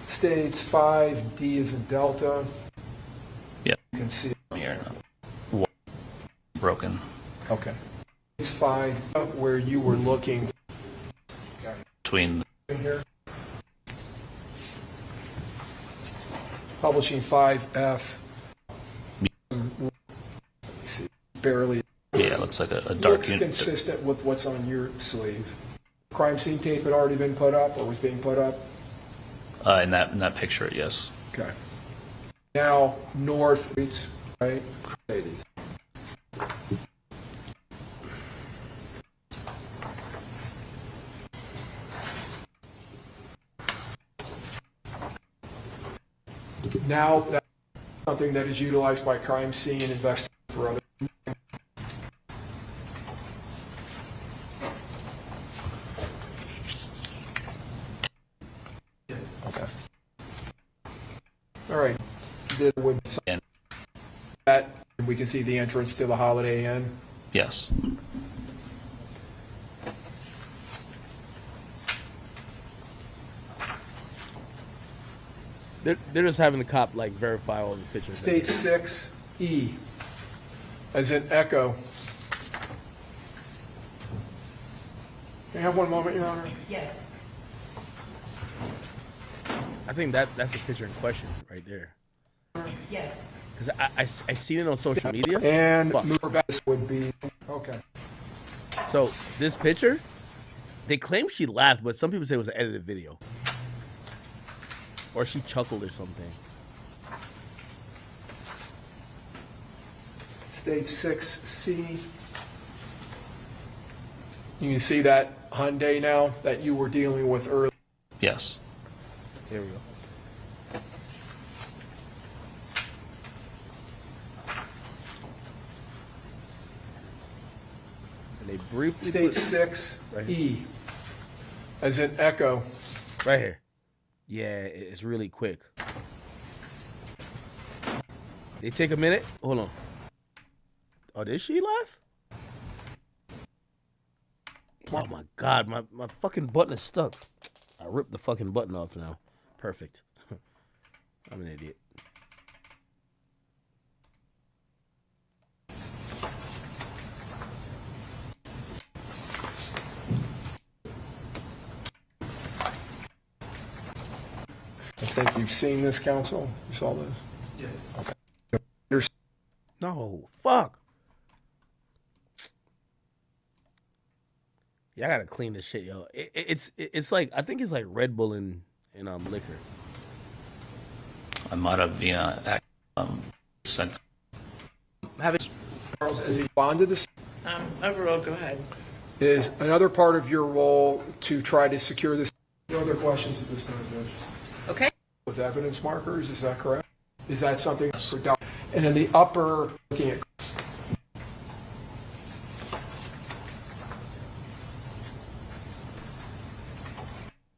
states 5D is a delta. Yeah. You can see it here. Broken. Okay. It's 5 where you were looking Between. here. Publishing 5F. Barely. Yeah, it looks like a dark Looks unit. consistent with what's on your sleeve. Crime scene tape had already been put up or was being put up? In that picture, yes. Okay. Now, north, right? Mercedes. Now, that's something that is utilized by crime scene investigators for other. Okay. All right. This would that we can see the entrance to the Holiday Inn. Yes. They're just having the cop like verify all the pictures. State 6E, as in echo. Can I have one moment, Your Honor? Yes. I think that's the picture in question right there. Yes. Because I seen it on social media. And Fuck. move back would be, okay. So this picture, they claim she laughed, but some people say it was an edited video. Or she chuckled or something. State 6C. You can see that Hyundai now that you were dealing with earlier. Yes. There we go. And they briefly State put- 6E, right here. as in echo. Right here. Yeah, it's really quick. They take a minute. Hold on. Oh, did she laugh? Oh my God, my fucking button is stuck. I ripped the fucking button off now. Perfect. I'm an idiot. I think you've seen this, counsel. You saw this? Yeah. Okay. There's No, fuck. Yeah, I gotta clean this shit, yo. It's like I think it's like Red Bull and liquor. I might have sent. Charles, as he bonded this. Overall, go ahead. Is another part of your role to try to secure this? No other questions at this time, Judge? Okay. With evidence markers, is that correct? Is that something? And in the upper, looking at.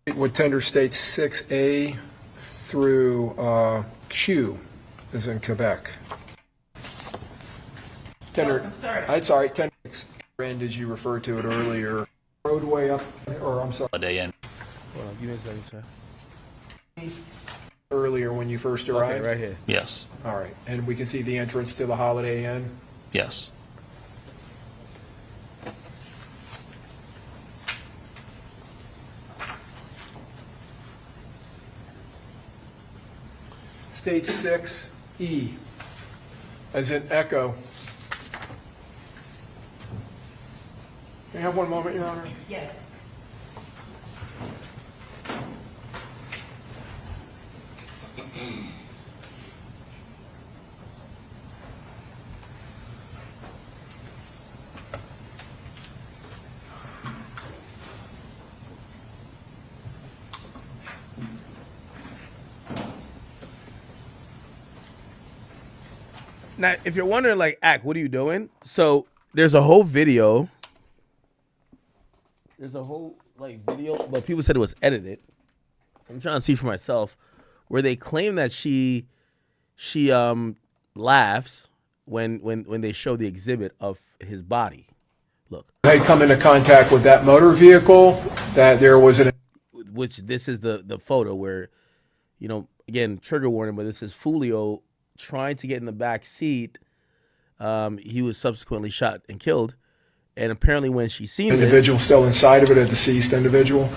It would tender states 6A through Q, as in Quebec. Tender. I'm sorry. It's all right. Tender end, as you referred to it earlier. Roadway up, or I'm sorry. Holiday Inn. Hold on, give me a second, sir. Earlier when you first arrived? Okay, right here. Yes. All right. And we can see the entrance to the Holiday Inn? Yes. State 6E, as in echo. May I have one moment, Your Honor? Yes. Now, if you're wondering, like, Ack, what are you doing? So there's a whole video. There's a whole video, but people said it was edited. So I'm trying to see for myself, where they claim that she laughs when they show the exhibit of his body. Look. Had come into contact with that motor vehicle, that there was an... Which this is the photo where, again, trigger warning, but this is Foolio trying to get in the back seat. He was subsequently shot and killed. And apparently when she seen this... Individual still inside of it, a deceased individual?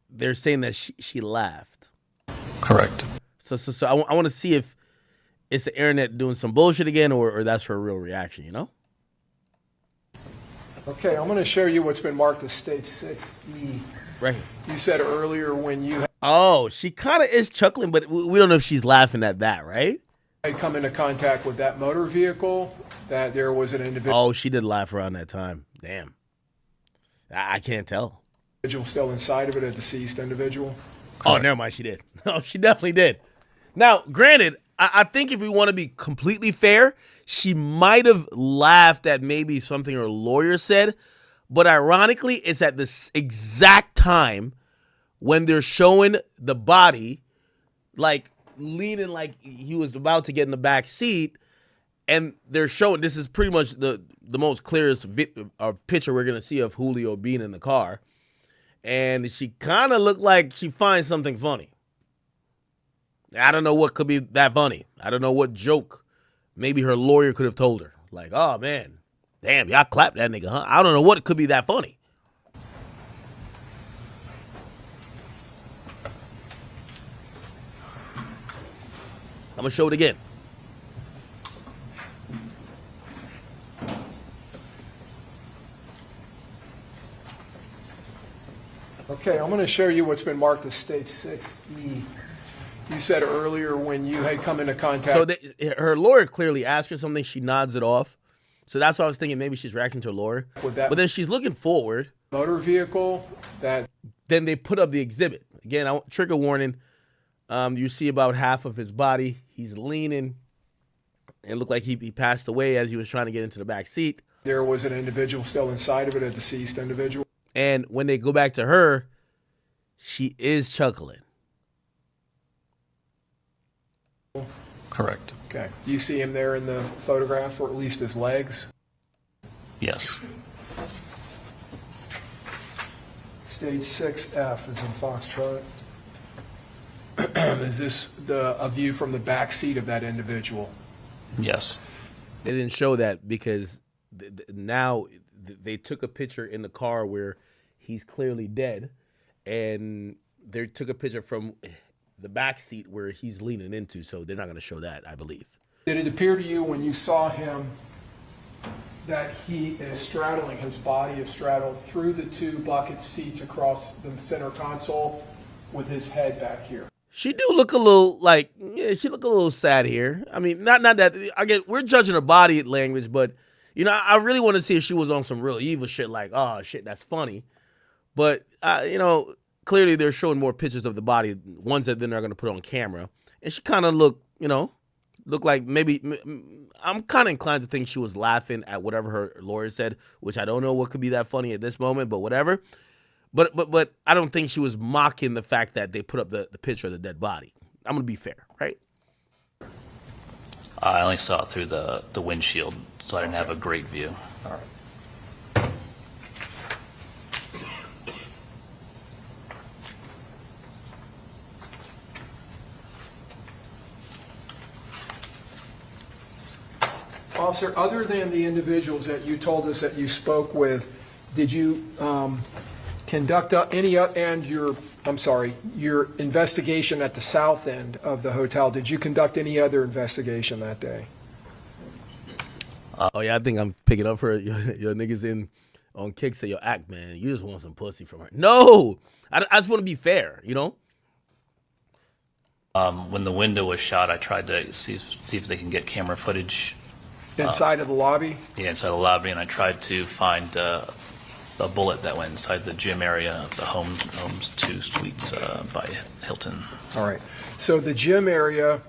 They're saying that she laughed. Correct. So I want to see if it's the internet doing some bullshit again or that's her real reaction, Okay, I'm going to show you what's been marked as State 6E. Right here. You said earlier when you Oh, she kind of is chuckling, but we don't know if she's laughing at that, right? had come into contact with that motor vehicle, that there was an individual... Oh, she did laugh around that time. Damn. I can't tell. Individual still inside of it, a deceased individual? Oh, never mind. She did. No, she definitely did. Now, granted, I think if we want to be completely fair, she might have laughed at maybe something her lawyer said, but ironically, it's at this exact time when they're showing the body, like leaning like he was about to get in the back seat, and they're showing, this is pretty much the most clearest picture we're going to see of Julio being in the car. And she kind of looked like she finds something funny. I don't know what could be that funny. I don't know what joke maybe her lawyer could have told her. Like, oh, man, damn, y'all clapped that nigga, huh? I don't know what could be that funny. I'm going to show it again. Okay, I'm going to show you what's been marked as State 6E. You said earlier when you had come into contact... So her lawyer clearly asked her something. She nods it off. So that's why I was thinking maybe she's reacting to her lawyer. But then she's looking forward. Motor vehicle that... Then they put up the exhibit. Again, trigger warning. You see about half of his body. He's leaning. It looked like he passed away as he was trying to get into the back seat. There was an individual still inside of it, a deceased individual. And when they go back to her, she is chuckling. Correct. Okay. Do you see him there in the photograph, or at least his legs? Yes. Stage 6F is in Foxtrot. Is this a view from the back seat of that individual? Yes. They didn't show that because now they took a picture in the car where he's clearly dead, and they took a picture from the back seat where he's leaning into, so they're not going to show that, I believe. Did it appear to you when you saw him that he is straddling, his body is straddled through the two bucket seats across the center console with his head back here? She do look a little she look a little sad here. I mean, not that, again, we're judging her body language, but, I really want to see if she was on some real evil shit like, oh, shit, that's funny. But, clearly they're showing more pictures of the body, ones that then they're going to put on camera. And she kind of looked like maybe, I'm kind of inclined to think she was laughing at whatever her lawyer said, which I don't know what could be that funny at this moment, but whatever. But I don't think she was mocking the fact that they put up the picture of the dead body. I'm going to be fair, right? I only saw it through the windshield, so I didn't have a great view. All right. Officer, other than the individuals that you told us that you spoke with, did you conduct your investigation at the south end of the hotel? Did you conduct any other investigation that day? Oh yeah, I think I'm picking up for your niggas on Kick say, yo, act, man. You just want some pussy from her. No, I just want to be fair, you know? When the window was shot, I tried to see if they can get camera footage. Inside of the lobby? Yeah, inside the lobby, and I tried to find a bullet that went inside the gym area of the Homes 2 suites by Hilton. All right. So the gym area,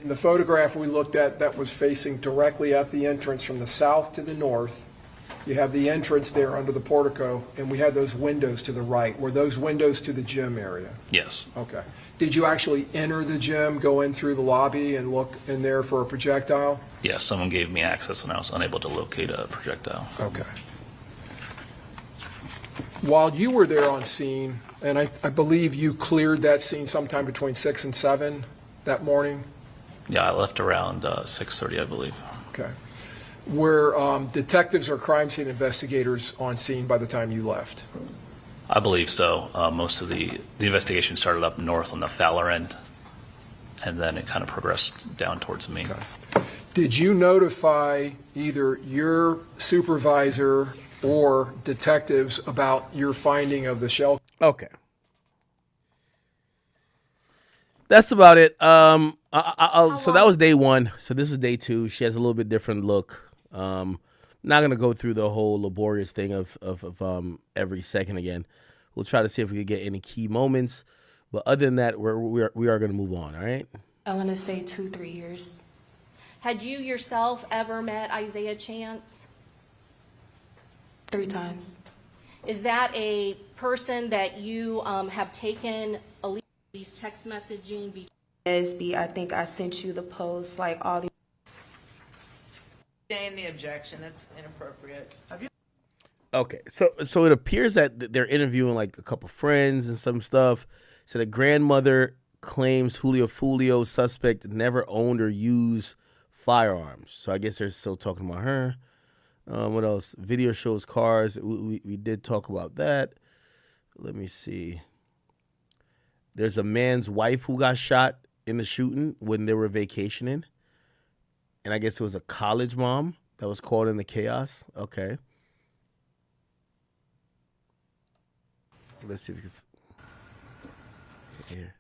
in the photograph we looked at, that was facing directly at the entrance from the south to the north. You have the entrance there under the portico, and we had those windows to the right. Were those windows to the gym area? Yes. Okay. Did you actually enter the gym, go in through the lobby, and look in there for a projectile? Yes, someone gave me access, and I was unable to locate a projectile. Okay. While you were there on scene, and I believe you cleared that scene sometime between 6 and 7 that morning? Yeah, I left around 6:30, I believe. Okay. Were detectives or crime scene investigators on scene by the time you left? I believe so. Most of the investigation started up north on the Fowler end, and then it kind of progressed down towards me. Okay. Did you notify either your supervisor or detectives about your finding of the shell? Okay. That's about it. So that was day 1. So this was day 2. She has a little bit different look. Not gonna go through the whole laborious thing of every second again. We'll try to see if we could get any key moments, but other than that, we are gonna move on. All right. I want to say 2-3 years. Had you yourself ever met Isaiah Chance? 3 times. Is that a person that you have taken these text messaging? I think I sent you the post, like all the. Staying the objection. That's inappropriate. Have you? Okay, so it appears that they're interviewing like a couple friends and some stuff. So the grandmother claims Julio Foolio, suspect, never owned or used firearms. So I guess they're still talking about her. What else? Video shows cars. We did talk about that. Let me see. There's a man's wife who got shot in the shooting when they were vacationing. And I guess it was a college mom that was caught in the chaos. Okay. Let's see if we can. Here.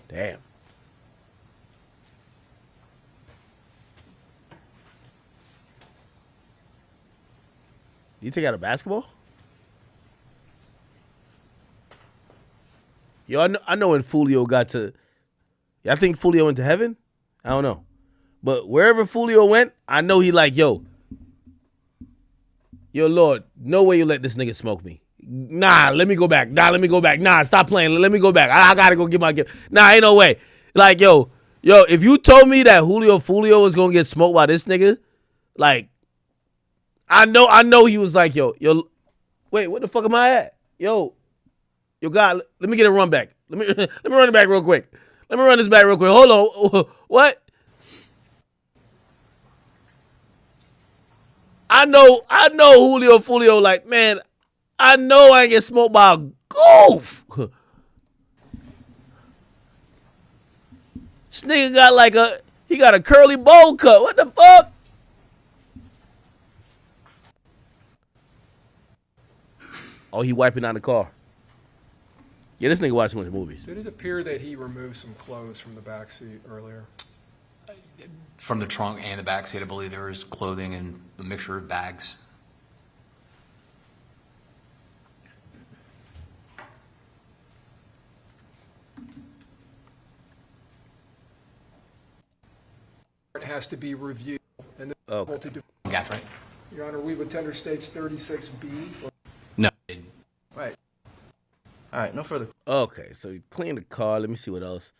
Damn. You take out a basketball? Yo, I know when Foolio got to. I think Foolio went to heaven. I don't know, but wherever Foolio went, I know he like, yo, Lord, no way you let this nigga smoke me. Nah, let me go back. Nah, stop playing. Let me go back. I gotta go get my gift. Nah, ain't no way. Like, yo, if you told me that Julio Foolio was gonna get smoked by this nigga, like, I know he was like, yo, wait, what the fuck am I at? Yo, God, let me get a run back. Let me run it back real quick. Let me run this back real quick. Hold on. What? I know Julio Foolio, like, man, I know I ain't get smoked by a goof. This nigga got he got a curly bowl cut. What the fuck? Oh, he wiping out the car. Yeah, this nigga watch too much movies. Did it appear that he removed some clothes from the back seat earlier? From the trunk and the back seat, I believe there was clothing and a mixture of bags. It has to be reviewed. And okay. That's right. Your Honor, we would tender states 36B. No. Right. All right, no further. Okay, so you clean the car. Let me see what else.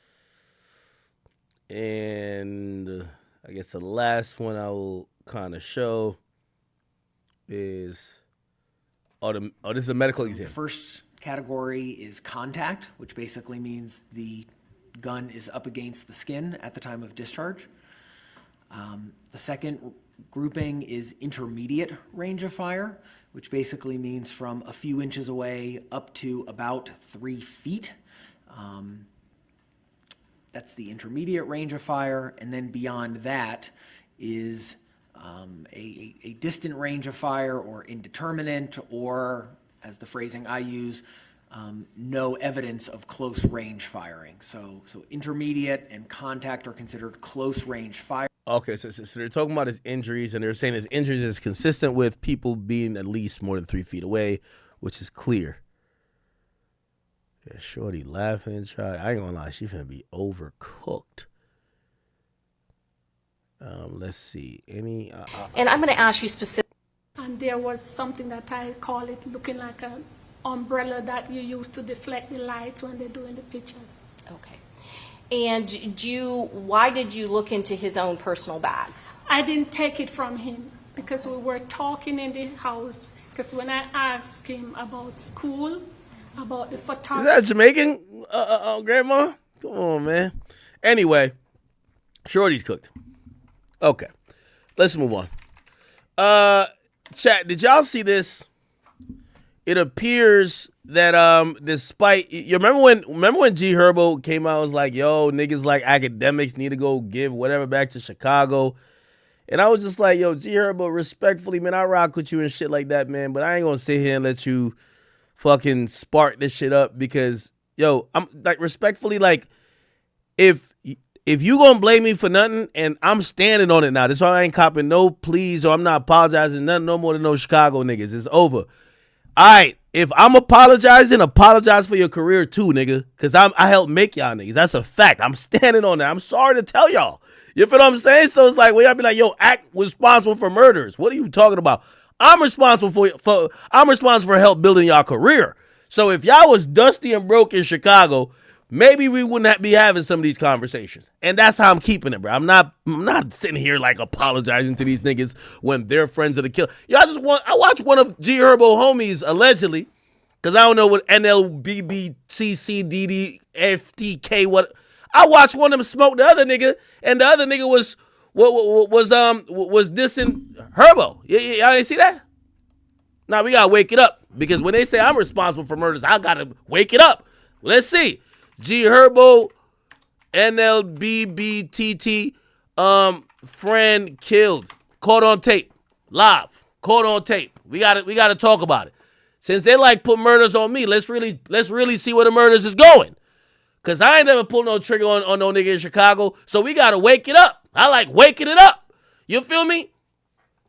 And I guess the last one I will kind of show is, this is a medical exam. The first category is contact, which basically means the gun is up against the skin at the time of discharge. The second grouping is intermediate range of fire, which basically means from a few inches away up to about 3 feet. That's the intermediate range of fire, and then beyond that is a distant range of fire, or indeterminate, or, as the phrasing I use, no evidence of close range firing. So intermediate and contact are considered close range fire. Okay, so they're talking about his injuries, and they're saying his injuries is consistent with people being at least more than 3 feet away, which is clear. Yeah, shorty laughing and try. I ain't gonna lie, she finna be overcooked. Let's see. Any? And I'm going to ask you specifically. And there was something that I call it looking like an umbrella that you use to deflect the lights when they're doing the pictures. Okay. And why did you look into his own personal bags? I didn't take it from him because we were talking in the house. Because when I asked him about school, about the photography. Is that Jamaican, Grandma? Come on, man. Anyway, shorty's cooked. Okay, let's move on. Chat, did y'all see this? It appears that despite you remember when G Herbo came out and was like, yo, niggas like academics need to go give whatever back to Chicago. And I was just like, yo, G Herbo, respectfully, man, I rock with you and shit like that, man. But I ain't gonna sit here and let you fucking spark this shit up because, yo, I'm like, respectfully, like, if you gonna blame me for nothing, and I'm standing on it now. That's why I ain't copping no pleas, or I'm not apologizing nothing no more than no Chicago niggas. It's over. All right, if I'm apologizing, apologize for your career too, nigga, because I helped make y'all niggas. That's a fact. I'm standing on that. I'm sorry to tell y'all. You feel what I'm saying? So it's like, well, y'all be like, yo, act responsible for murders. What are you talking about? I'm responsible for help building y'all career. So if y'all was dusty and broke in Chicago, maybe we wouldn't be having some of these conversations. And that's how I'm keeping it, bro. I'm not sitting here like apologizing to these niggas when they're friends of the killer. I watched one of G Herbo homies allegedly, because I don't know what NLBBCCDD FTK I watched one of them smoke the other nigga, and the other nigga was dissing Herbo. Y'all ain't see that? Now we gotta wake it up, because when they say I'm responsible for murders, I gotta wake it up. Let's see. G Herbo, NLBBTT, friend killed, caught on tape, live, caught on tape. We gotta talk about it. Since they like put murders on me, let's really see where the murders is going. Cause I ain't never pulled no trigger on no nigga in Chicago, so we gotta wake it up. I like waking it up. You feel me?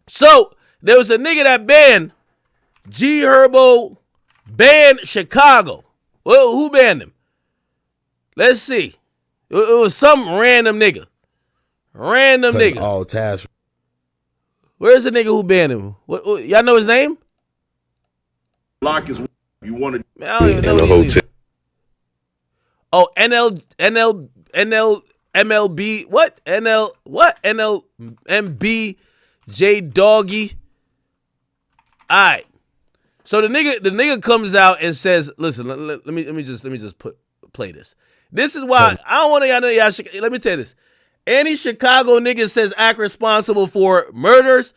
So there was a nigga that banned G Herbo, banned Chicago. Well, who banned him? Let's see. It was some random nigga. Random nigga. All tasks. Where's the nigga who banned him? Y'all know his name? Block is you want to. Man, I don't even know the hotel. Oh, MLB. What? NLMB J Doggy. All right. So the nigga comes out and says, "Listen, let me just play this. This is why I don't want y'all know y'all. Let me tell you this. Any Chicago nigga says act responsible for murders,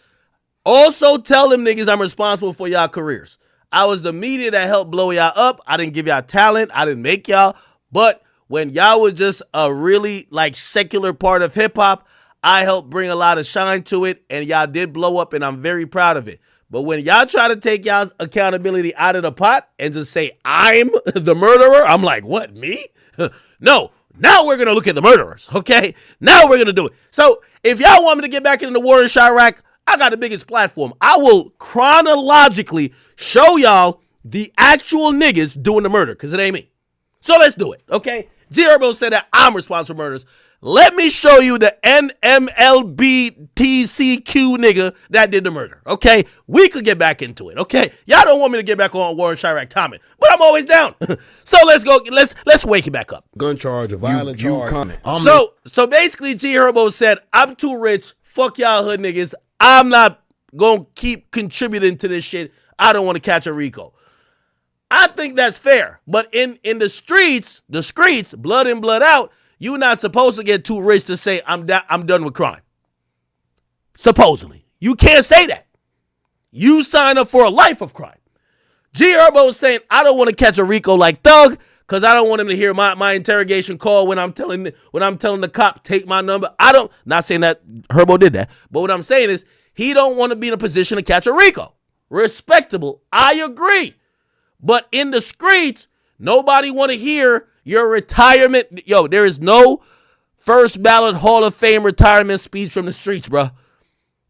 also tell them niggas I'm responsible for y'all careers. I was the media that helped blow y'all up. I didn't give y'all talent. I didn't make y'all. But when y'all was just a really like secular part of hip hop, I helped bring a lot of shine to it, and y'all did blow up, and I'm very proud of it. But when y'all try to take y'all's accountability out of the pot and just say I'm the murderer, I'm like, what, me? No. Now we're going to look at the murderers, okay? Now we're going to do it. So if y'all want me to get back into the war in Chirac, I got the biggest platform. I will chronologically show y'all the actual niggas doing the murder, because it ain't me. So let's do it, okay? G Herbo said that I'm responsible for murders. Let me show you the NMLBTCQ nigga that did the murder, okay? We could get back into it, okay? Y'all don't want me to get back on Warren Chirac timing, but I'm always down. So let's go. Let's wake it back up. Gun charge, a violent charge. So basically, G Herbo said, I'm too rich. Fuck y'all hood niggas. I'm not gonna keep contributing to this shit. I don't want to catch a RICO. I think that's fair, but in the streets, blood in, blood out, you're not supposed to get too rich to say I'm done with crime. Supposedly. You can't say that. You sign up for a life of crime. G Herbo is saying I don't want to catch a RICO like Thug because I don't want him to hear my interrogation call when I'm telling the cop take my number. Not saying that Herbo did that, but what I'm saying is he don't want to be in a position to catch a RICO. Respectable, I agree. But in the streets, nobody want to hear your retirement. Yo, there is no first ballot Hall of Fame retirement speech from the streets, bro.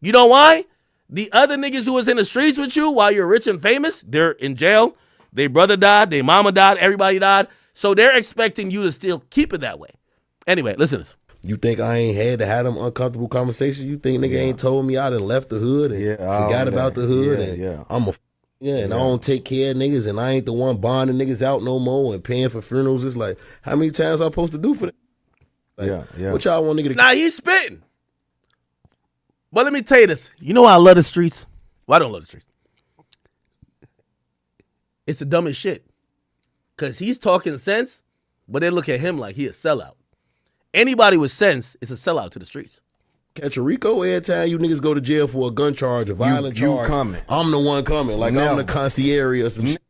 You know why? The other niggas who was in the streets with you while you're rich and famous, they're in jail. Their brother died, their mama died, everybody died. So they're expecting you to still keep it that way. Anyway, listen to this. You think I ain't had to have them uncomfortable conversations? You think nigga ain't told me I done left the hood and forgot about the hood and I'm and I don't take care of niggas and I ain't the one bonding niggas out no more and paying for funerals. It's like, how many times I supposed to do for that? Like, what y'all want nigga to... Nah, he's spitting. But let me tell you this. You know why I love the streets? Well, I don't love the streets. It's the dumbest shit. Because he's talking sense, but they look at him like he a sellout. Anybody with sense is a sellout to the streets. Catch a RICO every time you niggas go to jail for a gun charge, a violent charge. You coming. I'm the one coming. Like, Never. I'm the concierge or some shit.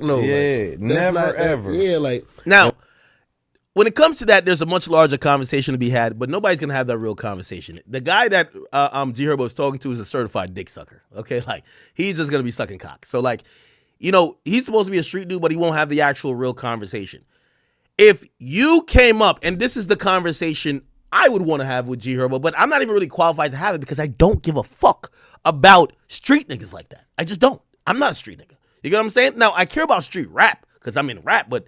No, yeah, like, never ever. Yeah, like. Now, when it comes to that, there's a much larger conversation to be had, but nobody's going to have that real conversation. The guy that G Herbo is talking to is a certified dick sucker. Okay, like, he's just going to be sucking cock. So, like, you know, he's supposed to be a street dude, but he won't have the actual real conversation. If you came up, and this is the conversation I would want to have with G Herbo, but I'm not even really qualified to have it because I don't give a fuck about street niggas like that. I just don't. I'm not a street nigga. You get what I'm saying? Now, I care about street rap because I'm in rap, but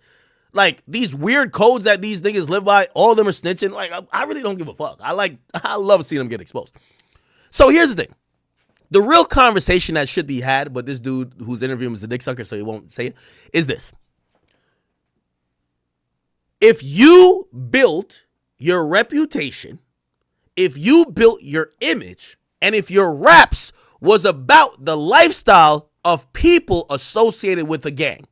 like these weird codes that these niggas live by, all of them are snitching. Like, I really don't give a fuck. I love seeing them get exposed. So here's the thing. The real conversation that should be had, but this dude who's interviewing him is a dick sucker, so he won't say it, is this. If you built your reputation, if you built your image, and if your raps was about the lifestyle of people associated with a gang,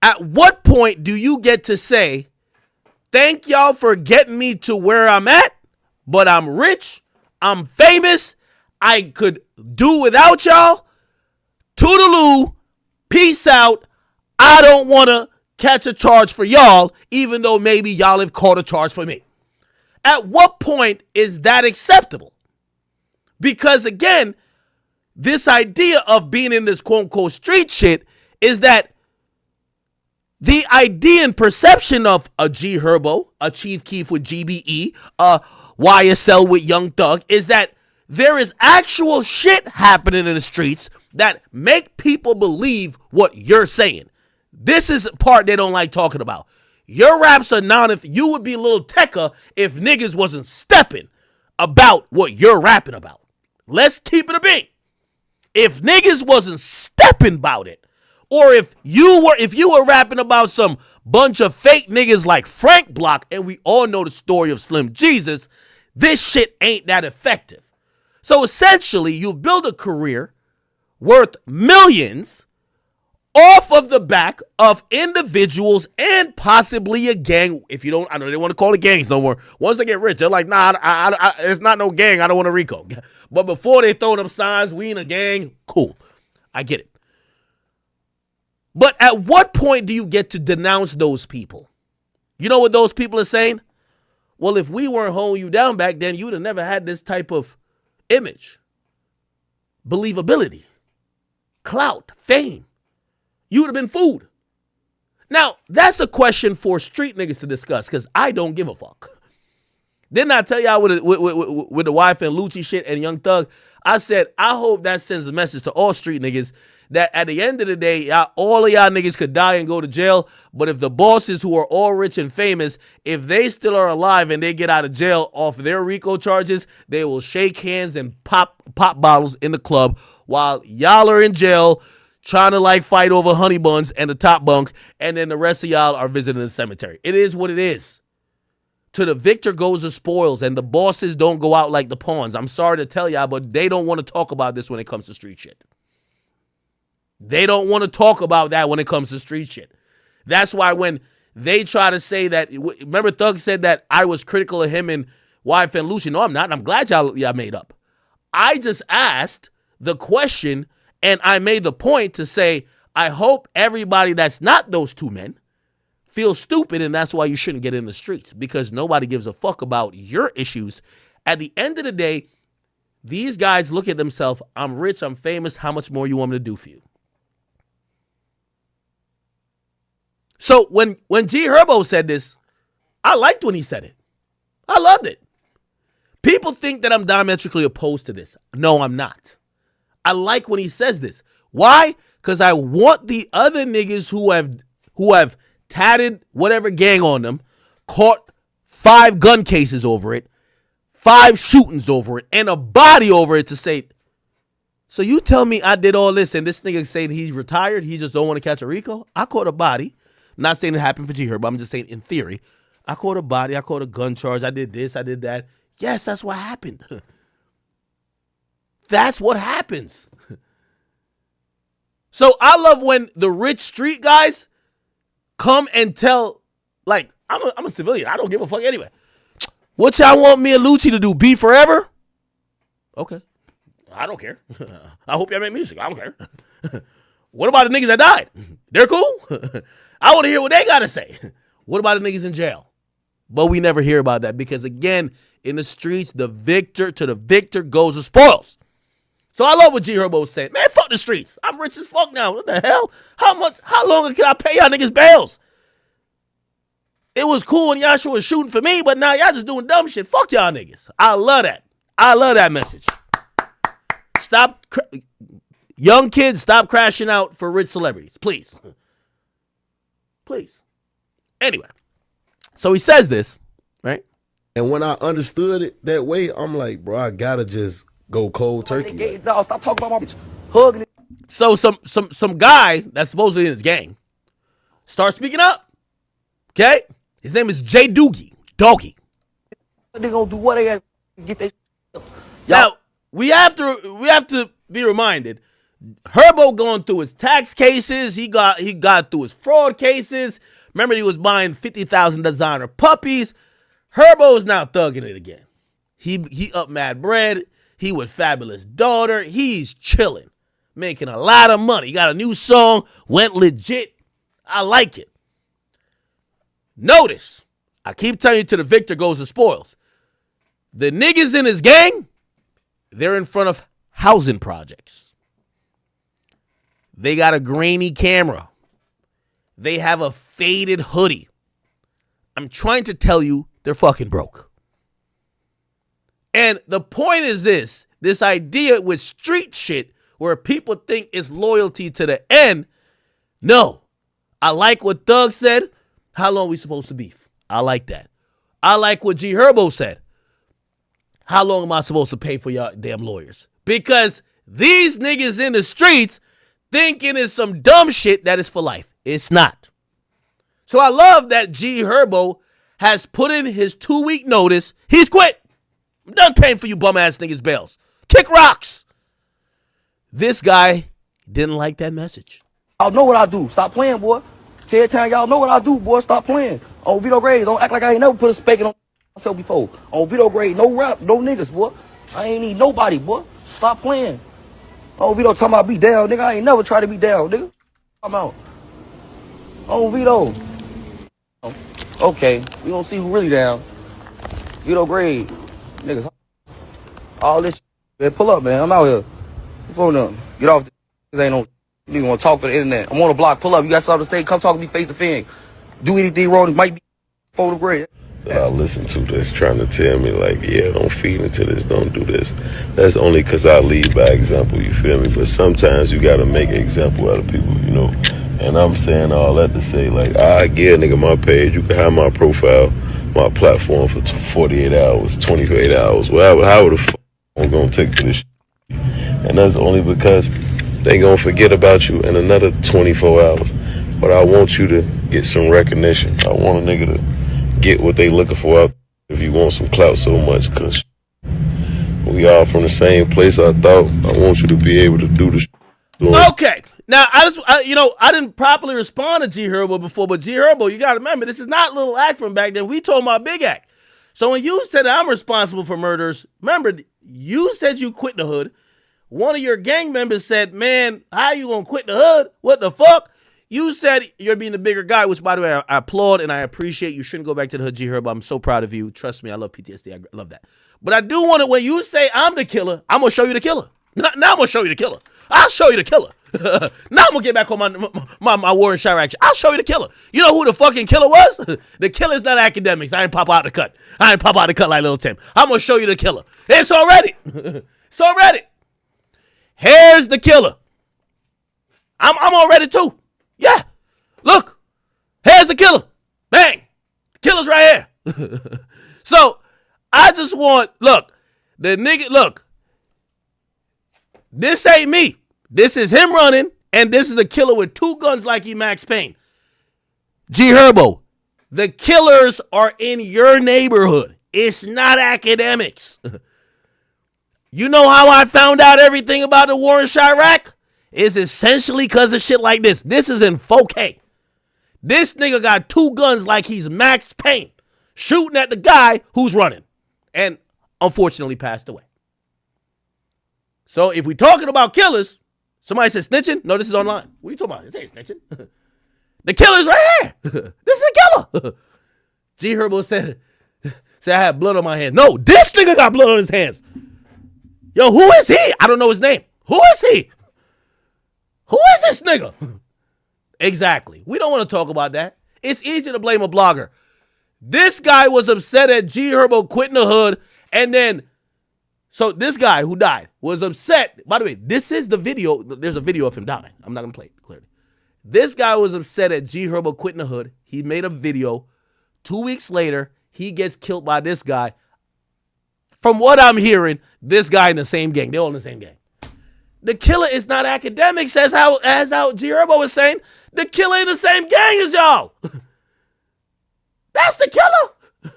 at what point do you get to say, thank y'all for getting me to where I'm at, but I'm rich, I'm famous, I could do without y'all, toodaloo, peace out, I don't want to catch a charge for y'all, even though maybe y'all have caught a charge for me. At what point is that acceptable? Because again, this idea of being in this quote-unquote street shit is that the idea and perception of a G Herbo, a Chief Keef with GBE, a YSL with Young Thug, is that there is actual shit happening in the streets that make people believe what you're saying. This is the part they don't like talking about. Your raps are not, if you would be a little techer if niggas wasn't stepping about what you're rapping about. Let's keep it a beat. If niggas wasn't stepping about it, or if you were rapping about some bunch of fake niggas like Frank Block, and we all know the story of Slim Jesus, this shit ain't that effective. So essentially, you've built a career worth millions off of the back of individuals and possibly a gang. If you don't, I know they want to call it gangs no more. Once they get rich, they're like, nah, it's not no gang. I don't want a RICO. But before they throw them signs, we in a gang, cool. I get it. But at what point do you get to denounce those people? You know what those people are saying? Well, if we weren't holding you down back then, you would have never had this type of image, believability, clout, fame. You would have been food. Now, that's a question for street niggas to discuss because I don't give a fuck. Didn't I tell y'all with the wife and Lucci shit and Young Thug? I said, I hope that sends a message to all street niggas that at the end of the day, all of y'all niggas could die and go to jail. But if the bosses who are all rich and famous, if they still are alive and they get out of jail off their RICO charges, they will shake hands and pop bottles in the club while y'all are in jail trying to like fight over honey buns and the top bunk, and then the rest of y'all are visiting the cemetery. It is what it is. To the victor goes the spoils, and the bosses don't go out like the pawns. I'm sorry to tell y'all, but they don't want to talk about this when it comes to street shit. They don't want to talk about that when it comes to street shit. That's why when they try to say that, remember Thug said that I was critical of him and YF and Lucy. No, I'm not. I'm glad y'all made up. I just asked the question, and I made the point to say, I hope everybody that's not those two men feels stupid, and that's why you shouldn't get in the streets, because nobody gives a fuck about your issues. At the end of the day, these guys look at themselves, I'm rich, I'm famous, how much more you want me to do for you? So when G Herbo said this, I liked when he said it. I loved it. People think that I'm diametrically opposed to this. No, I'm not. I like when he says this. Why? Because I want the other niggas who have tatted whatever gang on them, caught 5 gun cases over it, 5 shootings over it, and a body over it to say, so you tell me I did all this and this nigga saying he's retired, he just don't want to catch a RICO? I caught a body. I'm not saying it happened for G Herb, but I'm just saying in theory. I caught a body, I caught a gun charge, I did this, I did that. Yes, that's what happened. That's what happens. So I love when the rich street guys come and tell, like, I'm a civilian. I don't give a fuck anyway. What y'all want me and Lucci to do? Be forever? Okay. I don't care. I hope y'all make music. I don't care. What about the niggas that died? They're cool. I want to hear what they got to say. What about the niggas in jail? But we never hear about that because, again, in the streets, the victor goes the spoils. So I love what G Herbo was saying. Man, fuck the streets. I'm rich as fuck now. What the hell? How long can I pay y'all niggas bails? It was cool when y'all was shooting for me, but now y'all just doing dumb shit. Fuck y'all niggas. I love that. I love that message. Young kids, stop crashing out for rich celebrities. Please. Please. Anyway. So he says this, right? And when I understood it that way, I'm like, bro, I gotta just go cold turkey. Stop talking about my bitch. Hugging it. So some guy that's supposedly in his gang starts speaking up. Okay? His name is Jay Doogie. Doggy. They gonna do what they gotta get their Now, we have to be reminded, Herbo going through his tax cases, he got through his fraud cases. Remember, he was buying 50,000 designer puppies. Herbo is now thugging it again. He up mad bread. He with Fabulous Daughter. He's chilling, making a lot of money. He got a new song, went legit. I like it. Notice, I keep telling you, to the victor goes the spoils. The niggas in his gang, they're in front of housing projects. They got a grainy camera. They have a faded hoodie. I'm trying to tell you, they're fucking broke. And the point is this idea with street shit where people think it's loyalty to the end. No. I like what Thug said. How long we supposed to beef? I like that. I like what G Herbo said. How long am I supposed to pay for y'all damn lawyers? Because these niggas in the streets thinking it's some dumb shit that is for life. It's not. So I love that G Herbo has put in his 2-week notice. He's quit. I'm done paying for you bum ass niggas bails. Kick rocks. This guy didn't like that message. Y'all know what I do. Stop playing, boy. Tell town y'all know what I do, boy. Stop playing. On Vito Grade, don't act like I ain't never put a spanking on myself before. On Vito Grade, no rap, no niggas, boy. I ain't need nobody, boy. Stop playing. On Vito talking about be down, nigga. I ain't never try to be down, nigga. I'm out. On Vito. Okay, we don't see who really down. Vito Grade, niggas. All this shit. Man, pull up, man. I'm out here. Phone up. Get off. This ain't no. You nigga want to talk for the internet. I'm on the block. Pull up. You got something to say? Come talk to me face to face. Do anything wrong? It might be Photo Grade. I listen to this trying to tell me like, yeah, don't feed into this, don't do this. That's only because I lead by example, you feel me? But sometimes you got to make an example out of people, you know? And I'm saying all that to say, like, I give a nigga my page, you can have my profile, my platform for 48 hours, 28 hours, whatever, however the fuck I'm going to take to this shit. And that's only because they going to forget about you in another 24 hours. But I want you to get some recognition. I want a nigga to get what they looking for out if you want some clout so much, because we all from the same place. I want you to be able to do this. Okay. Now, I didn't properly respond to G Herbo before, but G Herbo, you got to remember, this is not Little Act from back then. We told my Big Act. So when you said I'm responsible for murders, remember, you said you quit the hood. one of your gang members said, man, how you gonna quit the hood? What the fuck? You said you're being the bigger guy, which, by the way, I applaud and I appreciate. You shouldn't go back to the hood, G Herbo. I'm so proud of you. Trust me, I love PTSD. I love that. But I do want to, when you say I'm the killer, I'm going to show you the killer. Now I'm going to show you the killer. I'll show you the killer. Now I'm going to get back on my war and Chirac action. I'll show you the killer. You know who the fucking killer was? The killer's not academics. I ain't pop out the cut. I ain't pop out the cut like Lil Tim. I'm going to show you the killer. It's already. It's already. Here's the killer. I'm already too. Yeah. Look. Here's the killer. Bang. The killer's right here. So, I just want, look, the nigga, look. This ain't me. This is him running, and this is a killer with 2 guns like he Max Payne. G Herbo, the killers are in your neighborhood. It's not academics. You know how I found out everything about the war in Chirac? It's essentially because of shit like this. This is in 4K. This nigga got 2 guns like he's Max Payne, shooting at the guy who's running, and unfortunately passed away. So if we're talking about killers, somebody said snitching? No, this is online. What are you talking about? This ain't snitching. The killer's right here. This is a killer. G Herbo said I had blood on my hands. No, this nigga got blood on his hands. Yo, who is he? I don't know his name. Who is he? Who is this nigga? Exactly. We don't want to talk about that. It's easy to blame a blogger. This guy was upset at G Herbo quitting the hood, and then, so this guy who died was upset. By the way, this is the video. There's a video of him dying. I'm not going to play it clearly. This guy was upset at G Herbo quitting the hood. He made a video. 2 weeks later, he gets killed by this guy. From what I'm hearing, this guy in the same gang. They're all in the same gang. The killer is not academics, as how G Herbo was saying. The killer in the same gang as y'all. That's the killer.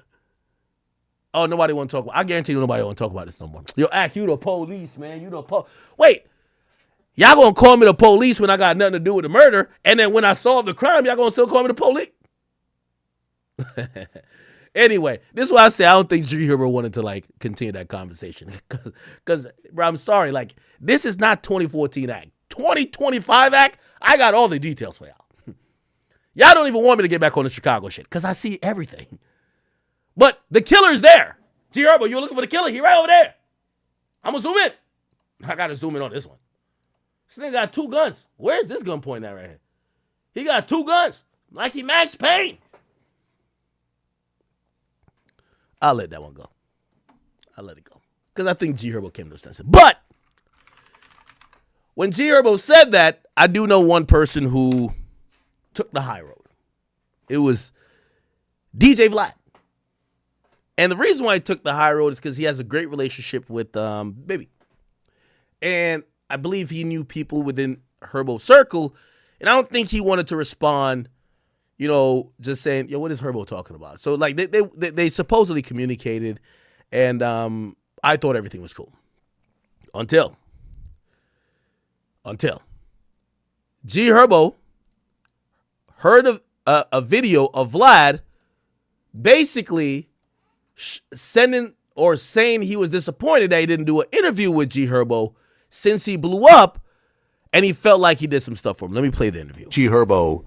Oh, nobody want to talk about. I guarantee you nobody want to talk about this no more. Yo, Ack, you the police, man. You the Wait. Y'all gonna call me the police when I got nothing to do with the murder, and then when I solve the crime, y'all gonna still call me the police? Anyway, this is why I say I don't think G Herbo wanted to continue that conversation. Because, bro, I'm sorry. This is not 2014 Act. 2025 Act, I got all the details for y'all. Y'all don't even want me to get back on the Chicago shit because I see everything. But the killer's there. G Herbo, you were looking for the killer? He right over there. I'm going to zoom in. I got to zoom in on this one. This nigga got 2 guns. Where's this gun pointing at right here? He got 2 guns. Like he Max Payne. I'll let that one go. I'll let it go. Because I think G Herbo came to a sense. But when G Herbo said that, I do know one person who took the high road. It was DJ Vlad. And the reason why he took the high road is because he has a great relationship with Baby. And I believe he knew people within Herbo's circle. And I don't think he wanted to respond, just saying, yo, what is Herbo talking about? So they supposedly communicated, and I thought everything was cool. Until G Herbo heard a video of Vlad basically sending or saying he was disappointed that he didn't do an interview with G Herbo since he blew up, and he felt like he did some stuff for him. Let me play the interview. G Herbo,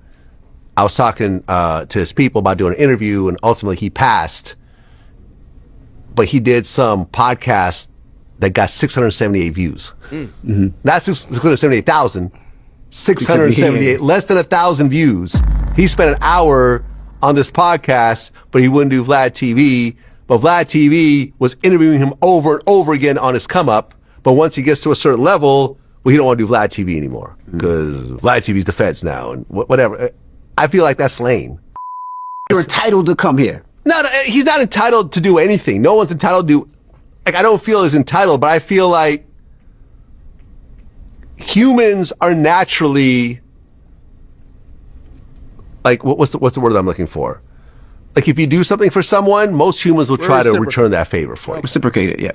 I was talking to his people about doing an interview, and ultimately he passed. But he did some podcast that got 678 views. Mm-hmm. Not 678,000, 678, less than 1,000 views. He spent an hour on this podcast, but he wouldn't do Vlad TV. But Vlad TV was interviewing him over and over again on his come up. But once he gets to a certain level, well, he don't want to do Vlad TV anymore because Vlad TV's the feds now and whatever. I feel like that's lame. You're entitled to come here. No, he's not entitled to do anything. No one's entitled to do. I don't feel he's entitled, but I feel like humans are naturally what's the word I'm looking for? Like if you do something for someone, most humans will try to return that favor for you. Reciprocate it, yeah.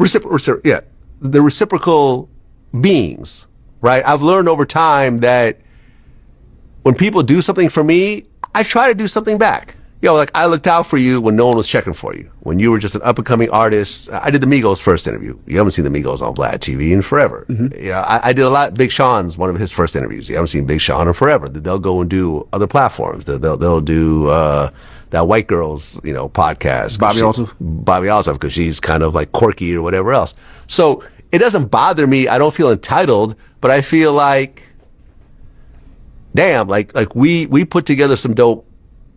Yeah. The reciprocal beings, right? I've learned over time that when people do something for me, I try to do something back. yo, like I looked out for you when no one was checking for you. When you were just an up and coming artist. I did the Migos first interview. You haven't seen the Migos on Vlad TV in forever. Yeah, I did a lot. Big Sean's one of his first interviews. You haven't seen Big Sean in forever. They'll go and do other platforms. They'll do that white girls, podcast. Bobby Altaf, because she's kind of like quirky or whatever else. So it doesn't bother me. I don't feel entitled, but I feel like, damn, like we put together some dope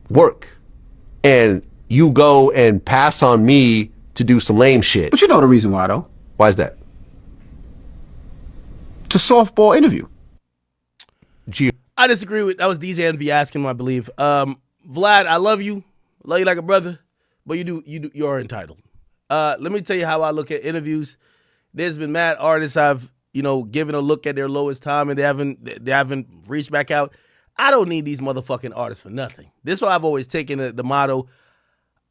work, and you go and pass on me to do some lame shit. But you know the reason why, though. Why is that? It's a softball interview. I disagree with that. Was DJ Envy asking him, I believe. Vlad, I love you like a brother, but you're entitled. Let me tell you how I look at interviews. There's been mad artists I've given a look at their lowest time and they haven't reached back out. I don't need these motherfucking artists for nothing. This is why I've always taken the motto,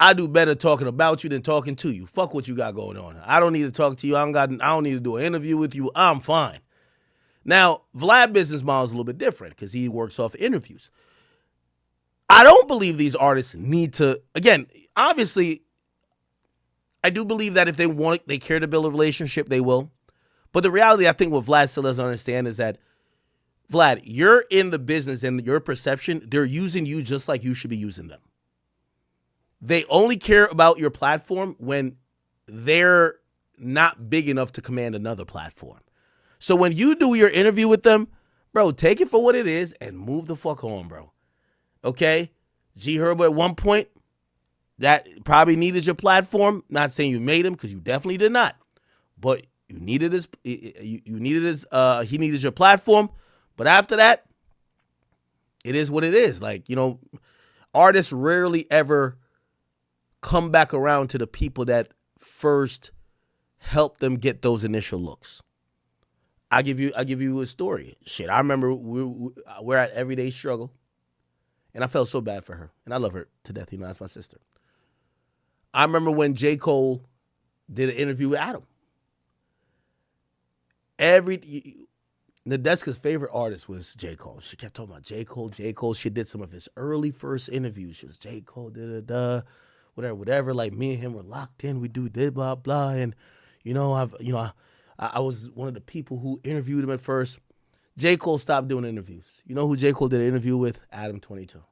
I do better talking about you than talking to you. Fuck what you got going on. I don't need to talk to you. I don't need to do an interview with you. I'm fine. Now, Vlad's business model is a little bit different because he works off interviews. I don't believe these artists need to, again, obviously, I do believe that if they care to build a relationship, they will. But the reality, I think what Vlad still doesn't understand is that, Vlad, you're in the business and your perception, they're using you just like you should be using them. They only care about your platform when they're not big enough to command another platform. So when you do your interview with them, bro, take it for what it is and move the fuck on, bro. Okay? G Herbo at one point, that probably needed your platform. Not saying you made him, because you definitely did not. But he needed your platform. But after that, it is what it is. Like, artists rarely ever come back around to the people that first helped them get those initial looks. I give you a story. Shit, I remember we're at Everyday Struggle, and I felt so bad for her, and I love her to death. That's my sister. I remember when J. Cole did an interview with Adam. Nadeska's favorite artist was J. Cole. She kept talking about J. Cole, J. Cole. She did some of his early first interviews. She was J. Cole, whatever. Like, me and him were locked in. We do did blah blah, and I was one of the people who interviewed him at first. J. Cole stopped doing interviews. You know who J. Cole did an interview with? Adam 22.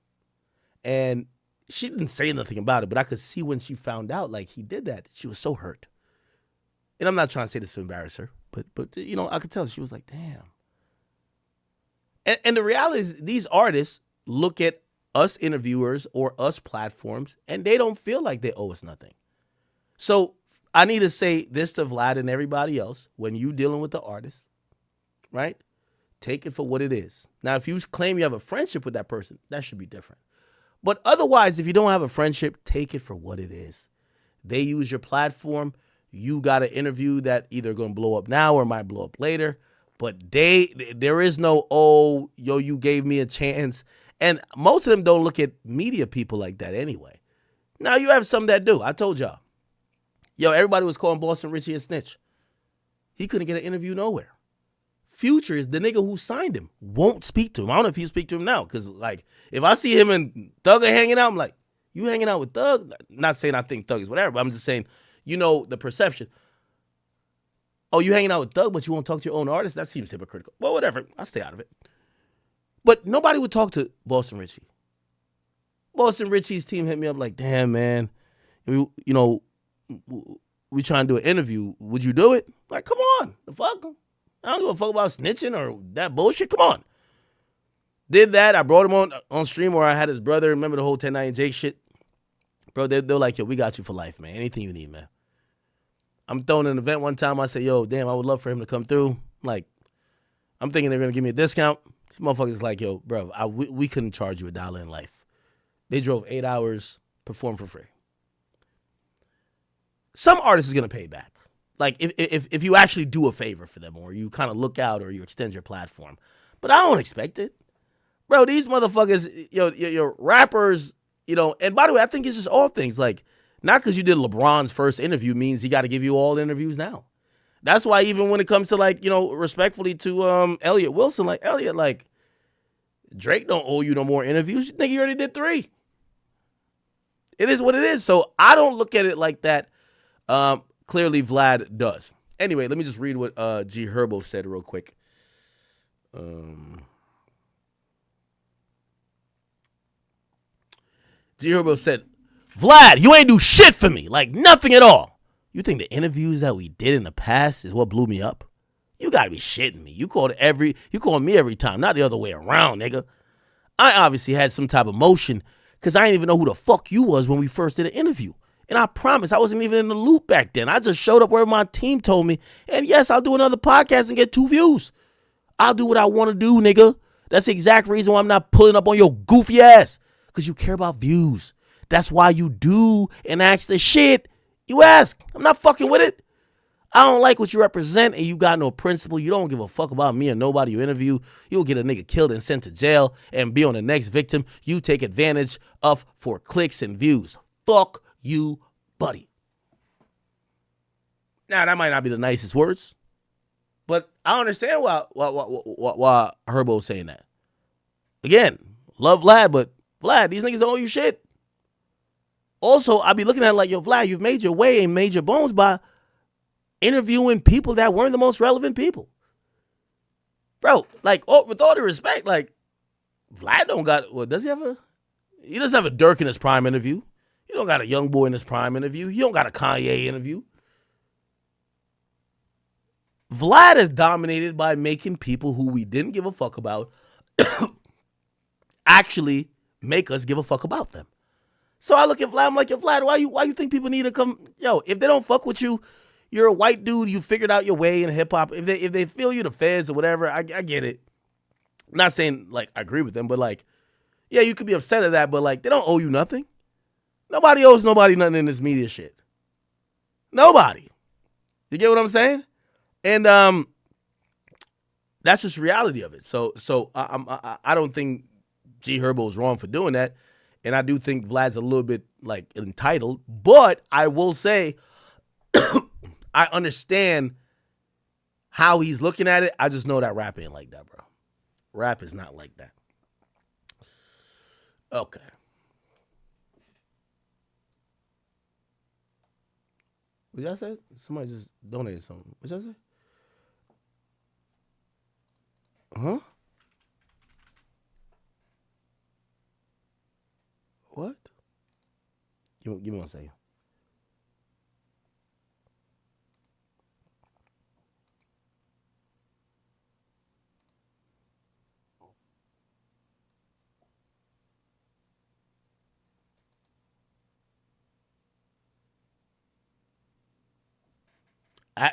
And she didn't say nothing about it, but I could see when she found out, like, he did that, she was so hurt. And I'm not trying to say this to embarrass her, but I could tell she was like, damn. And the reality is, these artists look at us interviewers or us platforms, and they don't feel like they owe us nothing. So I need to say this to Vlad and everybody else: when you dealing with the artist, right? Take it for what it is. Now, if you claim you have a friendship with that person, that should be different. But otherwise, if you don't have a friendship, take it for what it is. They use your platform. You got an interview that either going to blow up now or might blow up later. But there is no, you gave me a chance. And most of them don't look at media people like that anyway. Now, you have some that do. I told y'all. Everybody was calling Boston Richie a snitch. He couldn't get an interview nowhere. Future is the nigga who signed him, won't speak to him. I don't know if you speak to him now, because, like, if I see him and Thug are hanging out, I'm like, you hanging out with Thug? Not saying I think Thug is whatever, but I'm just saying, the perception. Oh, you hanging out with Thug, but you won't talk to your own artist? That seems hypocritical. Well, whatever. I'll stay out of it. But nobody would talk to Boston Richie. Boston Richie's team hit me up like, damn, man, we trying to do an interview. Would you do it? Like, come on. The fuck? I don't give a fuck about snitching or that bullshit. Come on. Did that. I brought him on stream where I had his brother. Remember the whole 10-9 Jake shit? Bro, they're like, yo, we got you for life, man. Anything you need, man. I'm throwing an event one time. I say, yo, damn, I would love for him to come through. Like, I'm thinking they're going to give me a discount. This motherfucker's like, yo, bro, we couldn't charge you $1 in life. They drove 8 hours, performed for free. Some artists is going to pay back. Like, if you actually do a favor for them, or you kind of look out, or you extend your platform. But I don't expect it. Bro, these motherfuckers, your rappers, and by the way, I think it's just all things. Like, not because you did LeBron's first interview means he got to give you all interviews now. That's why even when it comes to, like, respectfully to Elliot Wilson, like, Elliot, like, Drake don't owe you no more interviews. You think he already did 3. It is what it is. So I don't look at it like that. Clearly Vlad does. Anyway, let me just read what G Herbo said real quick. G Herbo said, Vlad, you ain't do shit for me. Like nothing at all. You think the interviews that we did in the past is what blew me up? You gotta be shitting me. You call me every time, not the other way around, nigga. I obviously had some type of motion because I didn't even know who the fuck you was when we first did an interview. And I promise I wasn't even in the loop back then. I just showed up where my team told me. And yes, I'll do another podcast and get 2 views. I'll do what I want to do, nigga. That's the exact reason why I'm not pulling up on your goofy ass. Because you care about views. That's why you do and ask the shit you ask. I'm not fucking with it. I don't like what you represent and you got no principle. You don't give a fuck about me or nobody you interview. You'll get a nigga killed and sent to jail and be on the next victim you take advantage of for clicks and views. Fuck you, buddy. Now, that might not be the nicest words, but I understand why Herbo's saying that. Again, love Vlad, but Vlad, these niggas owe you shit. Also, I be looking at it like, yo, Vlad, you've made your way and made your bones by interviewing people that weren't the most relevant people. Bro, like, with all due respect, like, Vlad don't got, well, does he have he doesn't have a Dirk in his prime interview. He don't got a Young Boy in his prime interview. He don't got a Kanye interview. Vlad is dominated by making people who we didn't give a fuck about actually make us give a fuck about them. So I look at Vlad, I'm like, yo, Vlad, why you think people need to come? Yo, if they don't fuck with you, you're a white dude, you figured out your way in hip hop. If they feel you the feds or whatever, I get it. I'm not saying like I agree with them, but like, yeah, you could be upset at that, but like they don't owe you nothing. Nobody owes nobody nothing in this media shit. Nobody. You get what I'm saying? And that's just reality of it. So I don't think G Herbo is wrong for doing that. And I do think Vlad's a little bit like entitled, but I will say I understand how he's looking at it. I just know that rap ain't like that, bro. Rap is not like that. Okay. What y'all say? Somebody just donated something. What y'all say? Huh? What? Give me 1 second.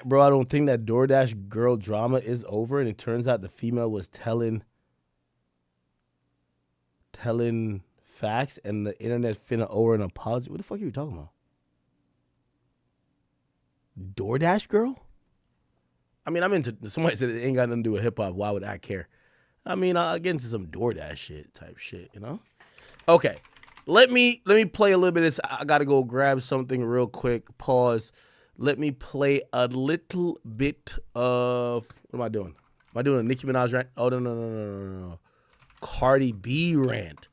Bro, I don't think that DoorDash girl drama is over, and it turns out the female was telling facts, and the internet finna owe her an apology. What the fuck are you talking about? DoorDash girl? I mean, I'm into. Somebody said it ain't got nothing to do with hip hop. Why would I care? I mean, I'll get into some DoorDash shit type shit, you know? Okay, let me play a little bit of this. I gotta go grab something real quick. Pause. Let me play a little bit of, what am I doing? Am I doing a Nicki Minaj rant? Oh, no. Cardi B rant.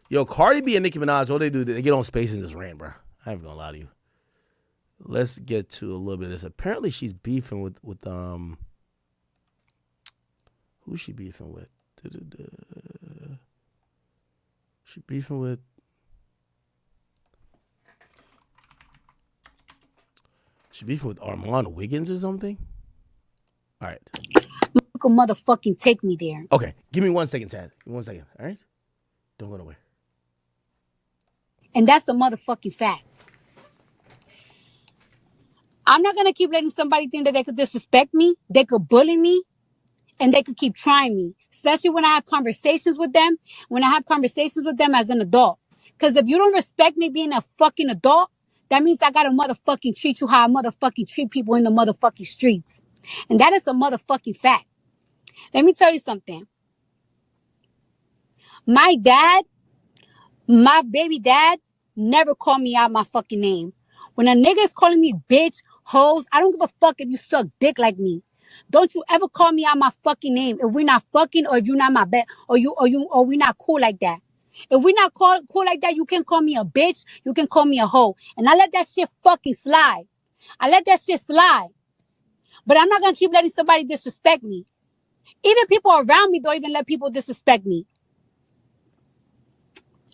Yo, Cardi B and Nicki Minaj, what they do, they get on space and just rant, bro. I ain't gonna lie to you. Let's get to a little bit of this. Apparently she's beefing with who's she beefing with? She beefing with, Armand Wiggins or something? All right. Motherfucking take me there. Okay. Give me 1 second, Chad. Give me 1 second. All right? Don't go nowhere. And that's a motherfucking fact. I'm not going to keep letting somebody think that they could disrespect me, they could bully me, and they could keep trying me. Especially when I have conversations with them, as an adult. Because if you don't respect me being a fucking adult, that means I gotta motherfucking treat you how I motherfucking treat people in the motherfucking streets. And that is a motherfucking fact. Let me tell you something. My baby dad, never called me out my fucking name. When a nigga is calling me bitch, hoes, I don't give a fuck if you suck dick like me. Don't you ever call me out my fucking name if we're not fucking or if you're not my bet or we not cool like that. If we not cool like that, you can call me a bitch. You can call me a hoe. And I let that shit fucking slide. I let that shit slide. But I'm not going to keep letting somebody disrespect me. Even people around me don't even let people disrespect me.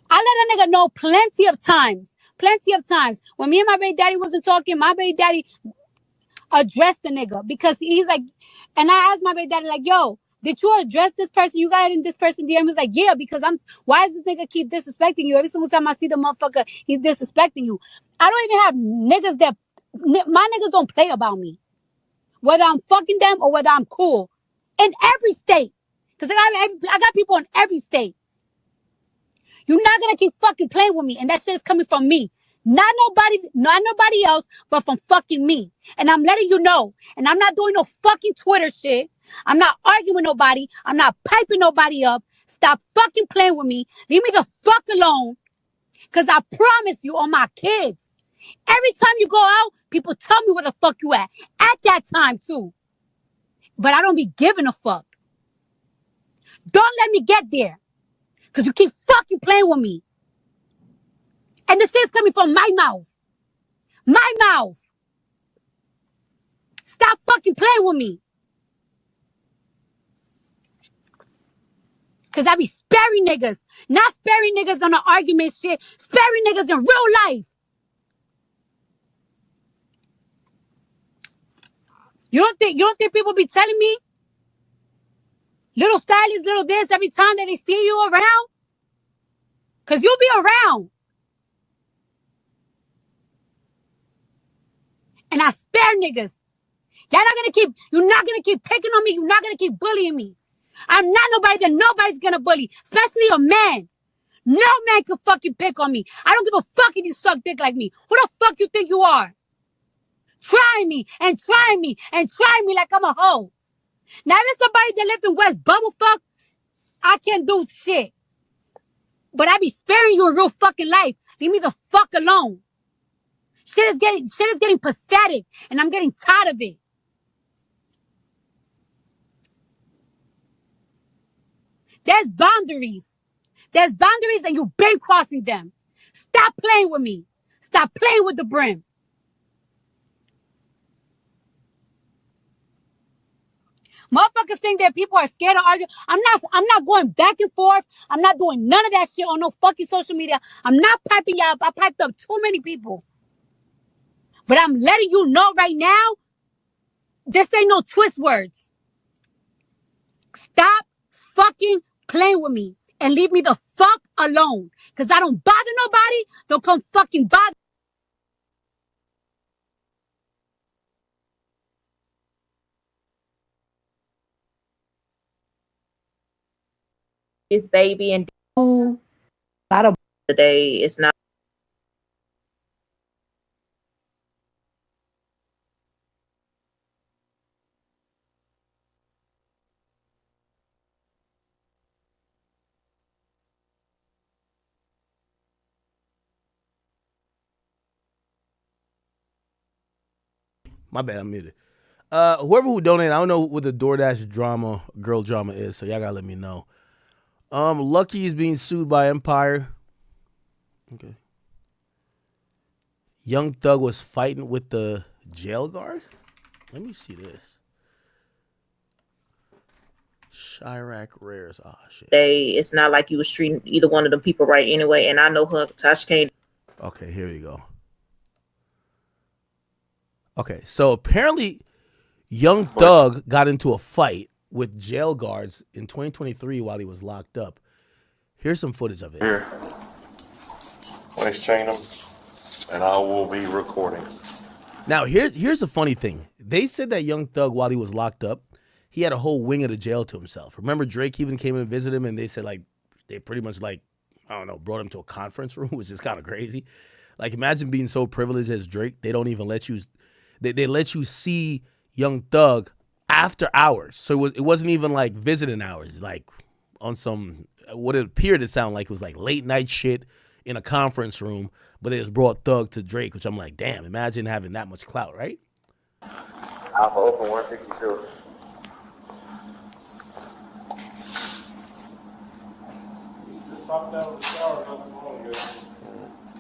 I let a nigga know plenty of times. Plenty of times. When me and my baby daddy wasn't talking, my baby daddy addressed the nigga. Because he's like, and I asked my baby daddy, like, yo, did you address this person? You got in this person DM? He was like, yeah, because why does this nigga keep disrespecting you? Every single time I see the motherfucker, he's disrespecting you. I don't even have niggas my niggas don't play about me. Whether I'm fucking them or whether I'm cool. In every state. Because I got people in every state. You're not gonna keep fucking playing with me. And that shit is coming from me. Not nobody else, but from fucking me. And I'm letting you know. And I'm not doing no fucking Twitter shit. I'm not arguing with nobody. I'm not piping nobody up. Stop fucking playing with me. Leave me the fuck alone. Because I promise you on my kids. Every time you go out, people tell me where the fuck you at. At that time, too. But I don't be giving a fuck. Don't let me get there. Because you keep fucking playing with me. And the shit's coming from my mouth. My mouth. Stop fucking playing with me. Because I be sparing niggas. Not sparing niggas on the argument shit. Sparing niggas in real life. You don't think people be telling me? Little stylist, little this every time that they see you around? Because you'll be around. And I spare niggas. You're not gonna keep picking on me. You're not gonna keep bullying me. I'm not nobody that nobody's gonna bully. Especially a man. No man can fucking pick on me. I don't give a fuck if you suck dick like me. Who the fuck you think you are? Try me and try me and try me like I'm a hoe. Now if it's somebody that live in West Bumblefuck, I can't do shit. But I be sparing you in real fucking life. Leave me the fuck alone. Shit is getting pathetic, and I'm getting tired of it. There's boundaries. There's boundaries, and you've been crossing them. Stop playing with me. Stop playing with the brim. Motherfuckers think that people are scared to argue. I'm not going back and forth. I'm not doing none of that shit on no fucking social media. I'm not piping y'all up. I piped up too many people. But I'm letting you know right now, this ain't no twist words. Stop fucking playing with me and leave me the fuck alone. Because I don't bother nobody. Don't come fucking bother. His baby and today it's not. My bad, I'm muted. Whoever who donated, I don't know what the DoorDash drama, girl drama is, so y'all gotta let me know. Lucky is being sued by Empire. Okay. Young Thug was fighting with the jail guard. Let me see this. Chirac Rares. Ah, shit. It's not like you was treating either one of them people right anyway. And I know her, Tasha Kane. Okay, here we go. Okay, so apparently Young Thug got into a fight with jail guards in 2023 while he was locked up. Here's some footage of it. Here. Please chain them, and I will be recording. Now, here's a funny thing. They said that Young Thug, while he was locked up, he had a whole wing of the jail to himself. Remember, Drake even came and visited him, and they said, like, they pretty much, like, I don't know, brought him to a conference room, which is kind of crazy. Like, imagine being so privileged as Drake, they don't even let you... They let you see Young Thug after hours. So it wasn't even like visiting hours, like on some, what it appeared to sound like it was like late night shit in a conference room, but they just brought Thug to Drake, which I'm like, damn, imagine having that much clout, right? Alpha Open 162.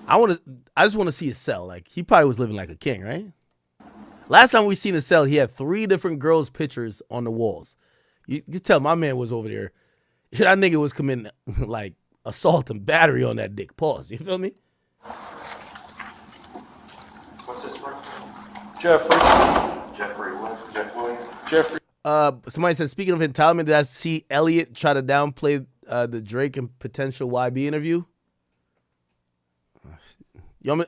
I just want to see his cell. Like, he probably was living like a king, right? Last time we seen his cell, he had 3 different girls' pictures on the walls. You tell my man was over there. That nigga was committing like assault and battery on that dick. Pause. You feel me? What's his first name? Jeffrey Williams. Jeffrey. Somebody said, speaking of entitlement, did I see Elliot try to downplay the Drake and potential YB interview?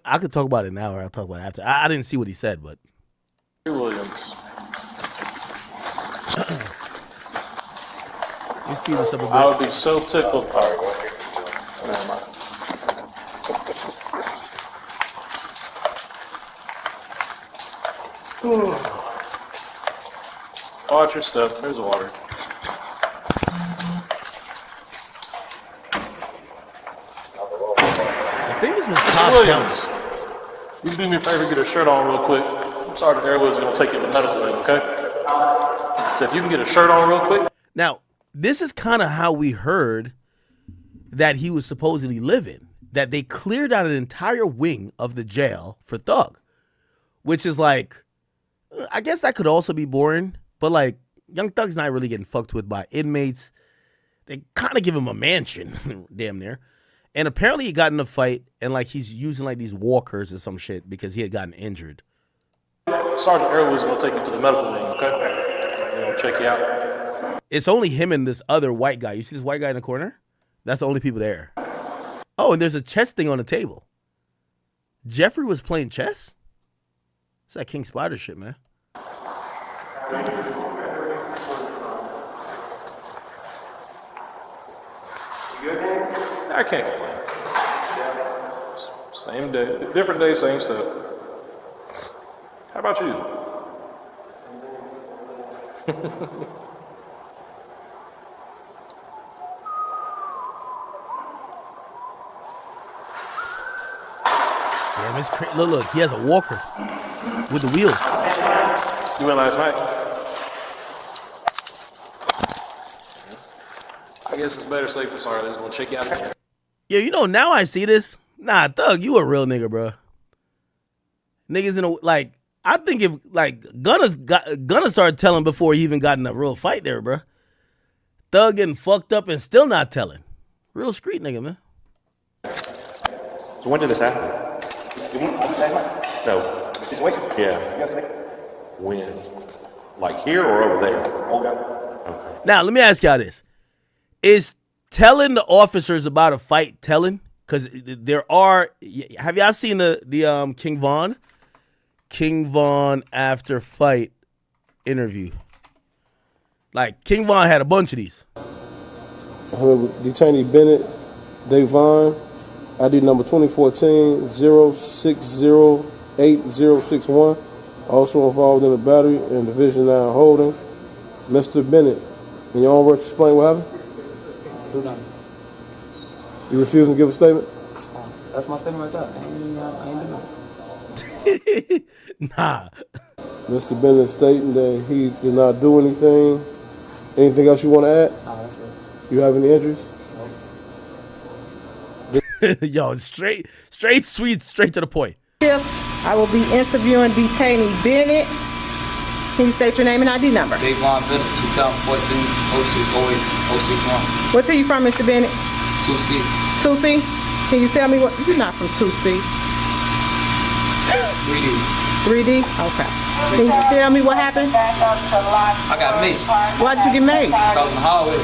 I could talk about it now, or I'll talk about it after. I didn't see what he said, but Williams. Let me speed this up a bit. I would be so tickled. Never mind. Watch your stuff. There's the water. I think this was top Williams. You can do me a favor, get her shirt on real quick. Sergeant Airwood's going to take you to the medical wing, okay? So if you can get a shirt on real quick. Now, this is kind of how we heard that he was supposedly living. That they cleared out an entire wing of the jail for Thug. Which is like, I guess that could also be boring. But like, Young Thug's not really getting fucked with by inmates. They kind of give him a mansion, damn near. And apparently he got in a fight and like he's using like these walkers or some shit because he had gotten injured. Sergeant Airwood's going to take you to the medical wing, okay? They're going to check you out. It's only him and this other white guy. You see this white guy in the corner? That's the only people there. Oh, and there's a chess thing on the table. Jeffrey was playing chess? It's that King Spider shit, man. I can't complain. Same day, different day, same stuff. How about you? Damn, it's crazy. Look, he has a walker with the wheels. You went last night? I guess it's better safe than sorry. They're going to check you out again. Yeah, you know, now I see this. Nah, Thug, you a real nigga, bro. Niggas in a, like, I think if, like, Gunna started telling before he even got in a real fight there, bro. Thug getting fucked up and still not telling. Real street nigga, man. So when did this happen? No. The situation? Yeah. When? Like here or over there? Okay. Now, let me ask y'all this. Is telling the officers about a fight telling? Because there are, have y'all seen the King Von? King Von after fight interview. Like, King Von had a bunch of these. Detainee Bennett, Davon, ID number 2014-0608061. Also involved in a battery and Division 9 holding. Mr. Bennett, in your own words, explain what happened? Do nothing. You refusing to give a statement? That's my statement right there. I ain't do nothing. Nah. Mr. Bennett stating that he did not do anything. Anything else you want to add? Nah, that's it. You have any injuries? Yo, straight sweet, straight to the point. I will be interviewing detainee Bennett. Can you state your name and ID number? Davon Bennett, 2014, 0608 061. Where are you from, Mr. Bennett? 2C. 2C? Can you tell me what? You're not from 2C. 3D. 3D? Okay. Can you tell me what happened? I got maced. Why'd you get maced? I was in the hallway.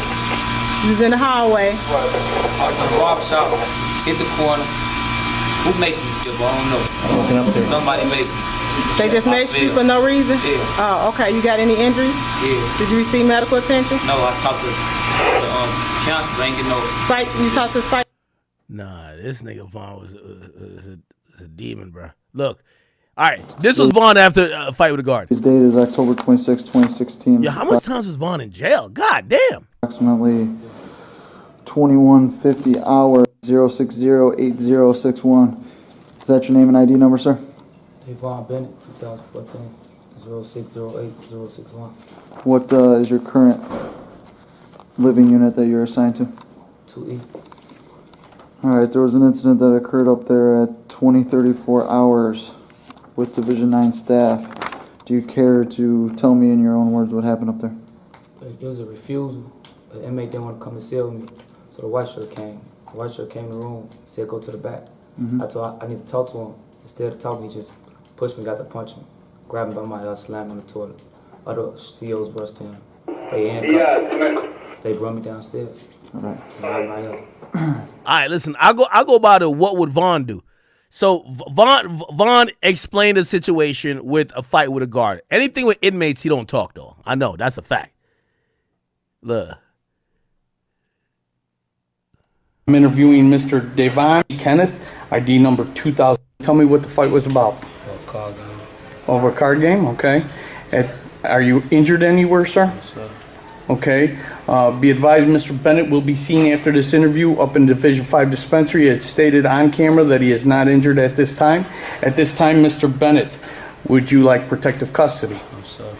You was in the hallway. I was in the barber shop, hit the corner. Who maced me still? I don't know. Somebody maced me. They just maced you for no reason? Yeah. Oh, okay. You got any injuries? Yeah. Did you receive medical attention? No, I talked to the counselor. I ain't get no. Psych? You talked to psych? Nah, this nigga Vaughn was a demon, bro. Look, all right, this was Vaughn after a fight with a guard. His date is October 26, 2016. Yeah, how much times was Vaughn in jail? God damn. Approximately 2150 hour 0608061. Is that your name and ID number, sir? Davon Bennett, 2014, 0608 061. What is your current living unit that you're assigned to? 2E. Alright, there was an incident that occurred up there at 2034 hours with Division 9 staff. Do you care to tell me in your own words what happened up there? It was a refusal. The inmate didn't want to come and sit with me, so the white shirt came. The white shirt came in the room, said go to the back. Mhm. I told him I need to talk to him. Instead of talking, he just pushed me, got to punch me, grabbed me by my hair, slammed me on the toilet. Other COs rushed in. They handcuffed. They brought me downstairs. Alright. All right, listen. I go by the what would Vaughn do. So Vaughn explained the situation with a fight with a guard. Anything with inmates, he don't talk though. I know that's a fact. Look. I'm interviewing Mr. Devon Kenneth, ID number 2000. Tell me what the fight was about. Card game. Over a card game, okay. Are you injured anywhere, sir? Yes, sir. Okay. Be advised, Mr. Bennett will be seen after this interview up in Division 5 dispensary. It's stated on camera that he is not injured at this time. At this time, Mr. Bennett, would you like protective custody? No, sir.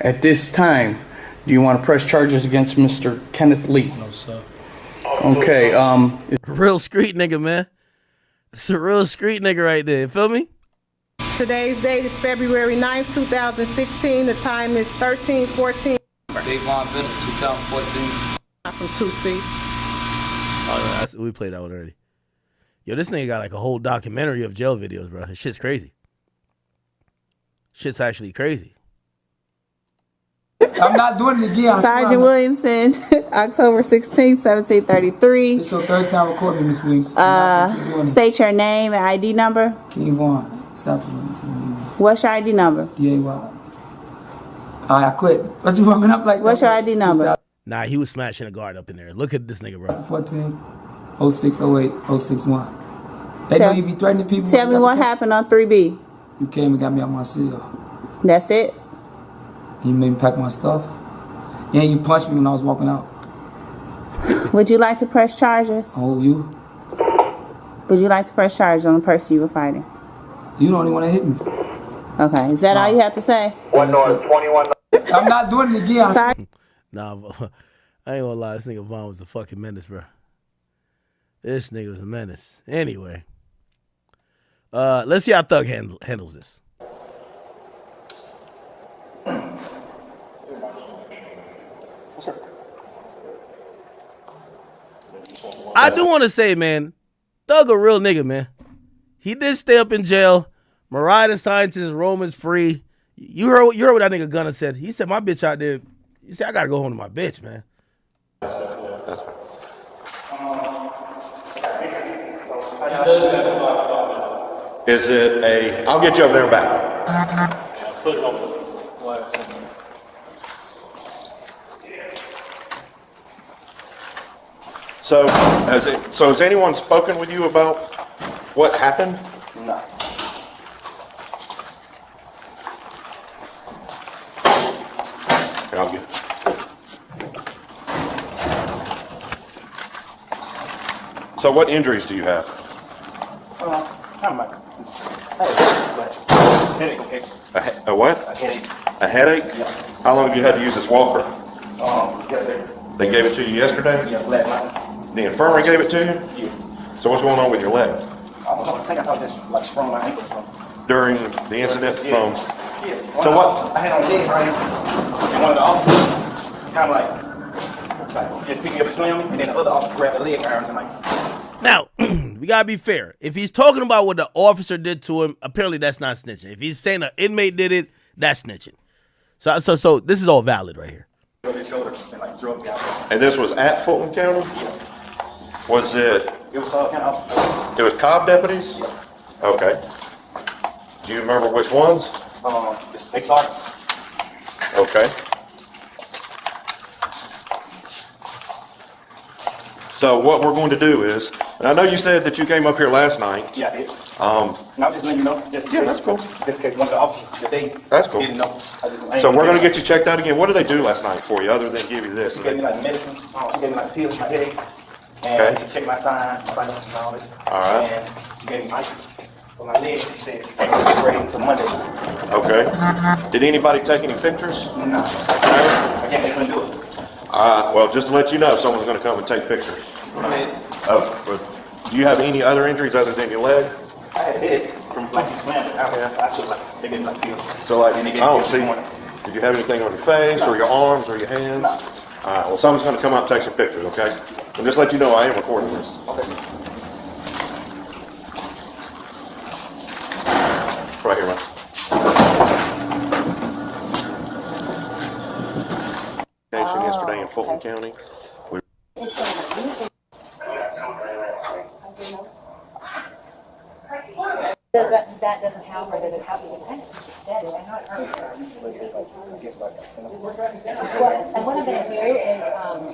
At this time, do you want to press charges against Mr. Kenneth Lee? No, sir. Okay. Real street nigga, man. It's a real street nigga right there. You feel me? Today's date is February 9th, 2016. The time is 13:14. Davon Bennett, 2014. From 2C. Oh, no, we played that one already. Yo, this nigga got like a whole documentary of jail videos, bro. This shit's crazy. Shit's actually crazy. I'm not doing it again. Sergeant Williamson, October 16th, 1733. It's your third time recording, Miss Williams. State your name and ID number. King Vaughn. Stop. What's your ID number? D-A-Y. I quit. What you fucking up like What's your ID number? Nah, he was smashing a guard up in there. Look at this nigga, bro. 14, 06, 08, 61. They know you be threatening people. Tell me what happened on 3B. You came and got me out my cell. That's it? You made me pack my stuff. And you punched me when I was walking out. Would you like to press charges? Oh, you? Would you like to press charges on the person you were fighting? You the only one that hit me. Okay, is that all you have to say? 21. I'm not doing it again. Sorry. Nah, I ain't gonna lie. This nigga Vaughn was a fucking menace, bro. This nigga was a menace. Anyway, let's see how Thug handles this. I do want to say, man, Thug a real nigga, man. He did stay up in jail. Mariah signed to his Romans free. You heard what that nigga Gunna said. He said, my bitch out there, he said, I gotta go home to my bitch, man. Is it a, I'll get you over there and back. Put it on the glass. So has anyone spoken with you about what happened? No. Here, I'll get it. So what injuries do you have? Kind of headache, okay? A what? A headache. A headache? Yeah. How long have you had to use this walker? Yesterday. They gave it to you yesterday? Yeah, last night. The infirmary gave it to you? Yeah. So what's going on with your leg? I don't know. I think I thought this like sprung my ankle or something. During the incident from... Yeah. So what? I had on leg right here, and one of the officers kind of like just picked me up and slammed me, and then the other officer grabbed the leg irons and like. Now, we gotta be fair. If he's talking about what the officer did to him, apparently that's not snitching. If he's saying an inmate did it, that's snitching. So this is all valid right here. And drug me out. And this was at Fulton County? Yeah. Was it... It was kind of officers. It was Cobb deputies? Yeah. Okay. Do you remember which ones? They sergeants. Okay. So what we're going to do is, and I know you said that you came up here last night. Yeah, I did. No, I'm just letting you know. Yeah, that's cool. Just because one of the officers today That's cool. didn't know. So we're going to get you checked out again. What did they do last night for you other than give you this? She gave me like medicine. She gave me like pills for my headache. And Okay. she checked my signs, my vitals and all this. All right. And she gave me ice for my leg. She said she can't raise until Monday. Okay. Did anybody take any pictures? No. No? I guess they couldn't do it. Well, just to let you know, someone's going to come and take pictures. I mean, But Do you have any other injuries other than your leg? I had hit from punching slam. I feel like they didn't like this. So like, I don't see. Did you have anything on your face or your arms or your hands? All right. Well, someone's going to come up and take some pictures, okay? And just let you know I am recording this. Okay. Right here, man. Yesterday in Fulton County. That doesn't help, or does it help you kind of steady? I know it hurts. And what I'm going to do is,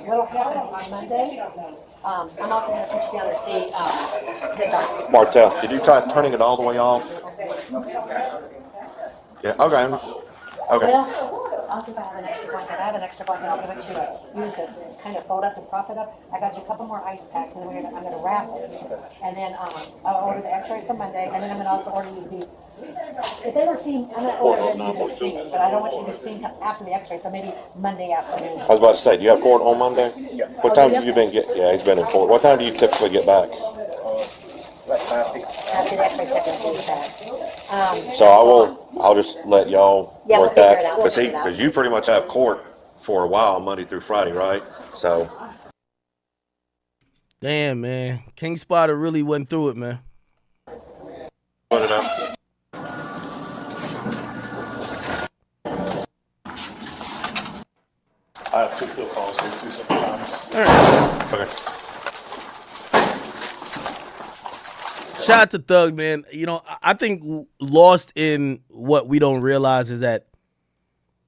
what'll happen on Monday, I'm also going to put you down to see the doctor. Martell, did you try turning it all the way off? Yeah, okay. Okay. Well, I'll see if I have an extra blanket. I have an extra blanket. I'm going to use to kind of fold up and prop it up. I got you a couple more ice packs, and then I'm going to wrap it. And then I'll order the X-ray for Monday, and then I'm going to also order you to be. If they don't see, I'm going to order you to be seen, but I don't want you to be seen until after the X-ray, so maybe Monday afternoon. I was about to say, do you have court on Monday? What time have you been get? Yeah, he's been in court. What time do you typically get back? Like 5, 6. After the X-ray technically is back. So I'll just let y'all work that. But see, because you pretty much have court for a while, Monday through Friday, right? So. Damn, man. King Spotter really went through it, man. Put it up. I have 2 field calls, so do something. All right. Okay. Shout out to Thug, man. You know, I think lost in what we don't realize is that,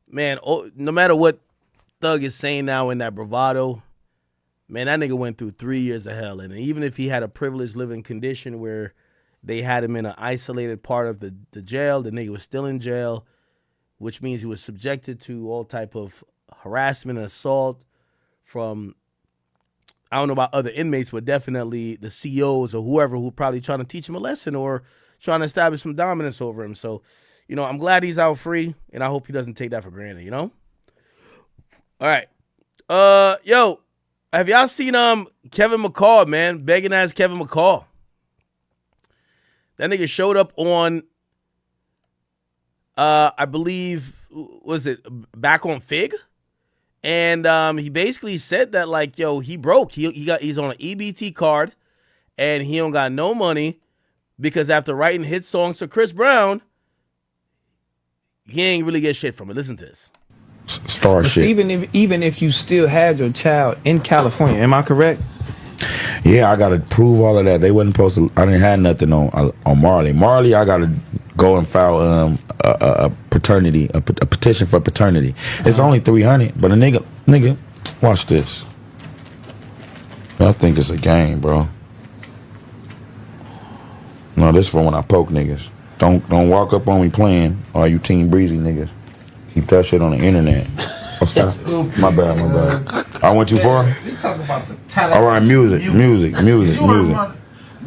man, no matter what Thug is saying now in that bravado, man, that nigga went through 3 years of hell. And even if he had a privileged living condition where they had him in an isolated part of the jail, the nigga was still in jail, which means he was subjected to all type of harassment and assault from, I don't know about other inmates, but definitely the COs or whoever who probably trying to teach him a lesson or trying to establish some dominance over him. So, you know, I'm glad he's out free, and I hope he doesn't take that for granted, you know? All right. Yo, have y'all seen Kevin McCall, man? Begging ass Kevin McCall. That nigga showed up on, I believe, was it Back on Fig? And he basically said that, like, yo, he broke. He's on an EBT card, and he don't got no money because after writing hit songs for Chris Brown, he ain't really get shit from it. Listen to this. Star shit. Even if you still had your child in California, am I correct? Yeah, I gotta prove all of that. They wasn't supposed to. I didn't have nothing on Marley. Marley, I gotta go and file a paternity, a petition for paternity. It's only $300, but a nigga, watch this. I think it's a game, bro. No, this for when I poke niggas. Don't walk up on me playing. Or you Team Breezy niggas. Keep that shit on the internet. What's that? My bad. I went too far? You talk about the talent. All right, music.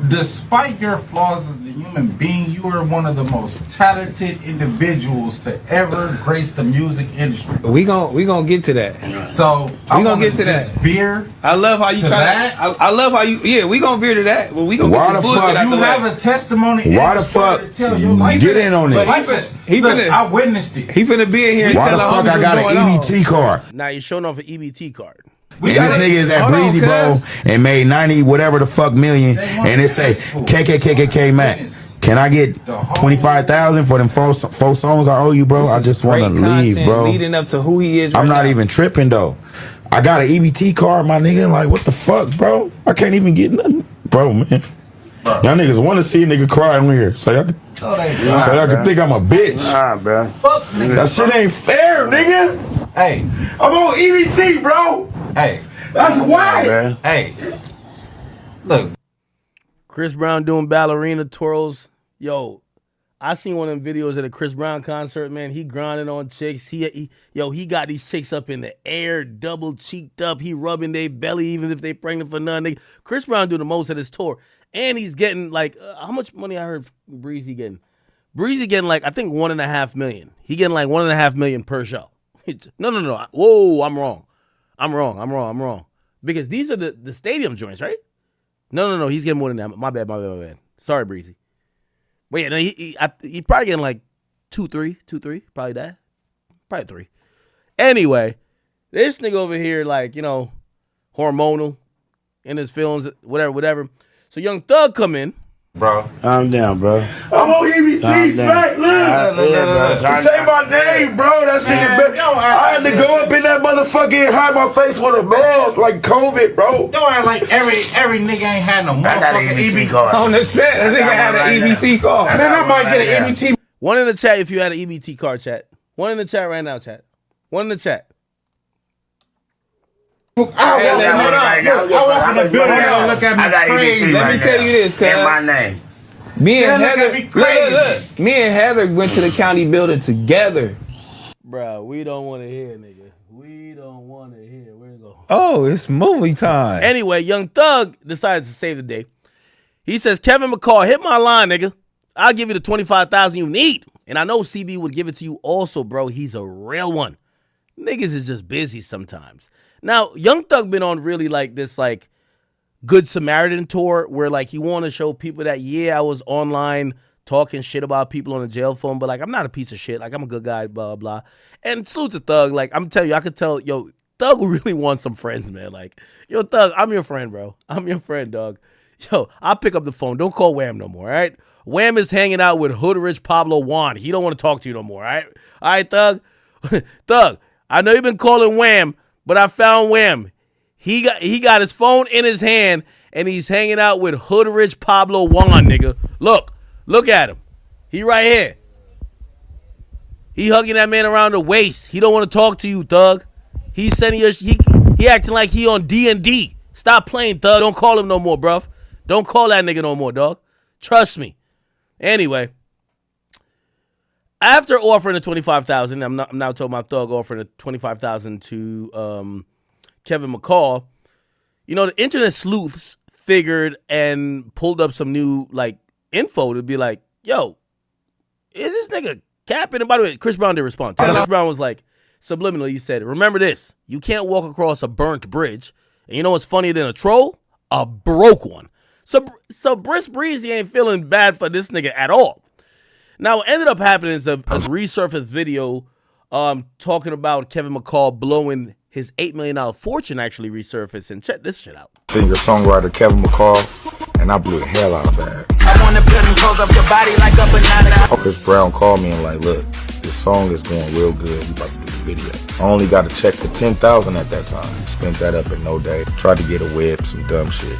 Despite your flaws as a human being, you are one of the most talented individuals to ever grace the music industry. We gonna get to that. So we gonna get to that. Veer. I love how you try that. I love how you. Yeah, we gonna veer to that. Well, we gonna Why get the bullshit out the way. You have a testimony. Why the fuck? Get in on this. I witnessed it. He finna be in here and Why tell the us fuck I got an EBT card? Now you're showing off an EBT card. And this nigga is at Breezy Bowl and made 90 whatever the fuck million, and it say KKKKK Mac. Can I get 25,000 for them four songs I owe you, bro? I just want to leave, bro. Leading up to who he is. I'm not even tripping though. I got an EBT card, my nigga. Like, what the fuck, bro? I can't even get nothing, bro, man. Y'all niggas want to see a nigga cry in here, so y'all can think I'm a bitch. Nah, bro. That shit ain't fair, nigga. Hey, I'm on EBT, bro. Hey, that's why. Hey, look. Chris Brown doing ballerina twirls. Yo, I seen one of them videos at a Chris Brown concert, man. He grinding on chicks. He got these chicks up in the air, double cheeked up. He rubbing their belly even if they pregnant for nothing. Chris Brown do the most at his tour. And he's getting like, how much money I heard Breezy getting? Breezy getting like, I think $1.5 million. He getting like $1.5 million per show. No. Whoa, I'm wrong. Because these are the stadium joints, right? No. He's getting more than that. My bad. Sorry, Breezy. Wait, no, he probably getting like 2-3, probably that. Probably 3. Anyway, this nigga over here, like, you know, hormonal in his feelings, whatever. So Young Thug come in. Bro. Calm down, bro. I'm on EBT, Smack. Look. Say my name, bro. That shit is better. I had to go up in that motherfucker and hide my face with a mask like COVID, bro. Don't act like every nigga ain't had no motherfucking EBT card. On the set, I think I had an EBT card. Man, I might get an EBT. One in the chat if you had an EBT card, chat. One in the chat right now, chat. One in the chat. I walk in the building and look at me crazy. Let me tell you this, cuz. my name. Me and Look Heather, at me crazy. look. Me and Heather went to the county building together. Bro, we don't want to hear, nigga. We don't want to hear. Where you go? Oh, it's movie time. Anyway, Young Thug decides to save the day. He says, Kevin McCall, hit my line, nigga. I'll give you the $25,000 you need. And I know CB would give it to you also, bro. He's a real one. Niggas is just busy sometimes. Now, Young Thug been on really like this like Good Samaritan tour where like he want to show people that, yeah, I was online talking shit about people on the jail phone, but like I'm not a piece of shit. Like I'm a good guy, blah, blah. And salute to Thug. Like I'm telling you, I could tell, yo, Thug really wants some friends, man. Like, yo, Thug, I'm your friend, bro. I'm your friend, dog. Yo, I'll pick up the phone. Don't call Wham no more, all right? Wham is hanging out with Hood Rich Pablo Juan. He don't want to talk to you no more, all right? All right, Thug? Thug, I know you've been calling Wham, but I found Wham. He got his phone in his hand, and he's hanging out with Hood Rich Pablo Juan, nigga. Look at him. He right here. He hugging that man around the waist. He don't want to talk to you, Thug. He's sending you. He acting like he on D&D. Stop playing, Thug. Don't call him no more, bruv. Don't call that nigga no more, dog. Trust me. Anyway, after offering the $25,000, I'm now talking about Thug offering the $25,000 to Kevin McCall. You know, the internet sleuths figured and pulled up some new like info to be like, yo, is this nigga capping? And by the way, Chris Brown did respond. Chris Brown was like, subliminally, he said, remember this, you can't walk across a burnt bridge. And you know what's funnier than a troll? A broke one. So Brisk Breezy ain't feeling bad for this nigga at all. Now, what ended up happening is a resurfaced video talking about Kevin McCall blowing his $8 million fortune actually resurfaced. And check this shit out. Singer-songwriter Kevin McCall, and I blew the hell out of that. I want to build and close up your body like a banana. Chris Brown called me and like, look, this song is going real good. We about to do the video. I only got a check for $10,000 at that time. Spent that up in no day. Tried to get a whip, some dumb shit.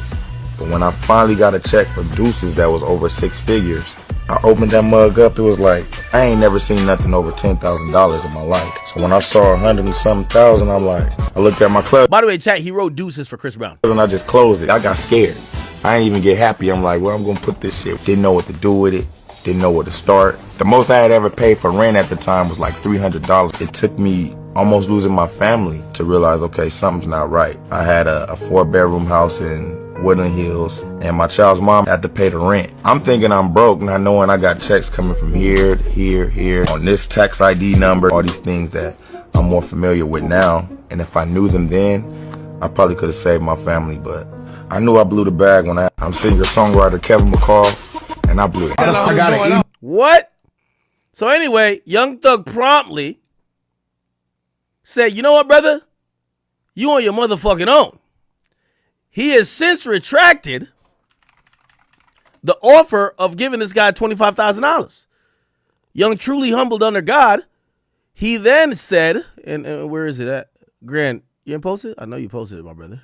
But when I finally got a check for Deuces that was over 6 figures, I opened that mug up. It was like, I ain't never seen nothing over $10,000 in my life. So when I saw 100 and something thousand, I'm like, I looked at my club. By the way, chat, he wrote Deuces for Chris Brown. And I just closed it. I got scared. I didn't even get happy. I'm like, well, I'm going to put this shit. Didn't know what to do with it. Didn't know where to start. The most I had ever paid for rent at the time was like $300. It took me almost losing my family to realize, okay, something's not right. I had a 4-bedroom house in Woodland Hills, and my child's mom had to pay the rent. I'm thinking I'm broke, not knowing I got checks coming from here, here, on this tax ID number, all these things that I'm more familiar with now. And if I knew them then, I probably could have saved my family, but I knew I blew the bag when I'm singer-songwriter Kevin McCall, and I blew it. What? So anyway, Young Thug promptly said, you know what, brother? You on your motherfucking own. He has since retracted the offer of giving this guy $25,000. Young truly humbled under God. He then said, and where is it at? Grant, you didn't post it? I know you posted it, my brother.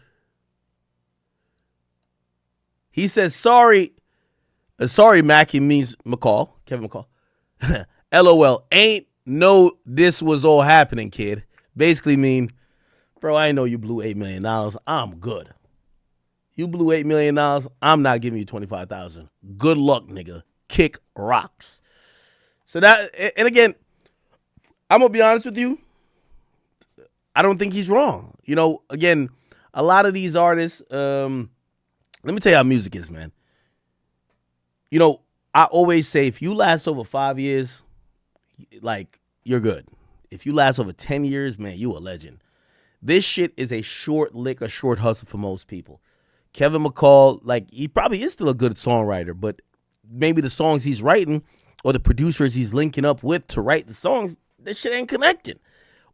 He says, sorry, Mac, he means McCall, Kevin McCall. LOL, ain't know this was all happening, kid. Basically mean, bro, I ain't know you blew $8 million. I'm good. You blew $8 million. I'm not giving you $25,000. Good luck, nigga. Kick rocks. So that, and again, I'm going to be honest with you. I don't think he's wrong. You know, again, a lot of these artists, let me tell you how music is, man. You know, I always say if you last over 5 years, like, you're good. If you last over 10 years, man, you a legend. This shit is a short lick, a short hustle for most people. Kevin McCall, like, he probably is still a good songwriter, but maybe the songs he's writing or the producers he's linking up with to write the songs, that shit ain't connecting.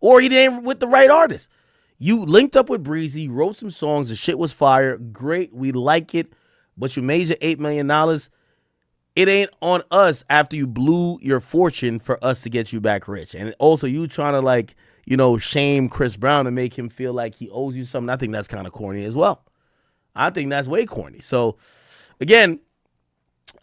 Or he ain't with the right artist. You linked up with Breezy, wrote some songs, the shit was fire, great, we like it, but you made your $8 million. It ain't on us after you blew your fortune for us to get you back rich. And also you trying to, like, you know, shame Chris Brown and make him feel like he owes you something. I think that's kind of corny as well. I think that's way corny. So, again,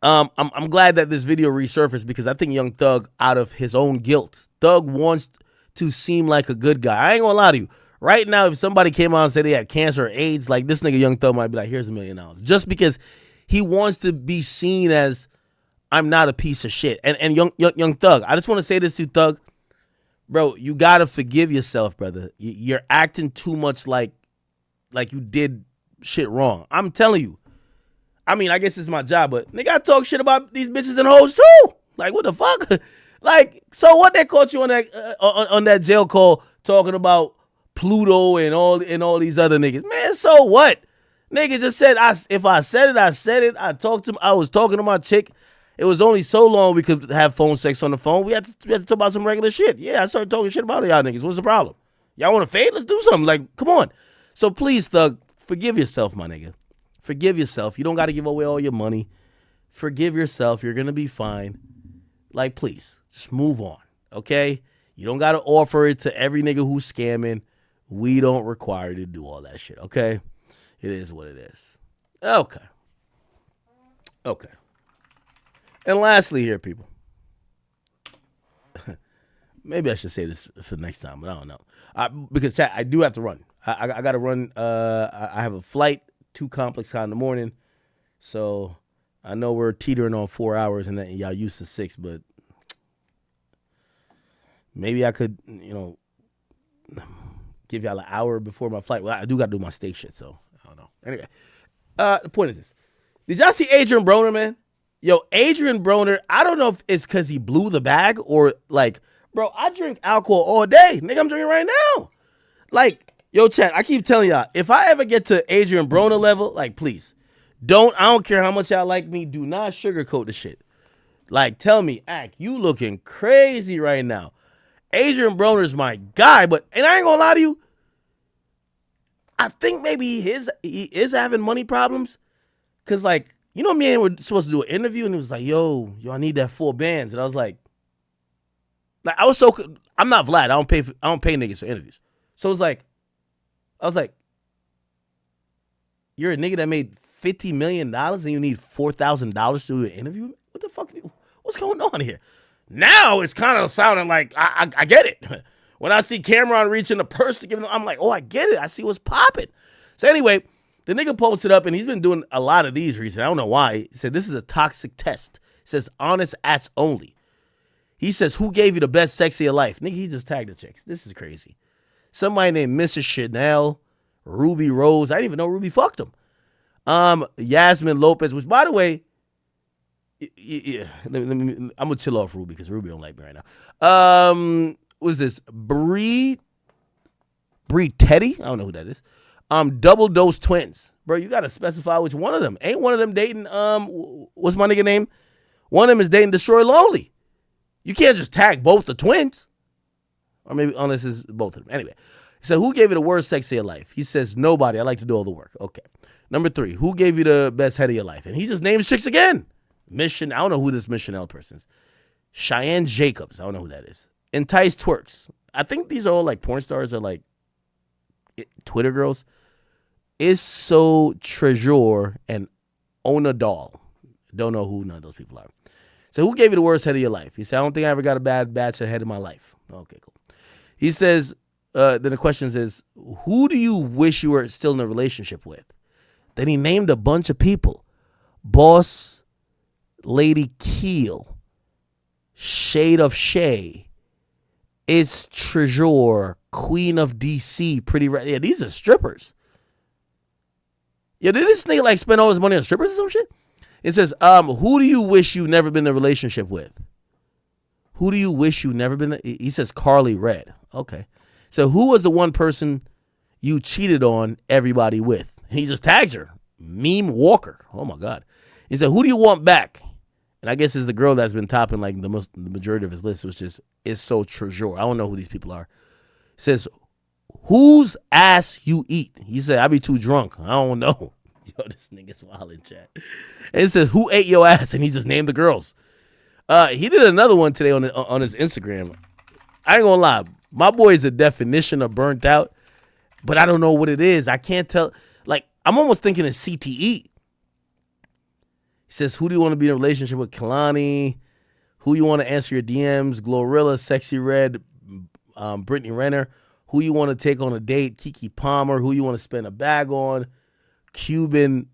I'm glad that this video resurfaced because I think Young Thug, out of his own guilt, Thug wants to seem like a good guy. I ain't gonna lie to you. Right now, if somebody came out and said they had cancer or AIDS, like, this nigga Young Thug might be like, here's $1 million. Just because he wants to be seen as, I'm not a piece of shit. And Young Thug, I just want to say this to Thug. Bro, you got to forgive yourself, brother. You're acting too much like you did shit wrong. I'm telling you. I mean, I guess it's my job, but nigga, I talk shit about these bitches and hoes too. Like, what the fuck? Like, so what? They caught you on that jail call talking about Pluto and all these other niggas. Man, so what? Nigga just said, if I said it, I said it. I was talking to my chick. It was only so long we could have phone sex on the phone. We had to talk about some regular shit. Yeah, I started talking shit about y'all niggas. What's the problem? Y'all want to fade? Let's do something. Like, come on. So please, Thug, forgive yourself, my nigga. Forgive yourself. You don't got to give away all your money. Forgive yourself. You're going to be fine. Like, please, just move on, okay? You don't got to offer it to every nigga who's scamming. We don't require you to do all that shit, okay? It is what it is. Okay. And lastly here, people. Maybe I should say this for next time, but I don't know. Because, chat, I do have to run. I got to run. I have a flight, 2 complex in the morning. So I know we're teetering on 4 hours and y'all used to 6, but maybe I could, give y'all an hour before my flight. Well, I do got to do my steak shit, so I don't know. Anyway, the point is this. Did y'all see Adrian Broner, man? Yo, Adrian Broner, I don't know if it's because he blew the bag or, like, bro, I drink alcohol all day. Nigga, I'm drinking right now. Like, yo, chat, I keep telling y'all, if I ever get to Adrian Broner level, like, please, I don't care how much y'all like me, do not sugarcoat the shit. Like, tell me, you looking crazy right now. Adrian Broner's my guy, and I ain't gonna lie to you, I think maybe he is having money problems. Cause, like, me and we're supposed to do an interview, and he was like, yo, I need that 4 bands. And I was like, I'm not Vlad. I don't pay niggas for interviews. So I was like, you're a nigga that made $50 million and you need $4,000 to do an interview? What the fuck? What's going on here? Now it's kind of sounding like I get it. When I see Cameron reaching the purse to give him, I'm like, oh, I get it. I see what's popping. So anyway, the nigga posted up, and he's been doing a lot of these recently. I don't know why. He said, this is a toxic test. He says, honest acts only. He says, who gave you the best sex of your life? Nigga, he just tagged the chicks. This is crazy. Somebody named Mrs. Chanel, Ruby Rose. I didn't even know Ruby fucked him. Yasmin Lopez, which, by the way, I'm going to chill off Ruby because Ruby don't like me right now. What is this? Bree Teddy? I don't know who that is. Double Dose Twins. Bro, you got to specify which one of them. Ain't one of them dating, what's my nigga name? One of them is dating Destroy Lonely. You can't just tag both the twins. Or maybe, unless it's both of them. Anyway. He said, who gave you the worst sex of your life? He says, nobody. I like to do all the work. Okay. Number 3, who gave you the best head of your life? And he just names chicks again. I don't know who this Miss Chanel person is. Cheyenne Jacobs. I don't know who that is. Entice Twerks. I think these are all like porn stars or like Twitter girls. Isso Treasure and Ona Doll. Don't know who none of those people are. So who gave you the worst head of your life? He said, I don't think I ever got a bad batch of head in my life. Okay, cool. He says, then the question is, who do you wish you were still in a relationship with? Then he named a bunch of people. Boss Lady Keel, Shade of Shay, Is Treasure, Queen of DC, Pretty Red. Yeah, these are strippers. Yeah, did this nigga like spend all his money on strippers or some shit? It says, who do you wish you've never been in a relationship with? Who do you wish you've never been? He says Carly Red. Okay. So who was the one person you cheated on everybody with? He just tags her. Meme Walker. Oh my God. He said, who do you want back? And I guess it's the girl that's been topping like the majority of his list, which is so Treasure. I don't know who these people are. He says, whose ass you eat? He said, I be too drunk. I don't know. Yo, this nigga's wild in chat. And it says, who ate your ass? And he just named the girls. He did another one today on his Instagram. I ain't gonna lie. My boy is a definition of burnt out, but I don't know what it is. I can't tell. Like, I'm almost thinking of CTE. He says, who do you want to be in a relationship with? Kalani. Who you want to answer your DMs? Glorilla, Sexy Red, Brittany Renner. Who you want to take on a date? Kiki Palmer. Who you want to spend a bag on? Cuban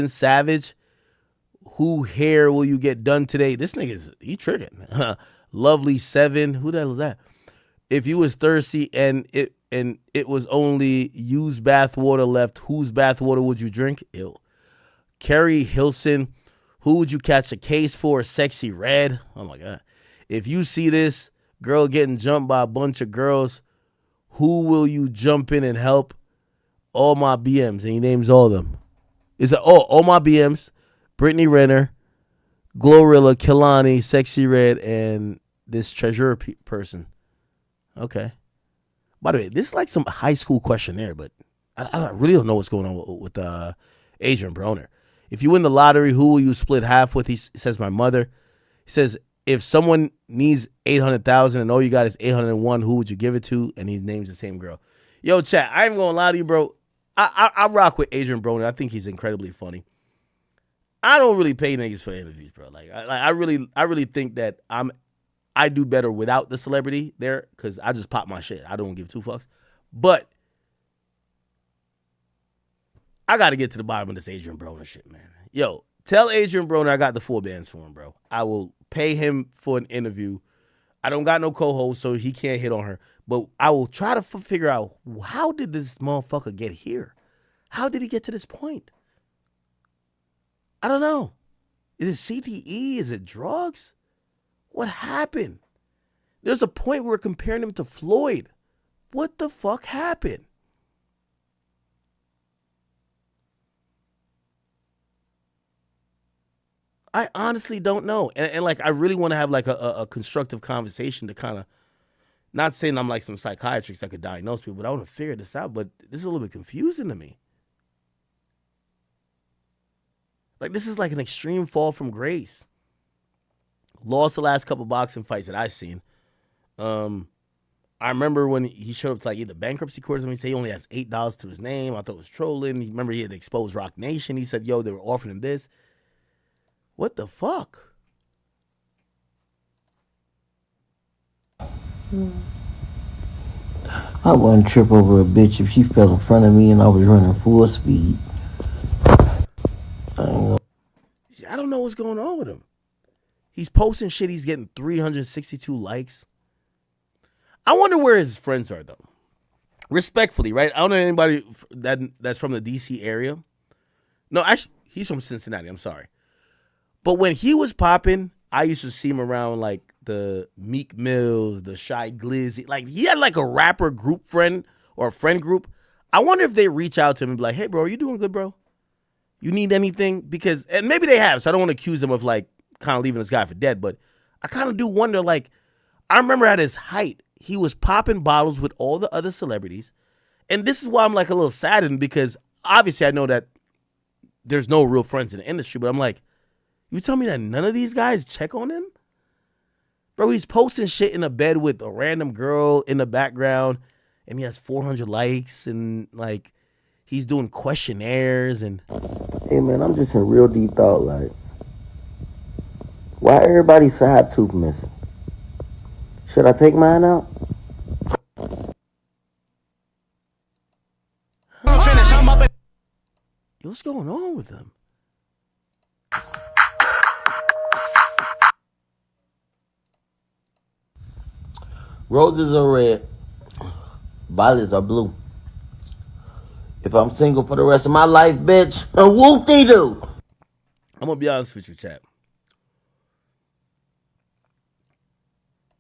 Savage. Who hair will you get done today? This nigga's, he tricking. Lovely 7. Who the hell is that? If you was thirsty and it was only used bathwater left, whose bathwater would you drink? Ew. Carrie Hilson. Who would you catch a case for? Sexy Red. Oh my God. If you see this girl getting jumped by a bunch of girls, who will you jump in and help? All my BMs. And he names all of them. It's all my BMs. Brittany Renner, Glorilla, Kalani, Sexy Red, and this Treasure person. Okay. By the way, this is like some high school questionnaire, but I really don't know what's going on with Adrian Broner. If you win the lottery, who will you split half with? He says my mother. He says if someone needs 800,000 and all you got is 801, who would you give it to? And he names the same girl. Yo, chat, I ain't gonna lie to you, bro. I rock with Adrian Broner. I think he's incredibly funny. I don't really pay niggas for interviews, bro. I really think that I do better without the celebrity there because I just pop my shit. I don't give two fucks. But I got to get to the bottom of this Adrian Broner shit, man. Yo, tell Adrian Broner I got the 4 bands for him, bro. I will pay him for an interview. I don't got no co-host, so he can't hit on her. But I will try to figure out, how did this motherfucker get here? How did he get to this point? I don't know. Is it CTE? Is it drugs? What happened? There's a point where we're comparing him to Floyd. What the fuck happened? I honestly don't know. And like, I really want to have like a constructive conversation to kind of, not saying I'm like some psychiatrist that could diagnose people, but I want to figure this out. But this is a little bit confusing to me. Like, this is like an extreme fall from grace. Lost the last couple boxing fights that I've seen. I remember when he showed up to like either bankruptcy court or something, he said he only has $8 to his name. I thought it was trolling. Remember he had exposed Rock Nation. He said, yo, they were offering him this. What the fuck? I wouldn't trip over a bitch if she fell in front of me and I was running full speed. I don't know what's going on with him. He's posting shit. He's getting 362 likes. I wonder where his friends are, though. Respectfully, right? I don't know anybody that's from the D.C. area. No, actually, he's from Cincinnati. I'm sorry. But when he was popping, I used to see him around like the Meek Mills, the Shy Glizzy. Like, he had like a rapper group friend or a friend group. I wonder if they reach out to him and be like, hey, bro, are you doing good, bro? You need anything? Because, and maybe they have, so I don't want to accuse them of like kind of leaving this guy for dead, but I kind of do wonder, like, I remember at his height, he was popping bottles with all the other celebrities. And this is why I'm like a little saddened, because obviously I know that there's no real friends in the industry, but I'm like, you tell me that none of these guys check on him? Bro, he's posting shit in a bed with a random girl in the background, and he has 400 likes, and like, he's doing questionnaires, and Hey man, I'm just in real deep thought, like, why everybody's side tooth missing? Should I take mine out? What's going on with him? Roses are red, violets are blue. If I'm single for the rest of my life, bitch, whoop-de-doo. I'm going to be honest with you, chat.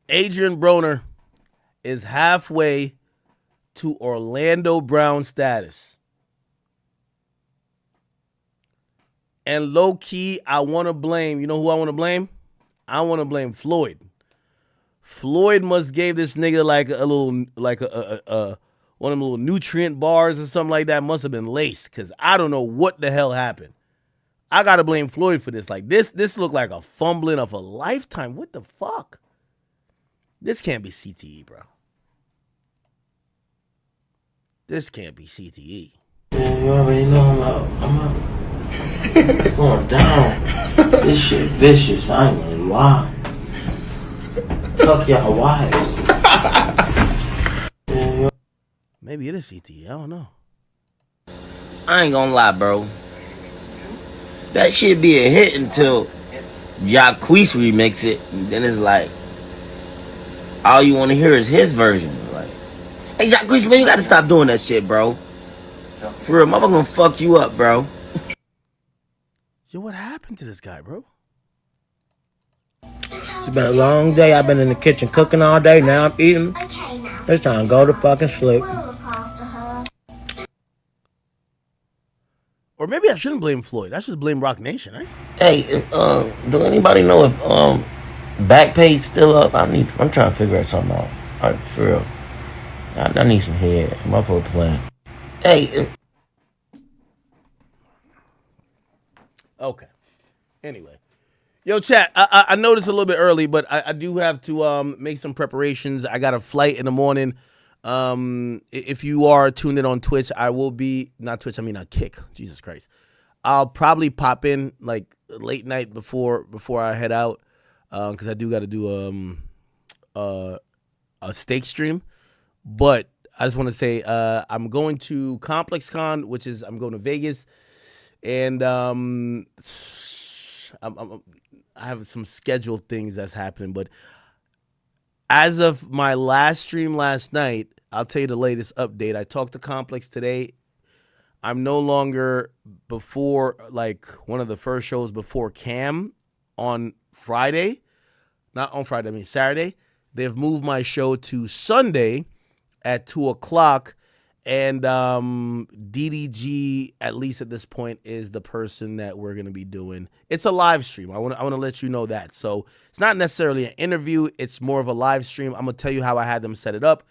Adrian Broner is halfway to Orlando Brown status. And low key, I want to blame, you know who I want to blame? I want to blame Floyd. Floyd must gave this nigga like a little, like a one of them little nutrient bars or something like that. Must have been laced, because I don't know what the hell happened. I got to blame Floyd for this. Like, this looked like a fumbling of a lifetime. What the fuck? This can't be CTE, bro. This can't be CTE. Yeah, you already know I'm out. It's going down. This shit vicious. I ain't gonna lie. Tuck your wives. Maybe it is CTE. I don't know. I ain't gonna lie, bro. That shit be a hit until Jacquees remix it. And then it's like, all you want to hear is his version. Like, hey, Jacquees, man, you gotta stop doing that shit, bro. For real, mama gonna fuck you up, bro. Yo, what happened to this guy, bro? It's been a long day. I've been in the kitchen cooking all day. Now I'm eating. It's time to go to fucking sleep. Or maybe I shouldn't blame Floyd. I should blame Rock Nation, right? Hey, do anybody know if Backpage still up? I'm trying to figure something out. All right, for real. I need some head. I'm up for a plan. Hey. Okay. Anyway. Yo, chat, I know this a little bit early, but I do have to make some preparations. I got a flight in the morning. If you are tuned in on Twitch, I will be, not Twitch, I mean on Kick. Jesus Christ. I'll probably pop in like late night before I head out, because I do got to do a steak stream. But I just want to say I'm going to ComplexCon, which is I'm going to Vegas, and I have some scheduled things that's happening. But as of my last stream last night, I'll tell you the latest update. I talked to Complex today. I'm no longer before, like, one of the first shows before Cam on Friday. Not on Friday, I mean Saturday. They've moved my show to Sunday at 2 o'clock. And DDG, at least at this point, is the person that we're going to be doing. It's a live stream. I want to let you know that. So it's not necessarily an interview. It's more of a live stream. I'm going to tell you how I had them set it up.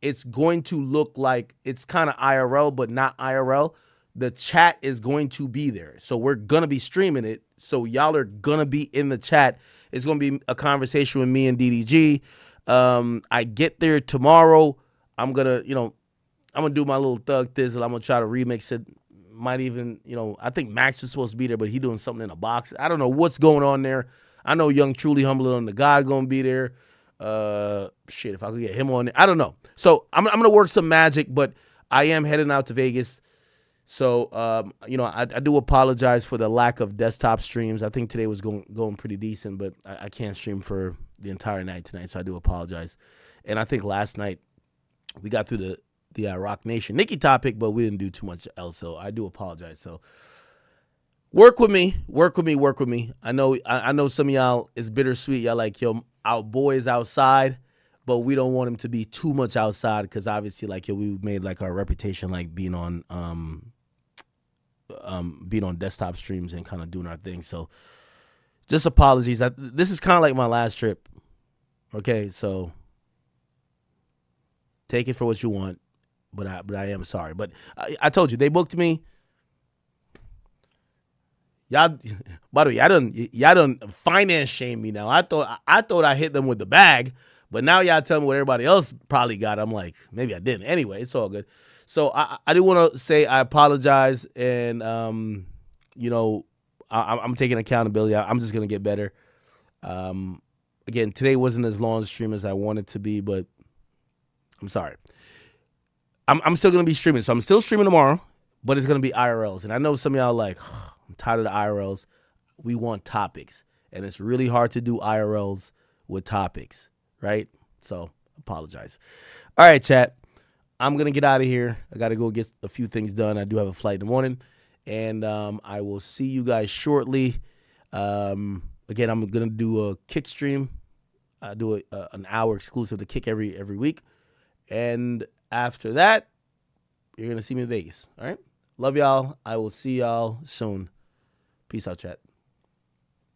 It's going to look like it's kind of IRL, but not IRL. The chat is going to be there. So we're going to be streaming it. So y'all are going to be in the chat. It's going to be a conversation with me and DDG. I get there tomorrow. I'm going to, I'm going to do my little thug thizzle. I'm going to try to remix it. Might even, I think Max is supposed to be there, but he doing something in a box. I don't know what's going on there. I know Young Truly Humble on the God going to be there. Shit, if I could get him on there. I don't know. So I'm going to work some magic, but I am heading out to Vegas. So, I do apologize for the lack of desktop streams. I think today was going pretty decent, but I can't stream for the entire night tonight, so I do apologize. And I think last night we got through the Rock Nation Nikki topic, but we didn't do too much else, so I do apologize. So work with me. I know some of y'all is bittersweet. Y'all like, yo, our boy is outside, but we don't want him to be too much outside, because obviously, like, yo, we made like our reputation like being on desktop streams and kind of doing our thing. So just apologies. This is kind of like my last trip. Okay, so take it for what you want. But I am sorry. But I told you, they booked me. Y'all, by the way, y'all done finance shame me now. I thought I hit them with the bag, but now y'all tell me what everybody else probably got. I'm like, maybe I didn't. Anyway, it's all good. So I do want to say I apologize, and I'm taking accountability. I'm just gonna get better. Again, today wasn't as long a stream as I wanted to be, but I'm sorry. I'm still going to be streaming. So I'm still streaming tomorrow, but it's going to be IRLs. And I know some of y'all are like, I'm tired of the IRLs. We want topics. And it's really hard to do IRLs with topics, right? So apologize. All right, chat. I'm going to get out of here. I got to go get a few things done. I do have a flight in the morning. And I will see you guys shortly. Again, I'm going to do a Kick stream. I do an hour exclusive to Kick every week. And after that, you're going to see me in Vegas. All right? Love y'all. I will see y'all soon. Peace out, chat.